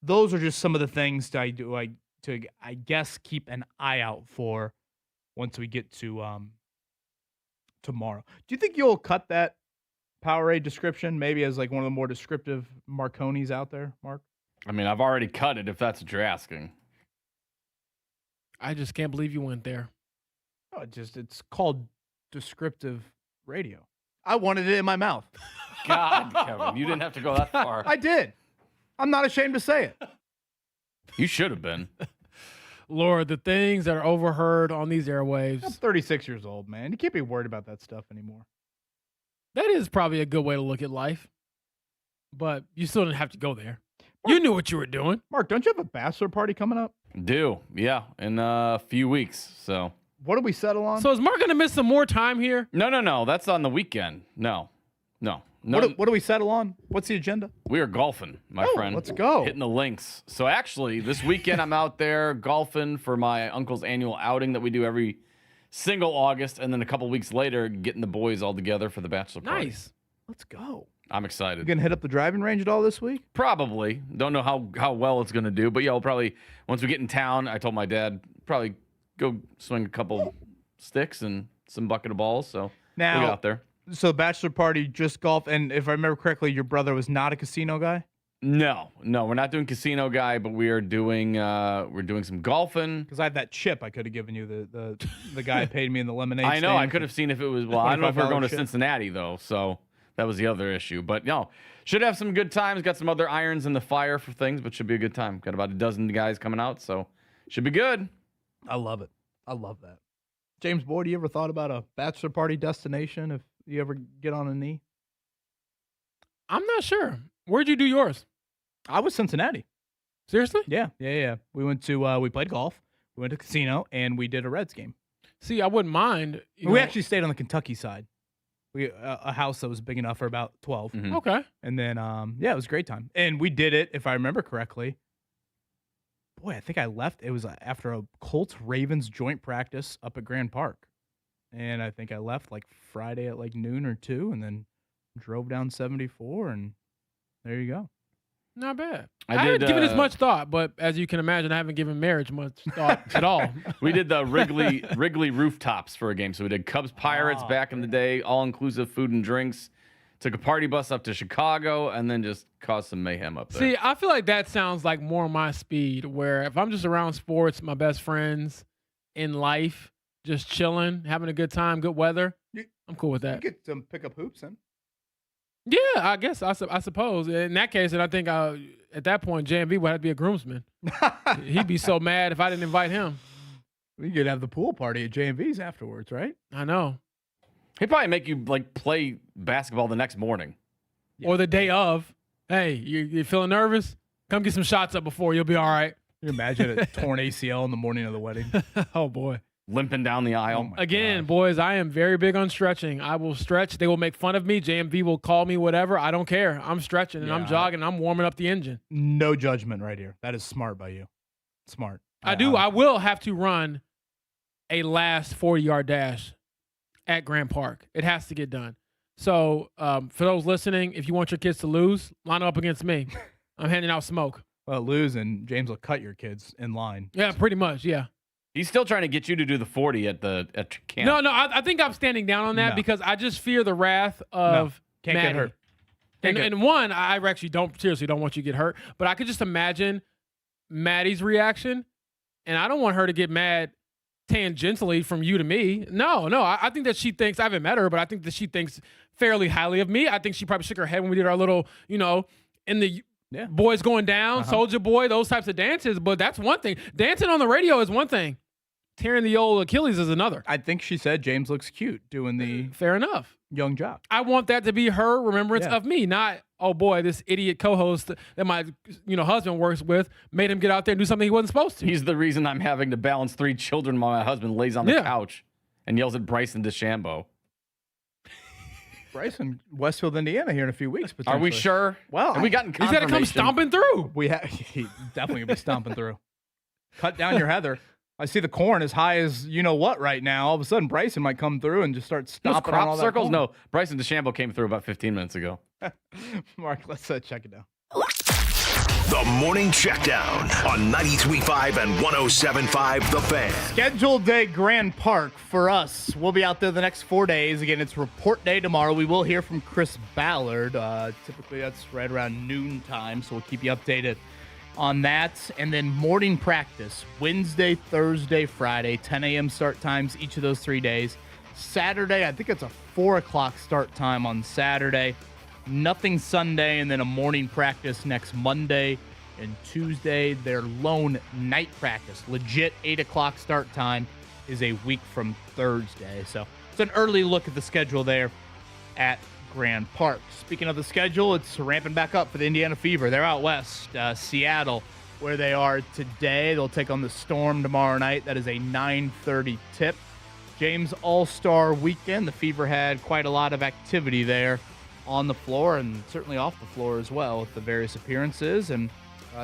those are just some of the things that I guess, keep an eye out for once we get to tomorrow. Do you think you'll cut that Powerade description maybe as like one of the more descriptive Marconis out there, Mark? I mean, I've already cut it if that's what you're asking. I just can't believe you went there. Oh, it's called descriptive radio. I wanted it in my mouth. God, Kevin, you didn't have to go that far. I did. I'm not ashamed to say it. You should have been. Lord, the things that are overheard on these I'm airwaves. 36 years old, man. You can't be worried about that stuff anymore. That is probably a good way to look at life. But you still didn't have to go there. You knew what you were doing. Mark, don't you have a bachelor party coming up? Do. Yeah, in a few weeks. So. What did we settle on? So is Mark going to miss some more time here? No. That's on the weekend. No. What do we settle on? What's the agenda? We are golfing, my friend. Let's go. Hitting the links. So actually, this weekend I'm out there golfing for my uncle's annual outing that we do every single August, and then a couple weeks later, getting the boys all together for the bachelor party. Nice. Let's go. I'm excited. You gonna hit up the driving range at all this week? Probably. Don't know how well it's gonna do, but yeah, we'll probably once we get in town. I told my dad probably go swing a couple sticks and some bucket of balls. So Now- we'll get out there. So bachelor party, just golf, and if I remember correctly, your brother was not a casino guy. No, we're not doing casino guy, but we are doing some golfing. Because I had that chip I could have given you. The guy paid me in the lemonade. I know. stand I could for have seen if it was. Well, I don't know if we're going to chip. Cincinnati though, so that was the other issue. But no, should have some good times. Got some other irons in the fire for things, but should be a good time. Got about a dozen guys coming out, so should be good. I love it. I love that. James Boyd, you ever thought about a bachelor party destination if you ever get on a knee? I'm not sure. Where'd you do yours? I was Cincinnati. Seriously? Yeah. We went to we played golf. We went to casino and we did a Reds game. See, I wouldn't mind. We actually stayed on the Kentucky side. We a house that was big enough for about 12. Mhm. Okay. And then it was a great time. And we did it, if I remember correctly. Boy, I think I left. It was after a Colts Ravens joint practice up at Grand Park. And I think I left like Friday at like noon or 2 and then drove down 74 and there you go. Not bad. I I haven't did, given this much thought, but as you can imagine, I haven't given marriage much thought at all. We did the Wrigley rooftops for a game. So we did Cubs Pirates back in the day, all inclusive food and drinks. Took a party bus up to Chicago and then just caused some mayhem up there. See, I feel like that sounds like more my speed, where if I'm just around sports, my best friends in life, just chilling, having a good time, good weather, I'm cool with that. You get some pick up hoops in. Yeah, I guess I suppose. In that case, and I think at that point, JMV would have to be a groomsman. He'd be so mad if I didn't invite him. We could have the pool party at J&V's afterwards, right? I know. He'd probably make you like play basketball the next morning. Yeah. Or the day of. Hey, you feeling nervous? Come get some shots up before. You'll be all right. Can you imagine a torn ACL in the morning of the wedding? Oh, boy. Limping down the aisle. Again, boys, I am very big on stretching. I will stretch. They will make fun of me. JMV will call me whatever. I don't care. I'm stretching and I'm jogging. I'm warming up the engine. No judgment right here. That is smart by you. Smart. I do. I will have to run a last 40-yard dash at Grand Park. It has to get done. So for those listening, if you want your kids to lose, line up against me. I'm handing out smoke. Well, lose and James will cut your kids in line. Yeah, pretty much. Yeah. He's still trying to get you to do the 40 at camp. No. I think I'm standing down on that because I just fear the wrath of Can't Maddie. get hurt. And one, I actually seriously don't want you to get hurt. But I could just imagine Maddie's reaction, and I don't want her to get mad tangentially from you to me. No. I think that she thinks, I haven't met her, but I think that she thinks fairly highly of me. I think she probably shook her head when we did our little, in the boys going down, Soldier Boy, those types of dances. But that's one thing. Dancing on the radio is one thing. Tearing the old Achilles is another. I think she said James looks cute doing the fair enough young jock. I want that to be her remembrance of me, not, oh boy, this idiot co-host that my husband works with made him get out there and do something he wasn't supposed to. He's the reason I'm having to balance 3 children while my husband lays on the couch and yells at Bryson DeChambeau. Bryson, Westfield, Indiana, here in a few weeks. Are we sure? Well, have we gotten he's got to come stomping through. He definitely gonna be stomping through. Cut down your heather. I see the corn as high as you know what right now. All of a sudden, Bryson might come through and just start stomping on all crop circles. that No, Bryson DeChambeau came through about 15 minutes ago. Mark, let's check it down. The Morning Checkdown on 93.5 and 107.5 The Fan. Scheduled day Grand Park for us. We'll be out there the next 4 days. Again, it's report day tomorrow. We will hear from Chris Ballard. Typically, that's right around noon time, so we'll keep you updated on that. And then morning practice, Wednesday, Thursday, Friday, 10 a.m. start times each of those 3 days. Saturday, I think it's a 4 o'clock start time on Saturday. Nothing Sunday, and then a morning practice next Monday and Tuesday. Their lone night practice, legit 8 o'clock start time, is a week from Thursday. So it's an early look at the schedule there at Grand Park. Speaking of the schedule, it's ramping back up for the Indiana Fever. They're out west, Seattle, where they are today. They'll take on the Storm tomorrow night. That is a 9:30 tip. James All-Star Weekend. The Fever had quite a lot of activity there on the floor and certainly off the floor as well with the various appearances. And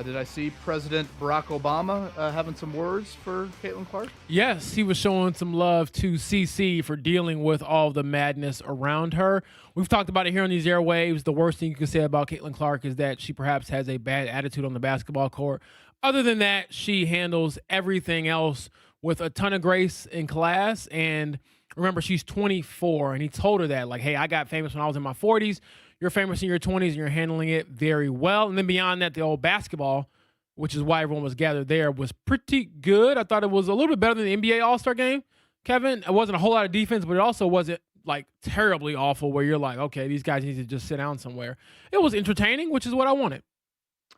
did I see President Barack Obama having some words for Caitlin Clark? Yes, he was showing some love to CC for dealing with all the madness around her. We've talked about it here on these airwaves. The worst thing you can say about Caitlin Clark is that she perhaps has a bad attitude on the basketball court. Other than that, she handles everything else with a ton of grace and class. And remember, she's 24, and he told her that, like, hey, I got famous when I was in my 40s. You're famous in your 20s, and you're handling it very well. And then beyond that, the old basketball, which is why everyone was gathered there, was pretty good. I thought it was a little bit better than the NBA All-Star game, Kevin. It wasn't a whole lot of defense, but it also wasn't, like, terribly awful where you're like, okay, these guys need to just sit down somewhere. It was entertaining, which is what I wanted.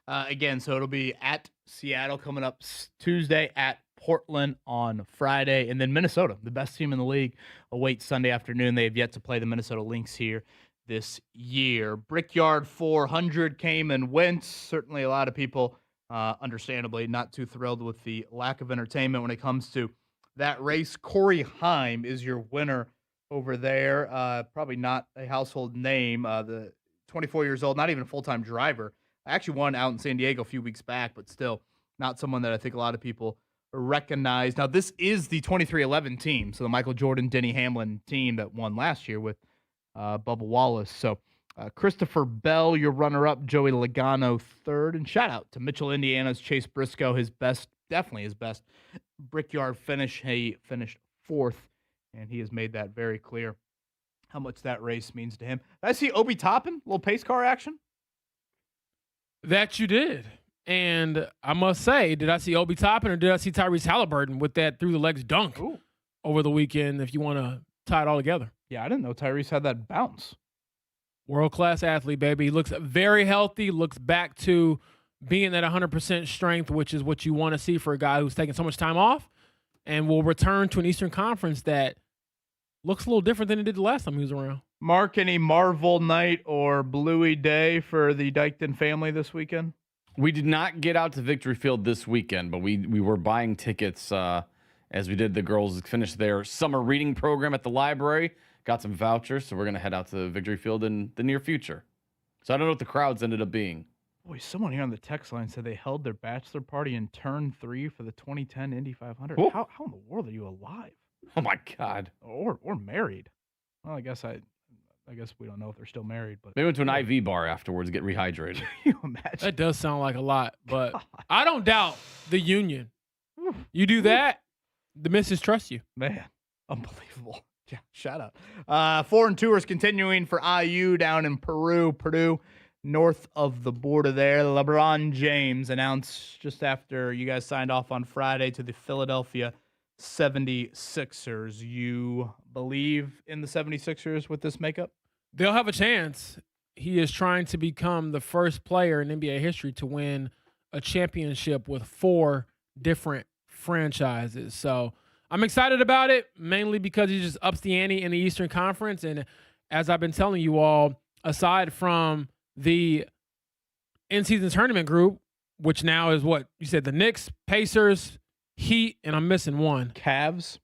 Again, so it'll be at Seattle coming up Tuesday, at Portland on Friday, and then Minnesota, the best team in the league, awaits Sunday afternoon. They have yet to play the Minnesota Lynx here this year. Brickyard 400 came and went. Certainly a lot of people, understandably, not too thrilled with the lack of entertainment when it comes to that race. Corey Heim is your winner over there. Probably not a household name. The 24 years old, not even a full-time driver. I actually won out in San Diego a few weeks back, but still not someone that I think a lot of people recognize. Now, this is the 23-11 team, so the Michael Jordan, Denny Hamlin team that won last year with Bubba Wallace. So Christopher Bell, your runner-up, Joey Logano third, and shout out to Mitchell, Indiana's Chase Briscoe, definitely his best Brickyard finish. He finished fourth, and he has made that very clear how much that race means to him. Did I see Obi Toppin, little pace car action? That you did. And I must say, did I see Obi Toppin or did I see Tyrese Halliburton with that through-the-legs dunk over the weekend, if you want to tie it all together? Yeah, I didn't know Tyrese had that bounce. World-class athlete, baby. He looks very healthy, looks back to being at 100% strength, which is what you want to see for a guy who's taking so much time off, and will return to an Eastern Conference that looks a little different than it did the last time he was around. Mark, any Marvel night or Bluey Day for the Dykton family this weekend? We did not get out to Victory Field this weekend, but we were buying tickets as we did. The girls finished their summer reading program at the library, got some vouchers, so we're going to head out to Victory Field in the near future. So I don't know what the crowds ended up being. Boy, someone here on the text line said they held their bachelor party in turn 3 for the 2010 Indy 500. How in the world are you alive? Oh, my God. Or married. Well, I guess we don't know if they're still married. But they went to an IV bar afterwards to get rehydrated. Can you imagine? That does sound like a lot, but I don't doubt the union. You do that, the missus trusts you. Man, unbelievable. Yeah, shout out. Foreign tours continuing for IU down in Peru. Purdue, north of the border there. LeBron James announced just after you guys signed off on Friday to the Philadelphia 76ers. You believe in the 76ers with this makeup? They'll have a chance. He is trying to become the first player in NBA history to win a championship with 4 different franchises. So I'm excited about it, mainly because he just ups the ante in the Eastern Conference. And as I've been telling you all, aside from the in-season tournament group, which now is what you said, the Knicks, Pacers, Heat, and I'm missing one. Cavs,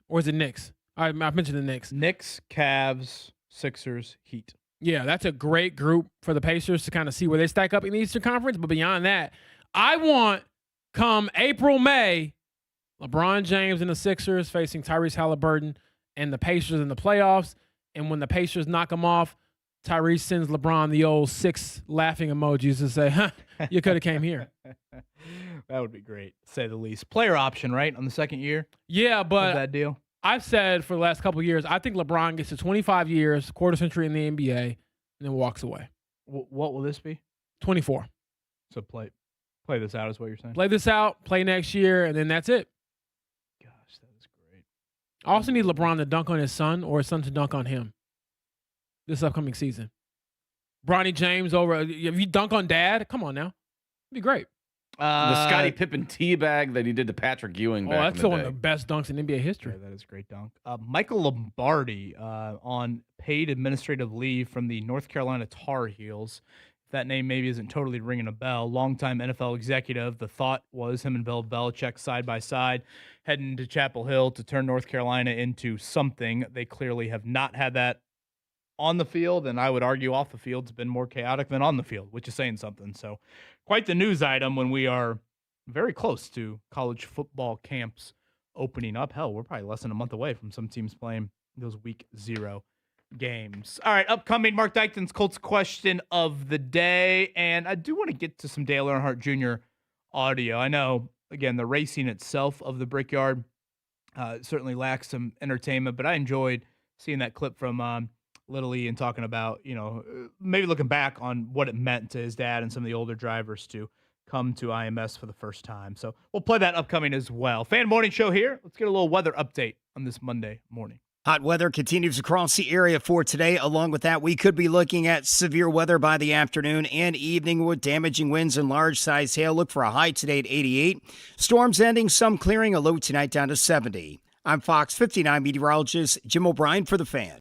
or is it Knicks? I mentioned the Knicks. Knicks, Cavs, Sixers, Heat. Yeah, that's a great group for the Pacers to kind of see where they stack up in the Eastern Conference. But beyond that, I want, come April, May, LeBron James and the Sixers facing Tyrese Halliburton and the Pacers in the playoffs. And when the Pacers knock them off, Tyrese sends LeBron the old 6 laughing emojis to say, huh, you could have came here. That would be great, to say the least. Player option, right, on the second year? Yeah, but that deal. I've said for the last couple of years, I think LeBron gets to 25 years, quarter century in the NBA, and then walks away. What will this be? 24. So play this out is what you're saying? Play this out, play next year, and then that's it. Gosh, that is great. I also need LeBron to dunk on his son or his son to dunk on him this upcoming season. Bronny James over, if you dunk on dad, come on now. It'd be great. The Scottie Pippen teabag that he did to Patrick Ewing Oh, back that's in the one day. of the best dunks in NBA history. Yeah, that is a great dunk. Michael Lombardi on paid administrative leave from the North Carolina Tar Heels. If that name maybe isn't totally ringing a bell, longtime NFL executive. The thought was him and Bill Belichick side by side heading to Chapel Hill to turn North Carolina into something. They clearly have not had that on the field, and I would argue off the field, it's been more chaotic than on the field, which is saying something. So quite the news item when we are very close to college football camps opening up. Hell, we're probably less than a month away from some teams playing those week 0 games. All right, upcoming Mark Dykton's Colts question of the day, and I do want to get to some Dale Earnhardt Jr. audio. I know, again, the racing itself of the Brickyard certainly lacks some entertainment, but I enjoyed seeing that clip from Little E and talking about, maybe looking back on what it meant to his dad and some of the older drivers to come to IMS for the first time. So we'll play that upcoming as well. Fan Morning Show here. Let's get a little weather update on this Monday morning. Hot weather continues across the area for today. Along with that, we could be looking at severe weather by the afternoon and evening with damaging winds and large-sized hail. Look for a high today at 88. Storms ending, some clearing, a low tonight down to 70. I'm Fox 59 meteorologist Jim O'Brien for The Fan.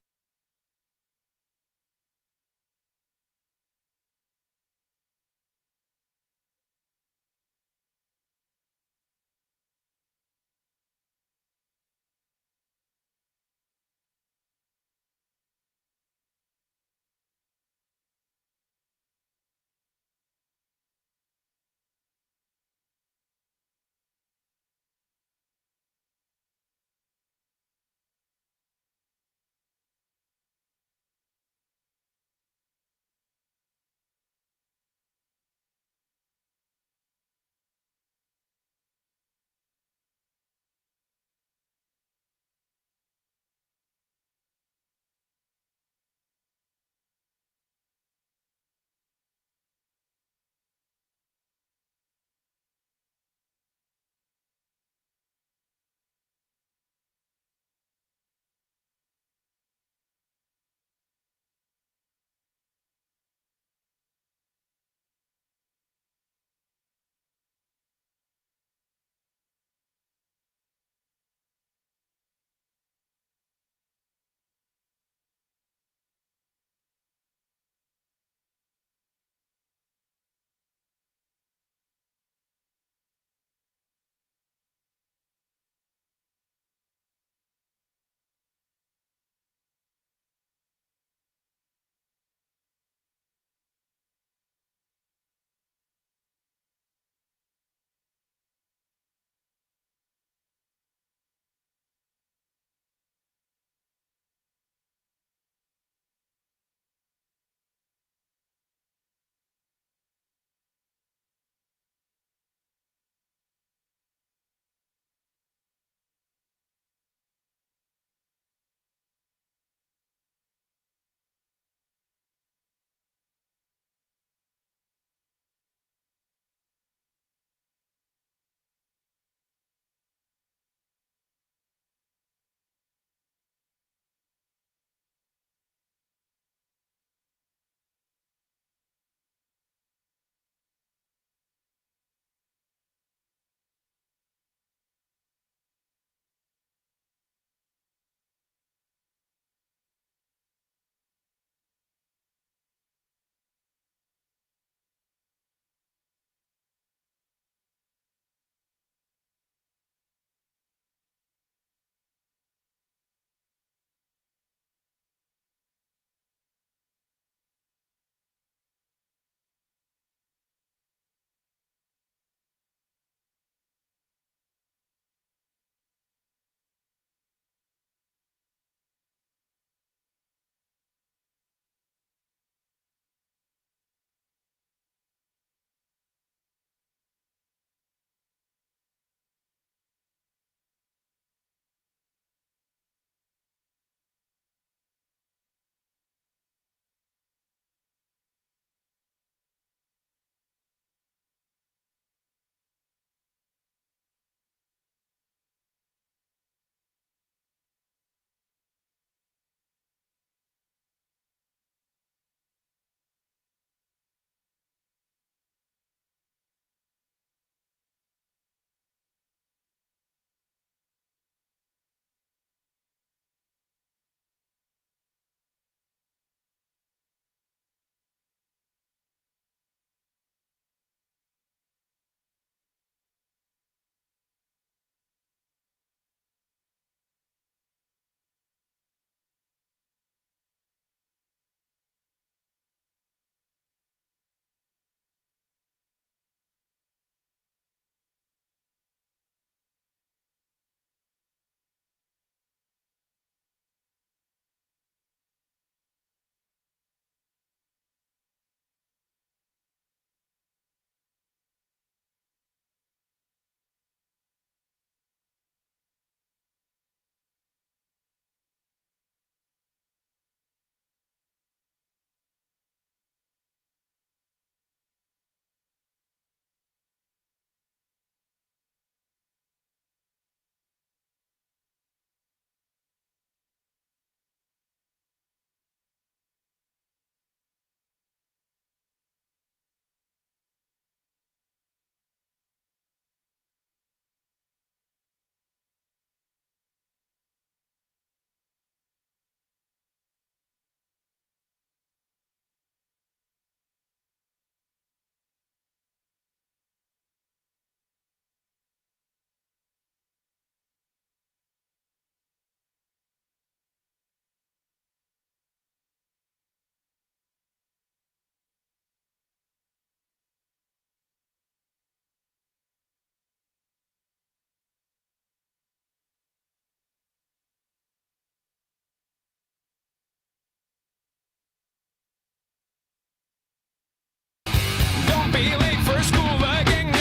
Be late for school again.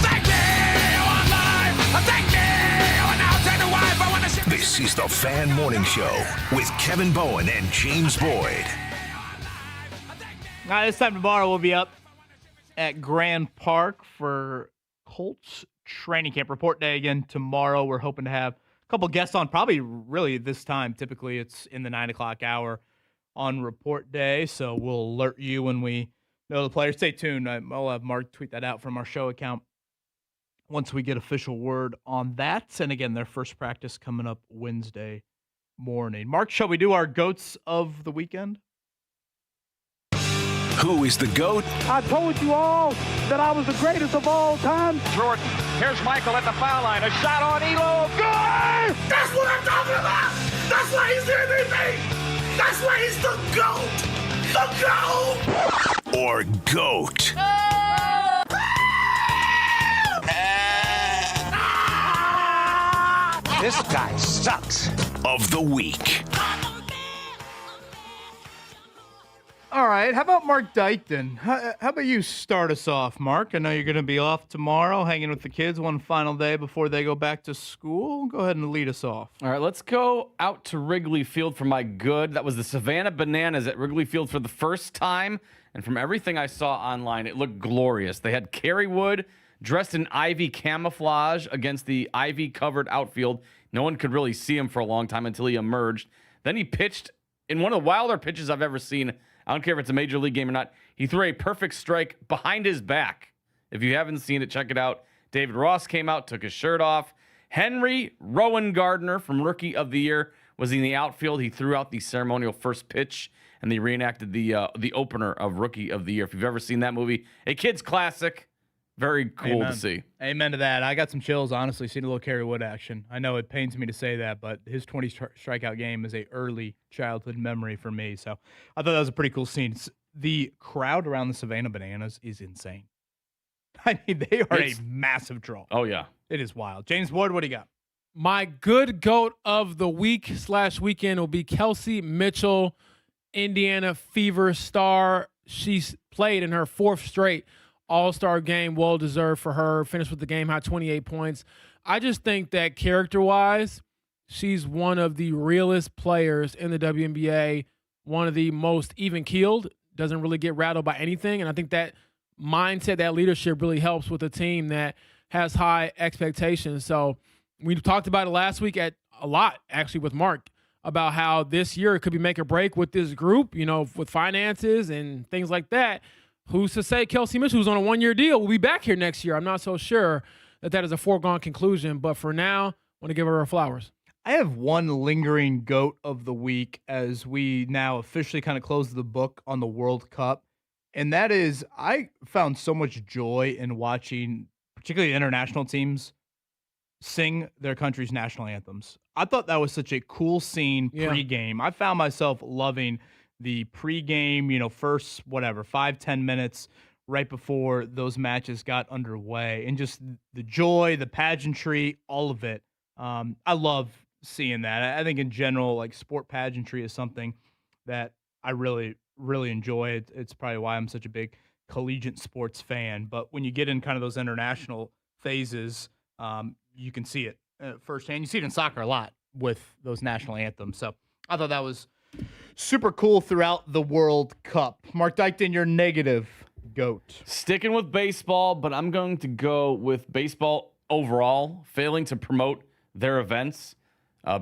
Thank you, I'm live. Thank you, and I'll tell the wife I want to ship. This is the Fan Morning Show with Kevin Bowen and James Boyd. All right, this time tomorrow we'll be up at Grand Park for Colts training camp report day again tomorrow. We're hoping to have a couple guests on, probably really this time. Typically it's in the 9 o'clock hour on report day, so we'll alert you when we know the players. Stay tuned. I'll have Mark tweet that out from our show account once we get official word on that. And again, their first practice coming up Wednesday morning. Mark, shall we do our GOATs of the weekend? Who is the GOAT? I told you all that I was the greatest of all time. Jordan. Here's Michael at the foul line. A shot on Elo. Good! That's what I'm talking about! That's why he's MVP! That's why he's the GOAT! The GOAT! Or GOAT? This guy sucks. Of the week. All right. How about Mark Dykton? How about you start us off, Mark? I know you're going to be off tomorrow, hanging with the kids one final day before they go back to school. Go ahead and lead us off. All right, let's go out to Wrigley Field for my good. That was the Savannah Bananas at Wrigley Field for the first time. And from everything I saw online, it looked glorious. They had Kerry Wood dressed in ivy camouflage against the ivy-covered outfield. No one could really see him for a long time until he emerged. Then he pitched in one of the wilder pitches I've ever seen. I don't care if it's a major league game or not. He threw a perfect strike behind his back. If you haven't seen it, check it out. David Ross came out, took his shirt off. Henry Rowan Gardner from Rookie of the Year was in the outfield. He threw out the ceremonial first pitch, and they reenacted the opener of Rookie of the Year. If you've ever seen that movie, a kid's classic. Very cool to see. Amen to that. I got some chills, honestly, seeing a little Kerry Wood action. I know it pains me to say that, but his 20 strikeout game is a early childhood memory for me. So I thought that was a pretty cool scene. The crowd around the Savannah Bananas is insane. I mean, they are a massive draw. Oh, yeah. It is wild. James Boyd, what do you got? My good GOAT of the week/weekend will be Kelsey Mitchell, Indiana Fever star. She's played in her fourth straight All-Star game, well-deserved for her. Finished with the game high 28 points. I just think that character-wise, she's one of the realest players in the WNBA, one of the most even-keeled, doesn't really get rattled by anything. And I think that mindset, that leadership really helps with a team that has high expectations. So we talked about it last week a lot, actually, with Mark, about how this year it could be make or break with this group, with finances and things like that. Who's to say Kelsey Mitchell, who's on a one-year deal, will be back here next year? I'm not so sure that is a foregone conclusion, but for now, I want to give her flowers. I have one lingering GOAT of the week as we now officially kind of close the book on the World Cup, and that is I found so much joy in watching particularly international teams sing their country's national anthems. I thought that was such a cool scene pregame. I found myself loving the pregame, first, 5-10 minutes right before those matches got underway. And just the joy, the pageantry, all of it. I love seeing that. I think in general, like sport pageantry is something that I really, really enjoy. It's probably why I'm such a big collegiate sports fan. But when you get in kind of those international phases, you can see it firsthand. You see it in soccer a lot with those national anthems. So I thought that was super cool throughout the World Cup. Mark Dykton, your negative GOAT. Sticking with baseball, but I'm going to go with baseball overall, failing to promote their events.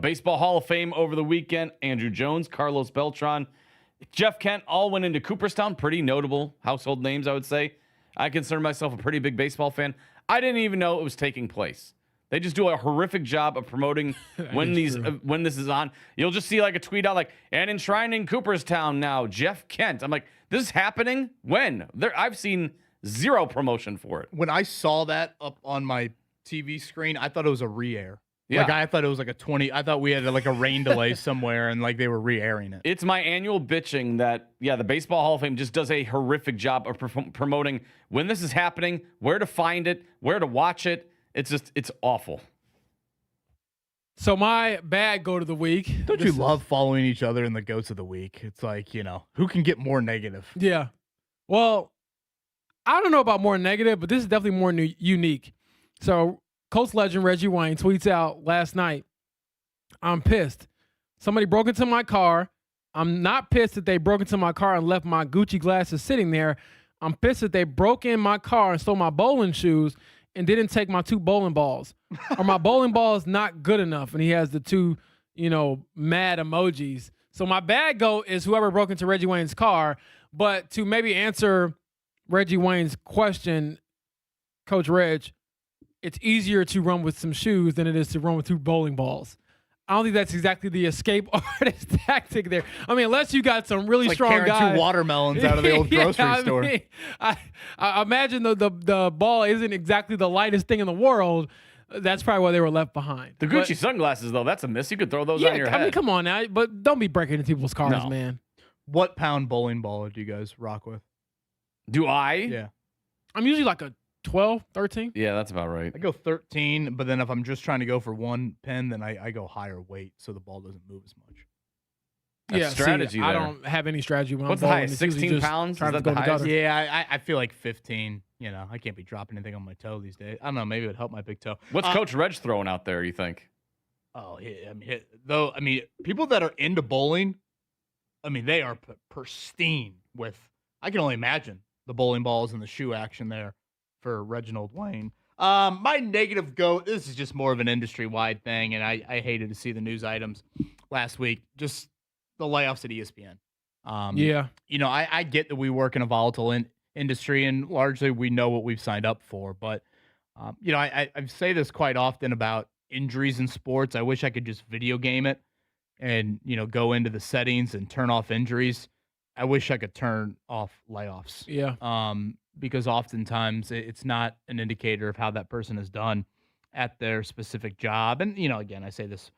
Baseball Hall of Fame over the weekend, Andrew Jones, Carlos Beltran, Jeff Kent all went into Cooperstown. Pretty notable household names, I would say. I consider myself a pretty big baseball fan. I didn't even know it was taking place. They just do a horrific job of promoting when this is on. You'll just see like a tweet out like, and enshrined in Cooperstown now, Jeff Kent. I'm like, this is happening? When? I've seen zero promotion for it. When I saw that up on my TV screen, I thought it was a re-air. Yeah. Like I thought it was like I thought we had like a rain delay somewhere and like they were re-airing it. It's my annual bitching that, the Baseball Hall of Fame just does a horrific job of promoting when this is happening, where to find it, where to watch it. It's awful. So my bad goat of the week. Don't you love following each other in the goats of the week? It's like, who can get more negative? Yeah. Well, I don't know about more negative, but this is definitely more unique. So Colts legend Reggie Wayne tweets out last night, I'm pissed. Somebody broke into my car. I'm not pissed that they broke into my car and left my Gucci glasses sitting there. I'm pissed that they broke in my car and stole my bowling shoes and didn't take my 2 bowling balls. Or my bowling ball is not good enough. And he has the 2, mad emojis. So my bad goat is whoever broke into Reggie Wayne's car. But to maybe answer Reggie Wayne's question, Coach Reg, it's easier to run with some shoes than it is to run with 2 bowling balls. I don't think that's exactly the escape artist tactic there. I mean, unless you got some really It's like strong carrying guys. 2 watermelons out of the old grocery store. I imagine the ball isn't exactly the lightest thing in the world. That's probably why they were left behind. The Gucci sunglasses, though, that's a miss. You could throw those on your head. I mean, come on now. But don't be breaking into people's cars, man. What pound bowling ball do you guys rock with? Do I? Yeah. I'm usually like a 12, 13. Yeah, that's about right. I go 13, but then if I'm just trying to go for one pin, then I go higher weight so the ball doesn't move as much. That's strategy there. I don't have any strategy when What's I'm the bowling. highest? It's usually 16 just pounds? Is trying to that go the to highest? gutter. Yeah, I feel like 15. I can't be dropping anything on my toe these days. I don't know. Maybe it would help my big toe. What's Coach Reg throwing out there, you think? Oh, yeah. I mean, people that are into bowling, they are pristine with, I can only imagine the bowling balls and the shoe action there for Reginald Wayne. My negative goat, this is just more of an industry-wide thing, and I hated to see the news items last week. Just the layoffs at ESPN. I get that we work in a volatile industry, and largely we know what we've signed up for. But, I say this quite often about injuries in sports. I wish I could just video game it and, go into the settings and turn off injuries. I wish I could turn off layoffs. Yeah. Because oftentimes it's not an indicator of how that person has done at their specific job. And, again, I say this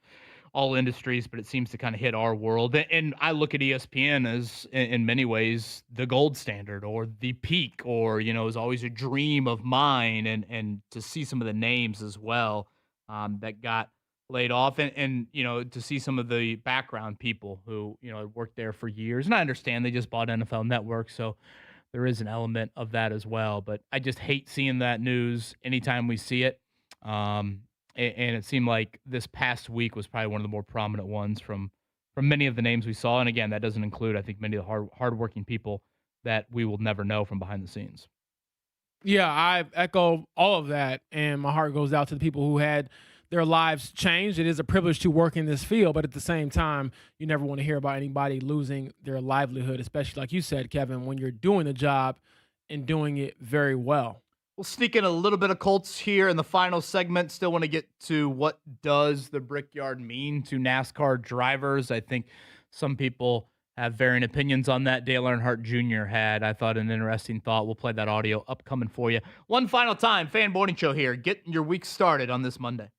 all industries, but it seems to kind of hit our world. And I look at ESPN as, in many ways, the gold standard or the peak, or, is always a dream of mine. And to see some of the names as well that got laid off and, to see some of the background people who, had worked there for years. And I understand they just bought NFL Network, so there is an element of that as well. But I just hate seeing that news anytime we see it. And it seemed like this past week was probably one of the more prominent ones from many of the names we saw. And again, that doesn't include, I think, many of the hardworking people that we will never know from behind the scenes. Yeah, I echo all of that, and my heart goes out to the people who had their lives changed. It is a privilege to work in this field, but at the same time, you never want to hear about anybody losing their livelihood, especially like you said, Kevin, when you're doing the job and doing it very well. We'll sneak in a little bit of Colts here in the final segment. Still want to get to what does the Brickyard mean to NASCAR drivers. I think some people have varying opinions on that. Dale Earnhardt Jr. had, I thought, an interesting thought. We'll play that audio upcoming for you. One final time, Fan Morning Show here. Getting your week started on this Monday.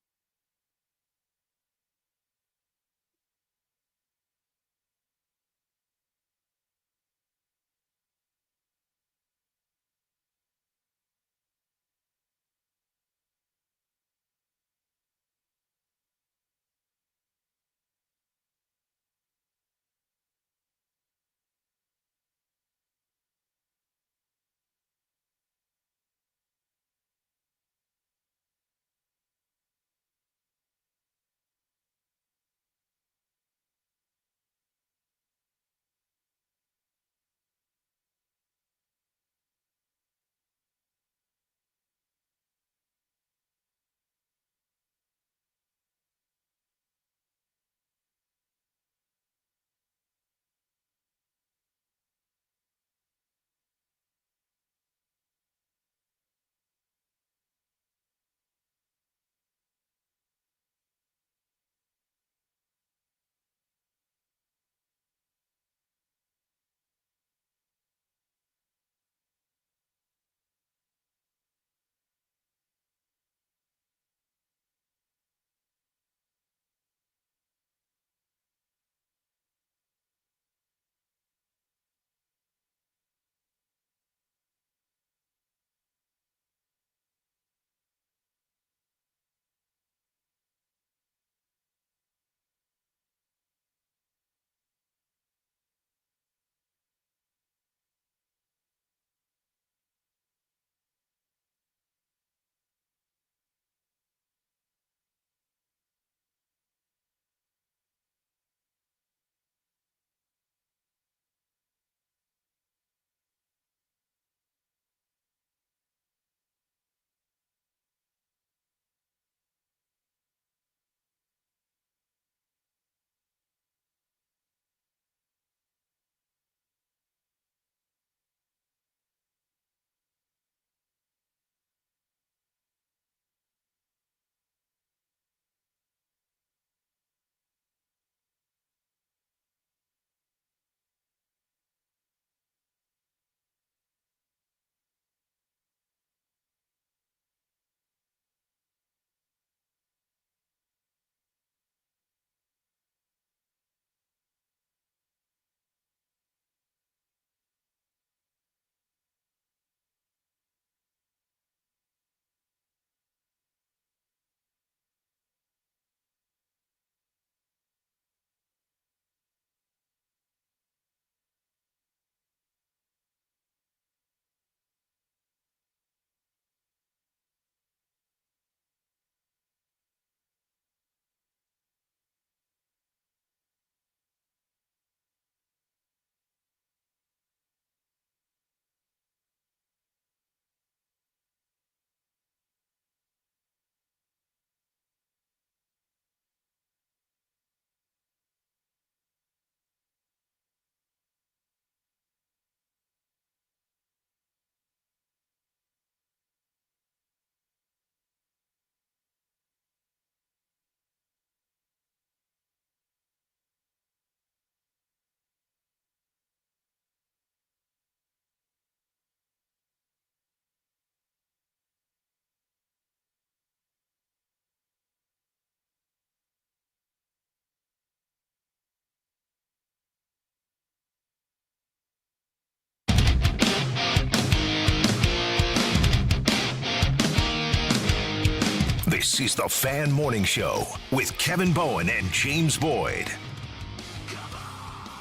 This is the Fan Morning Show with Kevin Bowen and James Boyd.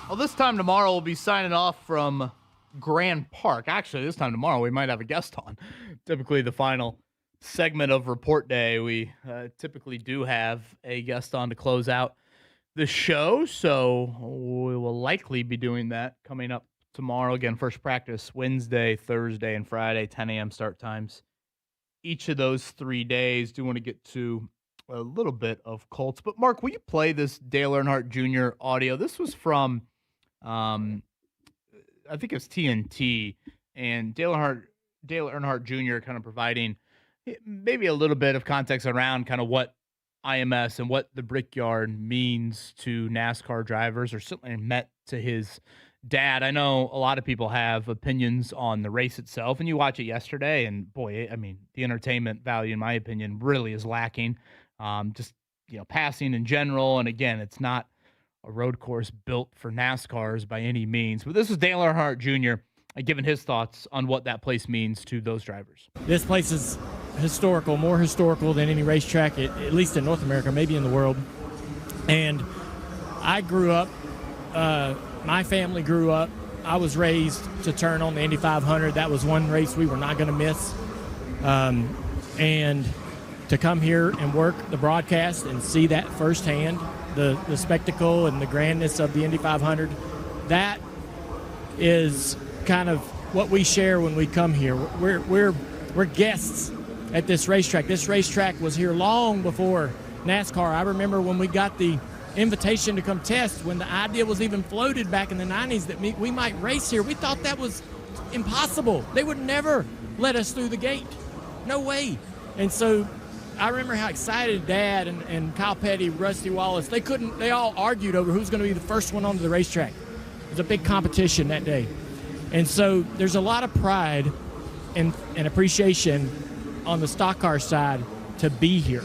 Well, this time tomorrow we'll be signing off from Grand Park. Actually, this time tomorrow we might have a guest on. Typically, the final segment of Report Day, we typically do have a guest on to close out the show. So we will likely be doing that coming up tomorrow. Again, first practice Wednesday, Thursday, and Friday, 10 a.m. start times. Each of those 3 days. Do want to get to a little bit of Colts. But, Mark, will you play this Dale Earnhardt Jr. audio? This was from, I think it's TNT, and Dale Earnhardt Jr. kind of providing maybe a little bit of context around kind of what IMS and what the Brickyard means to NASCAR drivers, or certainly meant to his dad. I know a lot of people have opinions on the race itself, and you watch it yesterday, and boy, I mean, the entertainment value, in my opinion, really is lacking. Just, passing in general. And again, it's not a road course built for NASCARs by any means. But this is Dale Earnhardt Jr. Giving his thoughts on what that place means to those drivers. This place is historical, more historical than any racetrack, at least in North America, maybe in the world. And I grew up, my family grew up, I was raised to turn on the Indy 500. That was one race we were not going to miss. And to come here and work the broadcast and see that firsthand, the spectacle and the grandness of the Indy 500, that is kind of what we share when we come here. We're guests at this racetrack. This racetrack was here long before NASCAR. I remember when we got the invitation to come test, when the idea was even floated back in the 90s that we might race here, we thought that was impossible. They would never let us through the gate. No way. And so I remember how excited Dad and Kyle Petty, Rusty Wallace, they all argued over who's going to be the first one onto the racetrack. It was a big competition that day. And so there's a lot of pride and appreciation on the stock car side to be here,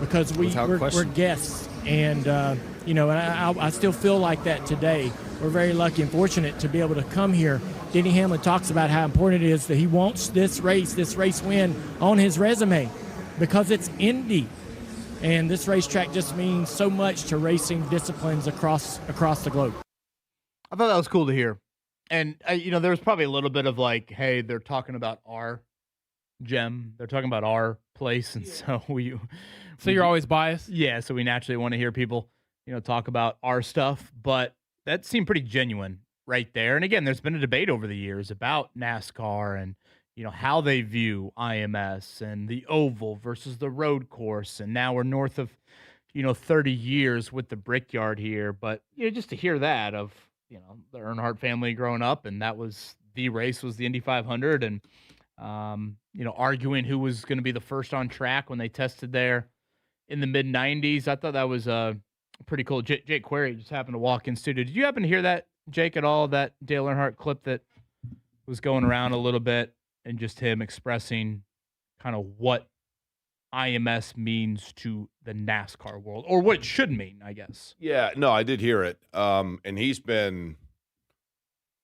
because we're guests. And, I still feel like that today. We're very lucky and fortunate to be able to come here. Denny Hamlin talks about how important it is that he wants this race win on his resume, because it's Indy. And this racetrack just means so much to racing disciplines across the globe. I thought that was cool to hear. And, there was probably a little bit of like, hey, they're talking about our gem. They're talking about our place. And so you're always biased? Yeah, so we naturally want to hear people, talk about our stuff. But that seemed pretty genuine right there. And again, there's been a debate over the years about NASCAR and, how they view IMS and the oval versus the road course. And now we're north of, 30 years with the Brickyard here. But, just to hear that of, the Earnhardt family growing up, and that was the race, was the Indy 500, and, arguing who was going to be the first on track when they tested there in the mid-90s. I thought that was pretty cool. Jake Query just happened to walk in studio. Did you happen to hear that, Jake, at all, that Dale Earnhardt clip that was going around a little bit, and just him expressing kind of what IMS means to the NASCAR world, or what it should mean, I guess? Yeah, no, I did hear it. And he's been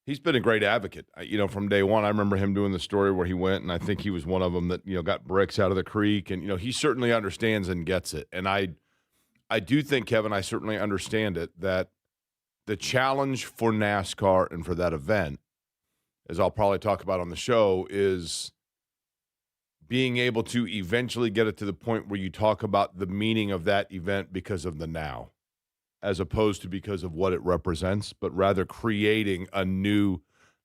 a great advocate. From day one, I remember him doing the story where he went, and I think he was one of them that, got bricks out of the creek. And, he certainly understands and gets it. And I do think, Kevin, I certainly understand it, that the challenge for NASCAR and for that event, as I'll probably talk about on the show, is being able to eventually get it to the point where you talk about the meaning of that event because of the now, as opposed to because of what it represents, but rather creating a new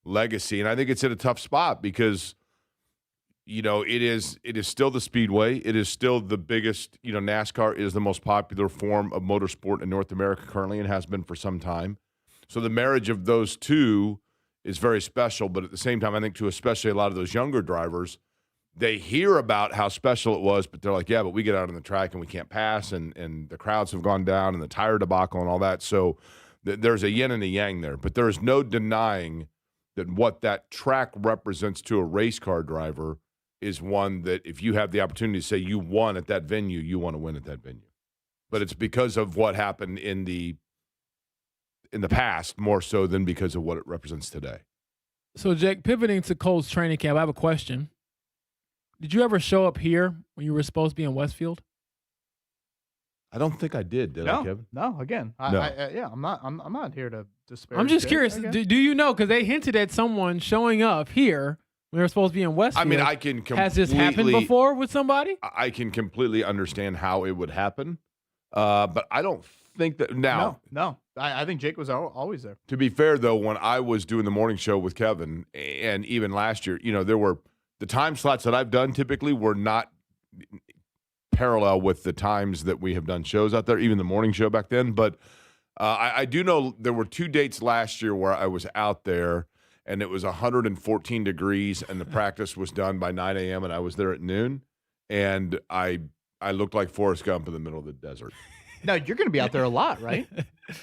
legacy. And I think it's in a tough spot because, it is still the Speedway. It is still the biggest, NASCAR is the most popular form of motorsport in North America currently, and has been for some time. So the marriage of those two is very special. But at the same time, I think to especially a lot of those younger drivers, they hear about how special it was, but they're like, yeah, but we get out on the track and we can't pass, and the crowds have gone down, and the tire debacle and all that. So there's a yin and a yang there. But there is no denying that what that track represents to a race car driver is one that if you have the opportunity to say you won at that venue, you want to win at that venue. But it's because of what happened in the past more so than because of what it represents today. So, Jake, pivoting to Colts training camp, I have a question. Did you ever show up here when you were supposed to be in Westfield? I don't think I did I, No, Kevin? no. Again, No. I'm not here to disparage. I'm just Jake. curious. Okay. Do you know? Because they hinted at someone showing up here when they're supposed to be in Westfield. I mean, I can completely. Has this happened before with somebody? I can completely understand how it would happen, but I don't think that now. No. I think Jake was always there. To be fair, though, when I was doing the morning show with Kevin, and even last year, there were the time slots that I've done typically were not parallel with the times that we have done shows out there, even the morning show back then. But I do know there were 2 dates last year where I was out there, and it was 114 degrees, and the practice was done by 9 a.m., and I was there at noon, and I looked like Forrest Gump in the middle of the desert. No, you're going to be out there a lot, right?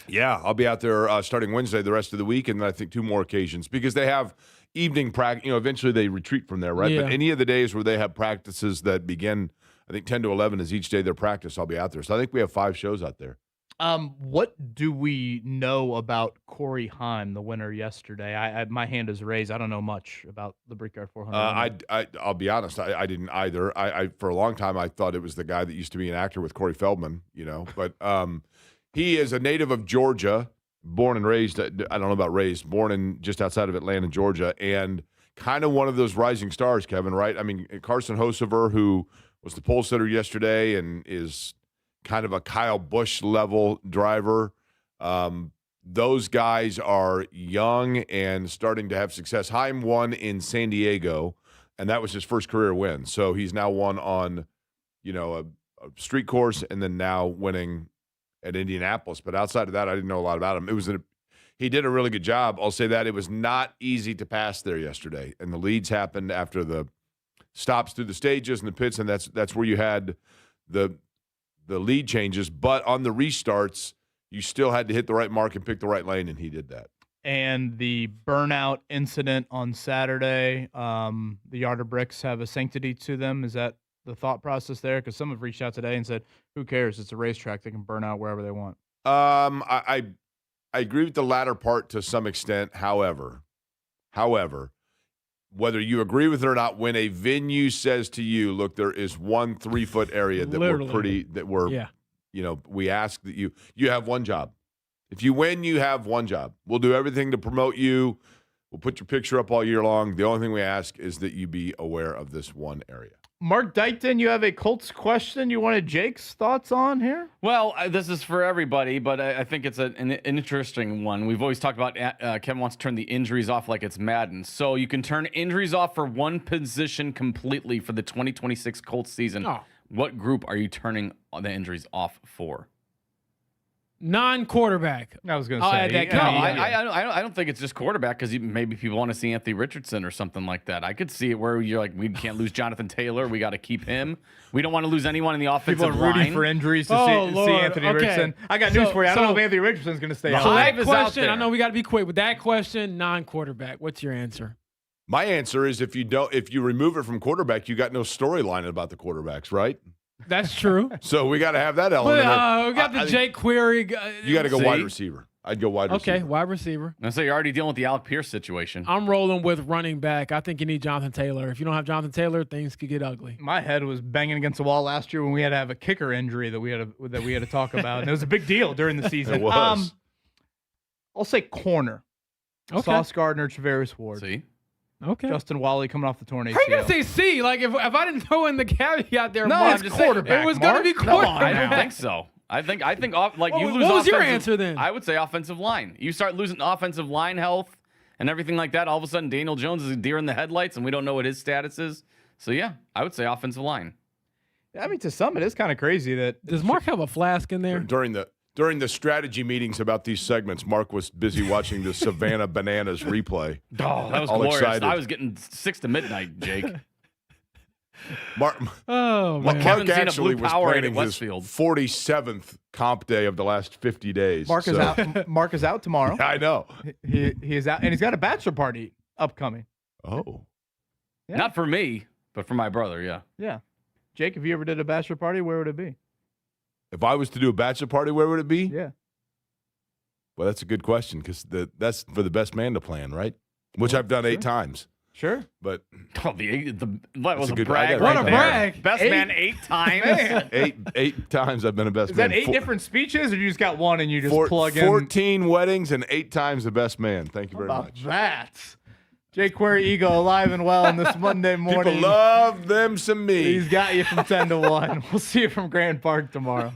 Yeah, I'll be out there starting Wednesday the rest of the week, and then I think 2 more occasions because they have evening practice. Eventually they retreat from there, right? Yeah. But any of the days where they have practices that begin, I think 10 to 11 is each day their practice, I'll be out there. So I think we have 5 shows out there. What do we know about Corey Heim, the winner yesterday? I my hand is raised. I don't know much about the Brickyard 400. I'll be honest, I didn't either. I for a long time I thought it was the guy that used to be an actor with Corey Feldman, but he is a native of Georgia, born and raised. I don't know about raised, born in just outside of Atlanta, Georgia, and kind of one of those rising stars, Kevin. Right? I mean, Carson Hocevar, who was the pole sitter yesterday and is kind of a Kyle Busch level driver. Those guys are young and starting to have success. Heim won in San Diego, and that was his first career win. So he's now won on, a street course, and then now winning at Indianapolis. But outside of that, I didn't know a lot about him. He did a really good job. I'll say that. It was not easy to pass there yesterday, and the leads happened after the stops through the stages and the pits, and that's where you had the lead changes. But on the restarts, you still had to hit the right mark and pick the right lane, and he did that. And the burnout incident on Saturday, the yard of bricks have a sanctity to them. Is that the thought process there? Because some have reached out today and said, who cares? It's a racetrack. They can burn out wherever they want. I agree with the latter part to some extent. However, whether you agree with it or not, when a venue says to you, look, there is one 3-foot area that we ask that you have one job. If you win, you have one job. We'll do everything to promote you. We'll put your picture up all year long. The only thing we ask is that you be aware of this one area. Mark Dykton, you have a Colts question you wanted Jake's thoughts on here? Well, this is for everybody, but I think it's an interesting one. We've always talked about Kevin wants to turn the injuries off like it's Madden. So you can turn injuries off for one position completely for the 2026 Colts season. Oh. What group are you turning the injuries off for? Non-quarterback. I was going to I'll say. add that No, caveat. I don't think it's just quarterback because maybe people want to see Anthony Richardson or something like that. I could see it where you're like, we can't lose Jonathan Taylor. We got to keep him. We don't want to lose anyone in the offensive People are rooting line. for injuries to see Lord. Anthony Okay. Richardson. I got news for you. I don't know if Anthony Richardson's going to stay out. So Hype that is out question, there. I know we got to be quick, but that question, non-quarterback. What's your answer? My answer is if you remove it from quarterback, you got no storyline about the quarterbacks, right? That's true. So we got to have that element. But, we got the Jake Query. You got to go See? wide receiver. I'd go wide receiver. Okay, wide receiver. I say you're already dealing with the Alec Pierce situation. I'm rolling with running back. I think you need Jonathan Taylor. If you don't have Jonathan Taylor, things could get ugly. My head was banging against the wall last year when we had to have a kicker injury that we had to talk about. And it was a big deal during the season. It was. I'll say corner. Okay. Sauce Gardner, Travaris Ward. See? Okay. Justin Wally coming off the torn ACL. How are you going to say C? Like, if I didn't throw in the caveat there, No, Mark, I'm just saying, it was going to be No, quarterback. I don't think so. I think you lose. What was your offensive- answer then? I would say offensive line. You start losing offensive line health and everything like that. All of a sudden, Daniel Jones is a deer in the headlights, and we don't know what his status is. So yeah, I would say offensive line. I mean, to some, it is kind of crazy that. Does Mark have a flask in there? During the strategy meetings about these segments, Mark was busy watching the Savannah Bananas replay. Oh, that was All glorious. excited. I was getting 6 to midnight, Jake. Mark Man. Kevin's seen a actually blue was power planning at his Westfield. 47th comp day of the last 50 days. Mark is out. Mark is out tomorrow. I know. He is out, and he's got a bachelor party upcoming. Oh. Yeah. Not for me, but for my brother. Yeah. Yeah, Jake, if you ever did a bachelor party, where would it be? If I was to do a bachelor party, where would it be? Yeah. Well, that's a good question because that's for the best man to plan, right? Which I've done 8 times. Sure. But what was a good brag? what right a there. brag. Best man 8 times. Man. eight times I've been a best Is man. that 8 different speeches, or you just got one and you just plug in? 14 weddings and 8 times the best man. Thank you very How much. about that? Jay Query Ego alive and well on this Monday morning. People love them some me. He's got you from 10 to 1. We'll see you from Grand Park tomorrow.